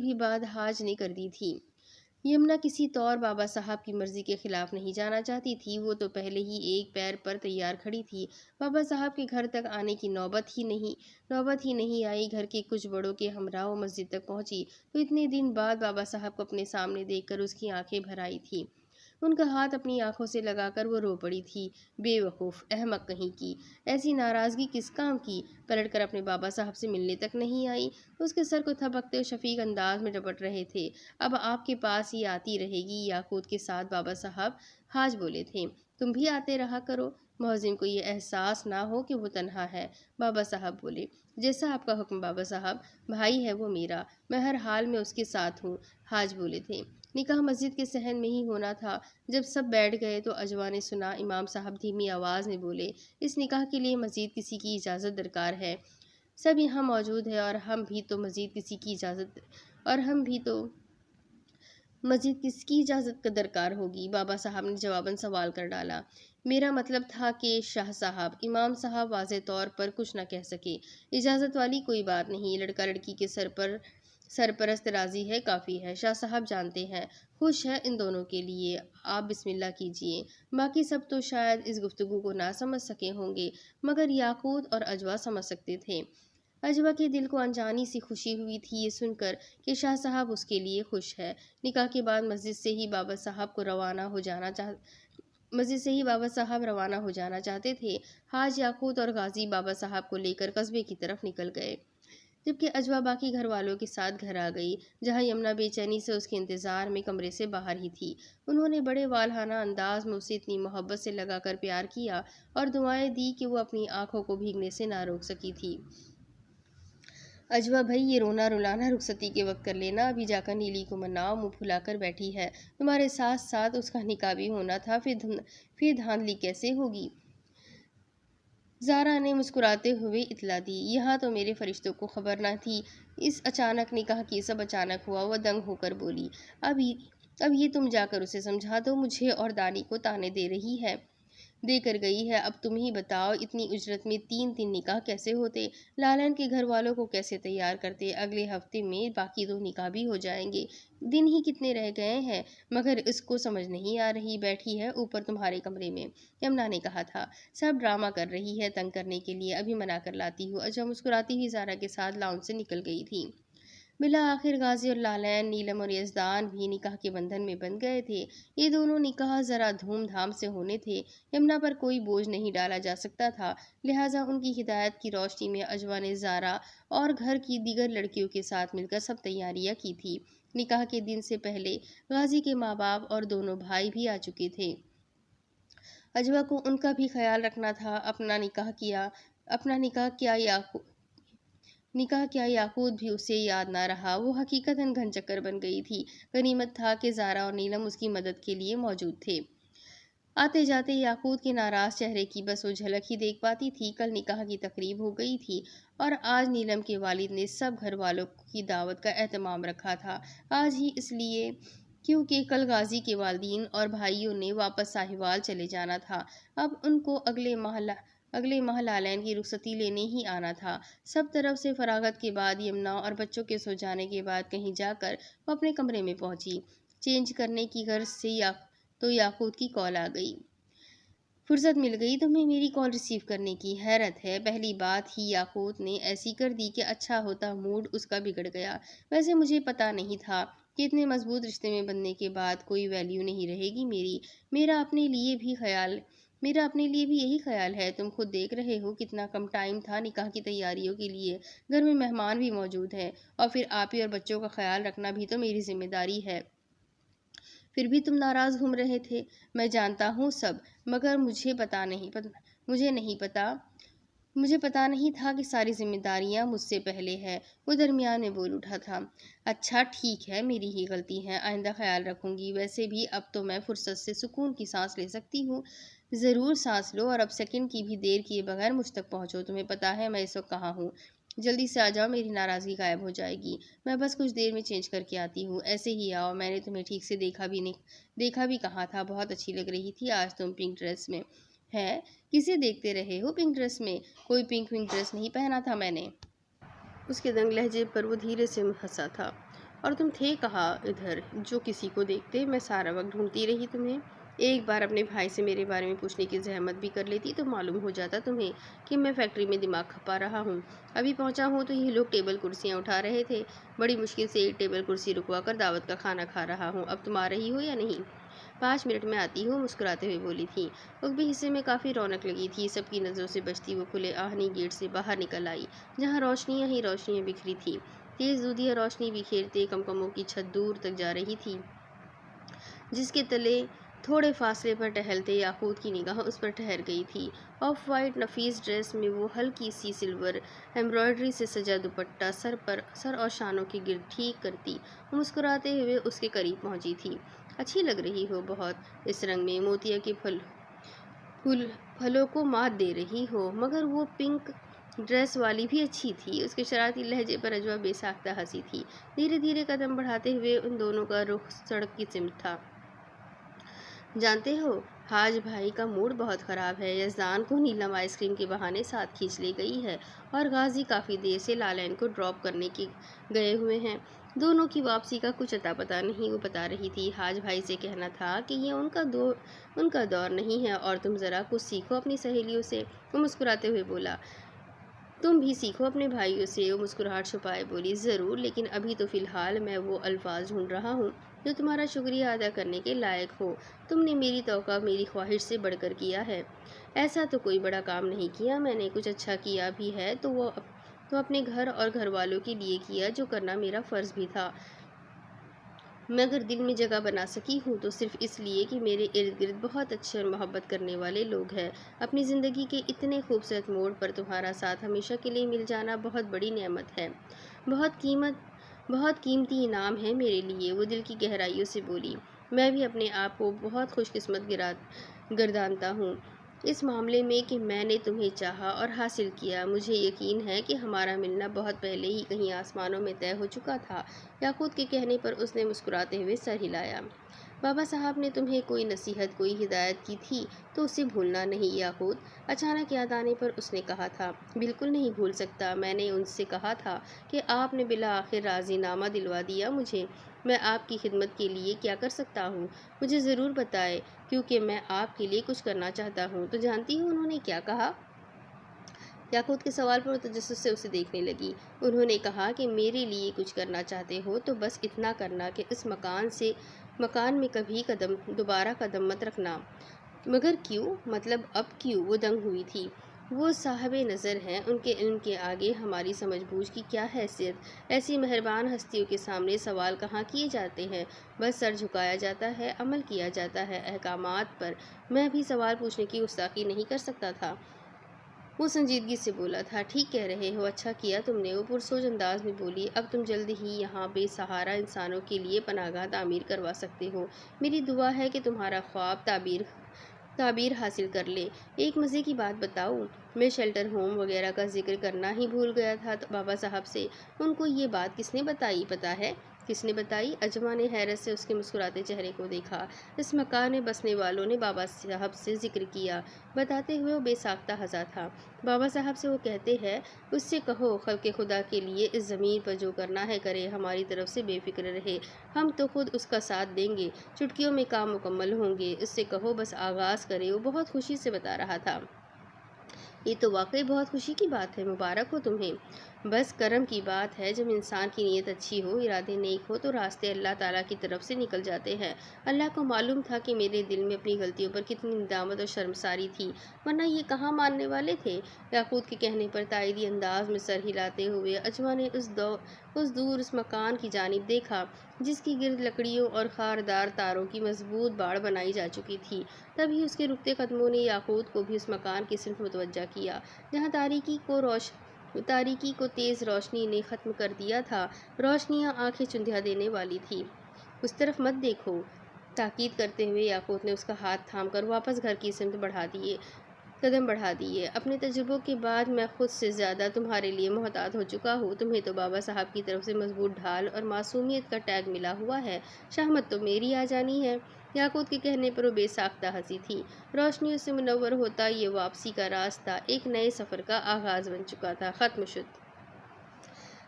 भी बाद हाज ने कर दी थी। यमुना किसी तौर बाबा साहब की मर्जी के खिलाफ नहीं जाना चाहती थी। वो तो पहले ही एक पैर पर तैयार खड़ी थी। बाबा साहब के घर तक आने की नौबत ही नहीं आई। घर के कुछ बड़ों के हमरा वो मस्जिद तक पहुंची तो इतने दिन बाद बाबा साहब को अपने सामने देखकर उसकी आंखें भर आई थी। उनका हाथ अपनी आंखों से लगाकर वो रो पड़ी थी। बेवकूफ़, अहमक कहीं की, ऐसी नाराज़गी किस काम की? पलटकर अपने बाबा साहब से मिलने तक नहीं आई। उसके सर को थपकते हुए शफीक अंदाज में रपट रहे थे। अब आपके पास ही आती रहेगी याकूत के साथ बाबा साहब, हाज बोले थे। तुम भी आते रहा करो, मोहसिन को ये एहसास ना हो कि वो तन्हा है। बाबा साहब बोले, जैसा आपका हुक्म बाबा साहब, भाई है वो मेरा, मैं हर हाल में उसके साथ हूँ। हाज बोले थे। निकाह मस्जिद के सहन में ही होना था। जब सब बैठ गए तो अजवा ने सुना इमाम साहब धीमी आवाज़ में बोले, इस निकाह के लिए मज़ीद किसी की इजाज़त दरकार है। सब यहाँ मौजूद है और हम भी तो मज़ीद किसकी इजाज़त का दरकार होगी? बाबा साहब ने जवाबन सवाल कर डाला। मेरा मतलब था कि शाह साहब। इमाम साहब वाज़े तौर पर कुछ न कह सके। इजाज़त वाली कोई बात नहीं, लड़का लड़की के सरपरस्त राज़ी है, काफ़ी है। शाह साहब जानते हैं, खुश है इन दोनों के लिए। आप बिस्मिल्लाह कीजिए। बाकी सब तो शायद इस गुफ्तगू को ना समझ सके होंगे, मगर याकूत और अजवा समझ सकते थे। अजवा के दिल को अनजानी सी खुशी हुई थी ये सुनकर कि शाह साहब उसके लिए खुश है। निकाह के बाद मस्जिद से ही बाबा साहब रवाना हो जाना चाहते थे। हाज याकूत और गाजी बाबा साहब को लेकर कस्बे की तरफ निकल गए, जबकि अजवा बाकी घर वालों के साथ घर आ गई, जहां यमुना बेचैनी से उसके इंतज़ार में कमरे से बाहर ही थी। उन्होंने बड़े वालहाना अंदाज में उसे इतनी मोहब्बत से लगाकर प्यार किया और दुआएं दी कि वो अपनी आंखों को भीगने से ना रोक सकी थी। अजवा भाई, ये रोना रुलाना रुखसती के वक्त कर लेना। अभी जाकर नीली को मनाओ, मुँह फुलाकर बैठी है। तुम्हारे साथ साथ उसका निकाह भी होना था, फिर धांधली कैसे होगी? ज़ारा ने मुस्कुराते हुए इतला दी। यहाँ तो मेरे फरिश्तों को खबर न थी। इस अचानक निकाह की सब अचानक हुआ। वह दंग होकर बोली, अब ये तुम जाकर उसे समझा दो, मुझे और दानी को ताने देकर गई है। अब तुम ही बताओ, इतनी उजरत में 3 निकाह कैसे होते? लालन के घर वालों को कैसे तैयार करते? अगले हफ्ते में बाकी 2 निकाह भी हो जाएंगे। दिन ही कितने रह गए हैं, मगर इसको समझ नहीं आ रही। बैठी है ऊपर तुम्हारे कमरे में, यमुना ने कहा था। सब ड्रामा कर रही है तंग करने के लिए, अभी मना कर लाती हूँ। अजब मुस्कुराती हुई ज़ारा के साथ लाउंज से निकल गई थी। बिला आखिर गाजी और लालैन, नीलम और यजदान भी निकाह के बंधन में बंध गए थे। ये दोनों निकाह ज़रा धूमधाम से होने थे। यमुना पर कोई बोझ नहीं डाला जा सकता था, लिहाजा उनकी हिदायत की रोशनी में अजवा ने ज़ारा और घर की दीगर लड़कियों के साथ मिलकर सब तैयारियां की थी। निकाह के दिन से पहले गाजी के माँ बाप और दोनों भाई भी आ चुके थे। अजवा को उनका भी ख्याल रखना था। अपना निकाह क्या याकूत भी उसे याद ना रहा। वो हकीकतन घनचक्कर बन गई थी। गनीमत था कि ज़ारा और नीलम उसकी मदद के लिए मौजूद थे। आते जाते याकूत के नाराज़ चेहरे की बस वो झलक ही देख पाती थी। कल निकाह की तकरीब हो गई थी और आज नीलम के वालिद ने सब घर वालों की दावत का एहतमाम रखा था। आज ही इसलिए क्योंकि कल गाजी के वालिदीन और भाइयों ने वापस साहिवाल चले जाना था। अब उनको اگلے ماہ لالین کی رخصتی لینے ہی آنا تھا۔ سب طرف سے فراغت کے بعد یمنا اور بچوں کے سو جانے کے بعد کہیں جا کر وہ اپنے کمرے میں پہنچی۔ چینج کرنے کی غرض سے یاقوت کی کال آ گئی۔ فرصت مل گئی تمہیں میری کال ریسیو کرنے کی؟ حیرت ہے، پہلی بات ہی یاقوت نے ایسی کر دی کہ اچھا ہوتا موڈ اس کا بگڑ گیا۔ ویسے مجھے پتہ نہیں تھا کہ اتنے مضبوط رشتے میں بندنے کے بعد کوئی ویلیو نہیں رہے گی میری۔ میرا اپنے لیے بھی یہی خیال ہے۔ تم خود دیکھ رہے ہو کتنا کم ٹائم تھا نکاح کی تیاریوں کے لیے، گھر میں مہمان بھی موجود ہیں، اور پھر آپ ہی اور بچوں کا خیال رکھنا بھی تو میری ذمہ داری ہے۔ پھر بھی تم ناراض گھوم رہے تھے۔ میں جانتا ہوں سب، مگر مجھے پتا نہیں تھا کہ ساری ذمہ داریاں مجھ سے پہلے ہے۔ وہ درمیان میں بول اٹھا تھا۔ اچھا ٹھیک ہے، میری ہی غلطی ہے، آئندہ خیال رکھوں گی۔ ویسے بھی اب تو میں فرصت سے سکون کی سانس لے سکتی ہوں۔ ضرور سانس لو، اور اب سیکنڈ کی بھی دیر کیے بغیر مجھ تک پہنچو۔ تمہیں پتا ہے میں اس وقت کہاں ہوں؟ جلدی سے آ جاؤ، میری ناراضگی غائب ہو جائے گی۔ میں بس کچھ دیر میں چینج کر کے آتی ہوں۔ ایسے ہی آؤ، میں نے تمہیں ٹھیک سے دیکھا بھی کہاں تھا۔ بہت اچھی لگ رہی تھی آج تم پنک ڈریس میں۔ ہے، کسے دیکھتے رہے ہو پنک ڈریس میں؟ کوئی پنک ڈریس نہیں پہنا تھا میں نے۔ اس کے دنگ لہجے پر وہ دھیرے سے ہنسا تھا۔ اور تم تھے کہاں ادھر جو کسی کو دیکھتے؟ میں سارا وقت ڈھونڈتی رہی تمہیں۔ ایک بار اپنے بھائی سے میرے بارے میں پوچھنے کی زحمت بھی کر لیتی تو معلوم ہو جاتا تمہیں کہ میں فیکٹری میں دماغ کھپا رہا ہوں۔ ابھی پہنچا ہوں تو یہ لوگ ٹیبل کرسیاں اٹھا رہے تھے۔ بڑی مشکل سے ایک ٹیبل کرسی رکوا کر دعوت کا کھانا کھا رہا ہوں۔ اب تم آ رہی ہو یا نہیں؟ 5 منٹ میں آتی ہوں، مسکراتے ہوئے بولی تھی۔ عقبی حصے میں کافی رونق لگی تھی۔ سب کی نظروں سے بچتی وہ کھلے آہنی گیٹ سے باہر نکل آئی، جہاں روشنیاں ہی روشنیاں بکھری تھیں۔ تیز دودھیا روشنی بکھیرتے کمکموں کی چھت دور تک جا رہی تھی، جس کے تلے تھوڑے فاصلے پر ٹہلتے یاقوت کی نگاہ اس پر ٹھہر گئی تھی۔ آف وائٹ نفیس ڈریس میں وہ ہلکی سی سلور ایمبرائڈری سے سجا دوپٹہ سر اور شانوں کے گرد ٹھیک کرتی وہ مسکراتے ہوئے اس کے قریب پہنچی تھی۔ اچھی لگ رہی ہو بہت، اس رنگ میں موتیا کے پھلوں کو مات دے رہی ہو۔ مگر وہ پنک ڈریس والی بھی اچھی تھی۔ اس کے شرارتی لہجے پر اجوا بے ساختہ ہنسی تھی۔ دھیرے دھیرے قدم بڑھاتے ہوئے ان دونوں کا رخ سڑک کی سمت تھا۔ جانتے ہو، حاج بھائی کا موڈ بہت خراب ہے۔ یزدان کو نیلم آئس کریم کے بہانے ساتھ کھینچ لے گئی ہے، اور غازی کافی دیر سے لالین کو ڈراپ کرنے گئے ہوئے ہیں۔ دونوں کی واپسی کا کچھ اتا پتا نہیں۔ وہ بتا رہی تھی حاج بھائی سے کہنا تھا کہ یہ ان کا دور نہیں ہے، اور تم ذرا کچھ سیکھو اپنی سہیلیوں سے۔ وہ مسکراتے ہوئے بولا۔ تم بھی سیکھو اپنے بھائیوں سے۔ وہ مسکراہٹ چھپائے بولی۔ ضرور، لیکن ابھی تو فی الحال میں وہ الفاظ ڈھونڈ رہا ہوں جو تمہارا شکریہ ادا کرنے کے لائق ہو۔ تم نے میری توقع میری خواہش سے بڑھ کر کیا ہے۔ ایسا تو کوئی بڑا کام نہیں کیا میں نے۔ کچھ اچھا کیا بھی ہے تو وہ اپنے گھر اور گھر والوں کے لیے کیا، جو کرنا میرا فرض بھی تھا۔ میں اگر دل میں جگہ بنا سکی ہوں تو صرف اس لیے کہ میرے ارد گرد بہت اچھے اور محبت کرنے والے لوگ ہیں۔ اپنی زندگی کے اتنے خوبصورت موڑ پر تمہارا ساتھ ہمیشہ کے لیے مل جانا بہت بڑی نعمت ہے، بہت قیمتی انعام ہے میرے لیے۔ وہ دل کی گہرائیوں سے بولی۔ میں بھی اپنے آپ کو بہت خوش قسمت گردانتا ہوں اس معاملے میں کہ میں نے تمہیں چاہا اور حاصل کیا۔ مجھے یقین ہے کہ ہمارا ملنا بہت پہلے ہی کہیں آسمانوں میں طے ہو چکا تھا۔ یاقوت کے کہنے پر اس نے مسکراتے ہوئے سر ہلایا۔ بابا صاحب نے تمہیں کوئی نصیحت، کوئی ہدایت کی تھی تو اسے بھولنا نہیں یاقوت، اچانک یاد آنے پر اس نے کہا تھا۔ بالکل نہیں بھول سکتا۔ میں نے ان سے کہا تھا کہ آپ نے بالآخر راضی نامہ دلوا دیا مجھے۔ میں آپ کی خدمت کے لیے کیا کر سکتا ہوں مجھے ضرور بتائیں، کیونکہ میں آپ کے لیے کچھ کرنا چاہتا ہوں۔ تو جانتی ہو انہوں نے کیا کہا؟ یاقوت کے سوال پر وہ تجسس سے اسے دیکھنے لگی۔ انہوں نے کہا کہ میرے لیے کچھ کرنا چاہتے ہو تو بس اتنا کرنا کہ اس مکان میں کبھی دوبارہ قدم مت رکھنا۔ مگر کیوں؟ مطلب اب کیوں؟ وہ دنگ ہوئی تھی۔ وہ صاحب نظر ہیں، ان کے علم کے آگے ہماری سمجھ بوجھ کی کیا حیثیت؟ ایسی مہربان ہستیوں کے سامنے سوال کہاں کیے جاتے ہیں، بس سر جھکایا جاتا ہے، عمل کیا جاتا ہے احکامات پر۔ میں بھی سوال پوچھنے کی گستاخی نہیں کر سکتا تھا۔ وہ سنجیدگی سے بولا تھا۔ ٹھیک کہہ رہے ہو، اچھا کیا تم نے۔ وہ پرسوچ انداز میں بولی۔ اب تم جلد ہی یہاں بے سہارا انسانوں کے لیے پناہ گاہ تعمیر کروا سکتے ہو۔ میری دعا ہے کہ تمہارا خواب تعبیر حاصل کر لے۔ ایک مزے کی بات بتاؤں؟ میں شیلٹر ہوم وغیرہ کا ذکر کرنا ہی بھول گیا تھا بابا صاحب سے۔ ان کو یہ بات کس نے بتائی پتہ ہے؟ کس نے بتائی؟ اجما نے حیرت سے اس کے مسکراتے چہرے کو دیکھا۔ اس مکان میں بسنے والوں نے بابا صاحب سے ذکر کیا۔ بتاتے ہوئے وہ بے ساختہ ہنسا تھا۔ بابا صاحب سے وہ کہتے ہیں، اس سے کہو خلق خدا کے لیے اس زمین پر جو کرنا ہے کرے، ہماری طرف سے بے فکر رہے، ہم تو خود اس کا ساتھ دیں گے، چٹکیوں میں کام مکمل ہوں گے، اس سے کہو بس آغاز کرے۔ وہ بہت خوشی سے بتا رہا تھا۔ یہ تو واقعی بہت خوشی کی بات ہے، مبارک ہو تمہیں۔ بس کرم کی بات ہے، جب انسان کی نیت اچھی ہو، ارادے نیک ہو، تو راستے اللہ تعالیٰ کی طرف سے نکل جاتے ہیں۔ اللہ کو معلوم تھا کہ میرے دل میں اپنی غلطیوں پر کتنی ندامت اور شرمساری تھی، ورنہ یہ کہاں ماننے والے تھے۔ یاقوت کے کہنے پر تائیدی انداز میں سر ہلاتے ہوئے اجما نے اس مکان کی جانب دیکھا جس کی گرد لکڑیوں اور خاردار تاروں کی مضبوط باڑ بنائی جا چکی تھی۔ تبھی اس کے رکتے قدموں نے یاقوت کو بھی اس مکان کی صنف متوجہ کیا جہاں تاریکی کو تیز روشنی نے ختم کر دیا تھا۔ روشنیاں آنکھیں چندھیا دینے والی تھی۔ اس طرف مت دیکھو، تاکید کرتے ہوئے یاقوت نے اس کا ہاتھ تھام کر واپس گھر کی سمت قدم بڑھا دیے۔ اپنے تجربوں کے بعد میں خود سے زیادہ تمہارے لیے محتاط ہو چکا ہوں۔ تمہیں تو بابا صاحب کی طرف سے مضبوط ڈھال اور معصومیت کا ٹیگ ملا ہوا ہے، شہمت تو میری آ جانی ہے۔ یاقوت کے کہنے پر وہ بے ساختہ ہنسی تھی۔ روشنیوں سے منور ہوتا یہ واپسی کا راستہ ایک نئے سفر کا آغاز بن چکا تھا۔ ختم شد۔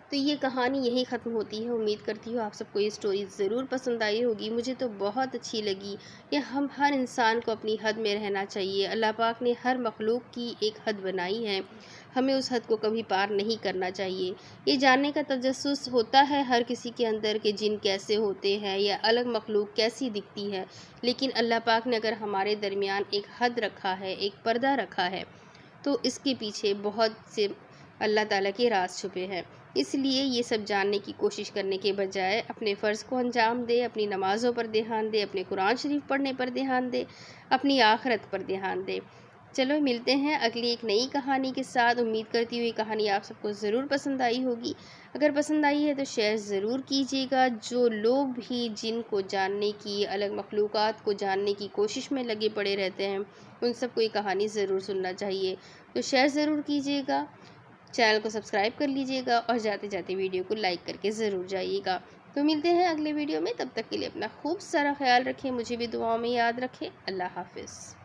تو یہ کہانی یہیں ختم ہوتی ہے۔ امید کرتی ہوں آپ سب کو یہ سٹوری ضرور پسند آئی ہوگی۔ مجھے تو بہت اچھی لگی کہ ہر انسان کو اپنی حد میں رہنا چاہیے۔ اللہ پاک نے ہر مخلوق کی ایک حد بنائی ہے، ہمیں اس حد کو کبھی پار نہیں کرنا چاہیے۔ یہ جاننے کا تجسس ہوتا ہے ہر کسی کے اندر کہ جن کیسے ہوتے ہیں یا الگ مخلوق کیسی دکھتی ہے، لیکن اللہ پاک نے اگر ہمارے درمیان ایک حد رکھا ہے، ایک پردہ رکھا ہے، تو اس کے پیچھے بہت سے اللہ تعالیٰ کے راز چھپے ہیں۔ اس لیے یہ سب جاننے کی کوشش کرنے کے بجائے اپنے فرض کو انجام دے، اپنی نمازوں پر دھیان دے، اپنے قرآن شریف پڑھنے پر دھیان دے، اپنی آخرت پر دھیان دے۔ چلو ملتے ہیں اگلی ایک نئی کہانی کے ساتھ۔ امید کرتی ہوں یہ کہانی آپ سب کو ضرور پسند آئی ہوگی۔ اگر پسند آئی ہے تو شیئر ضرور کیجیے گا۔ جو لوگ بھی جن کو جاننے کی، الگ مخلوقات کو جاننے کی کوشش میں لگے پڑے رہتے ہیں، ان سب کو یہ کہانی ضرور سننا چاہیے۔ تو شیئر ضرور کیجیے گا، چینل کو سبسکرائب کر لیجیے گا اور جاتے جاتے ویڈیو کو لائک کر کے ضرور جائیے گا۔ تو ملتے ہیں اگلے ویڈیو میں، تب تک کے لیے اپنا خوب سارا خیال رکھیں، مجھے بھی دعاؤں میں یاد رکھیں۔ اللہ حافظ۔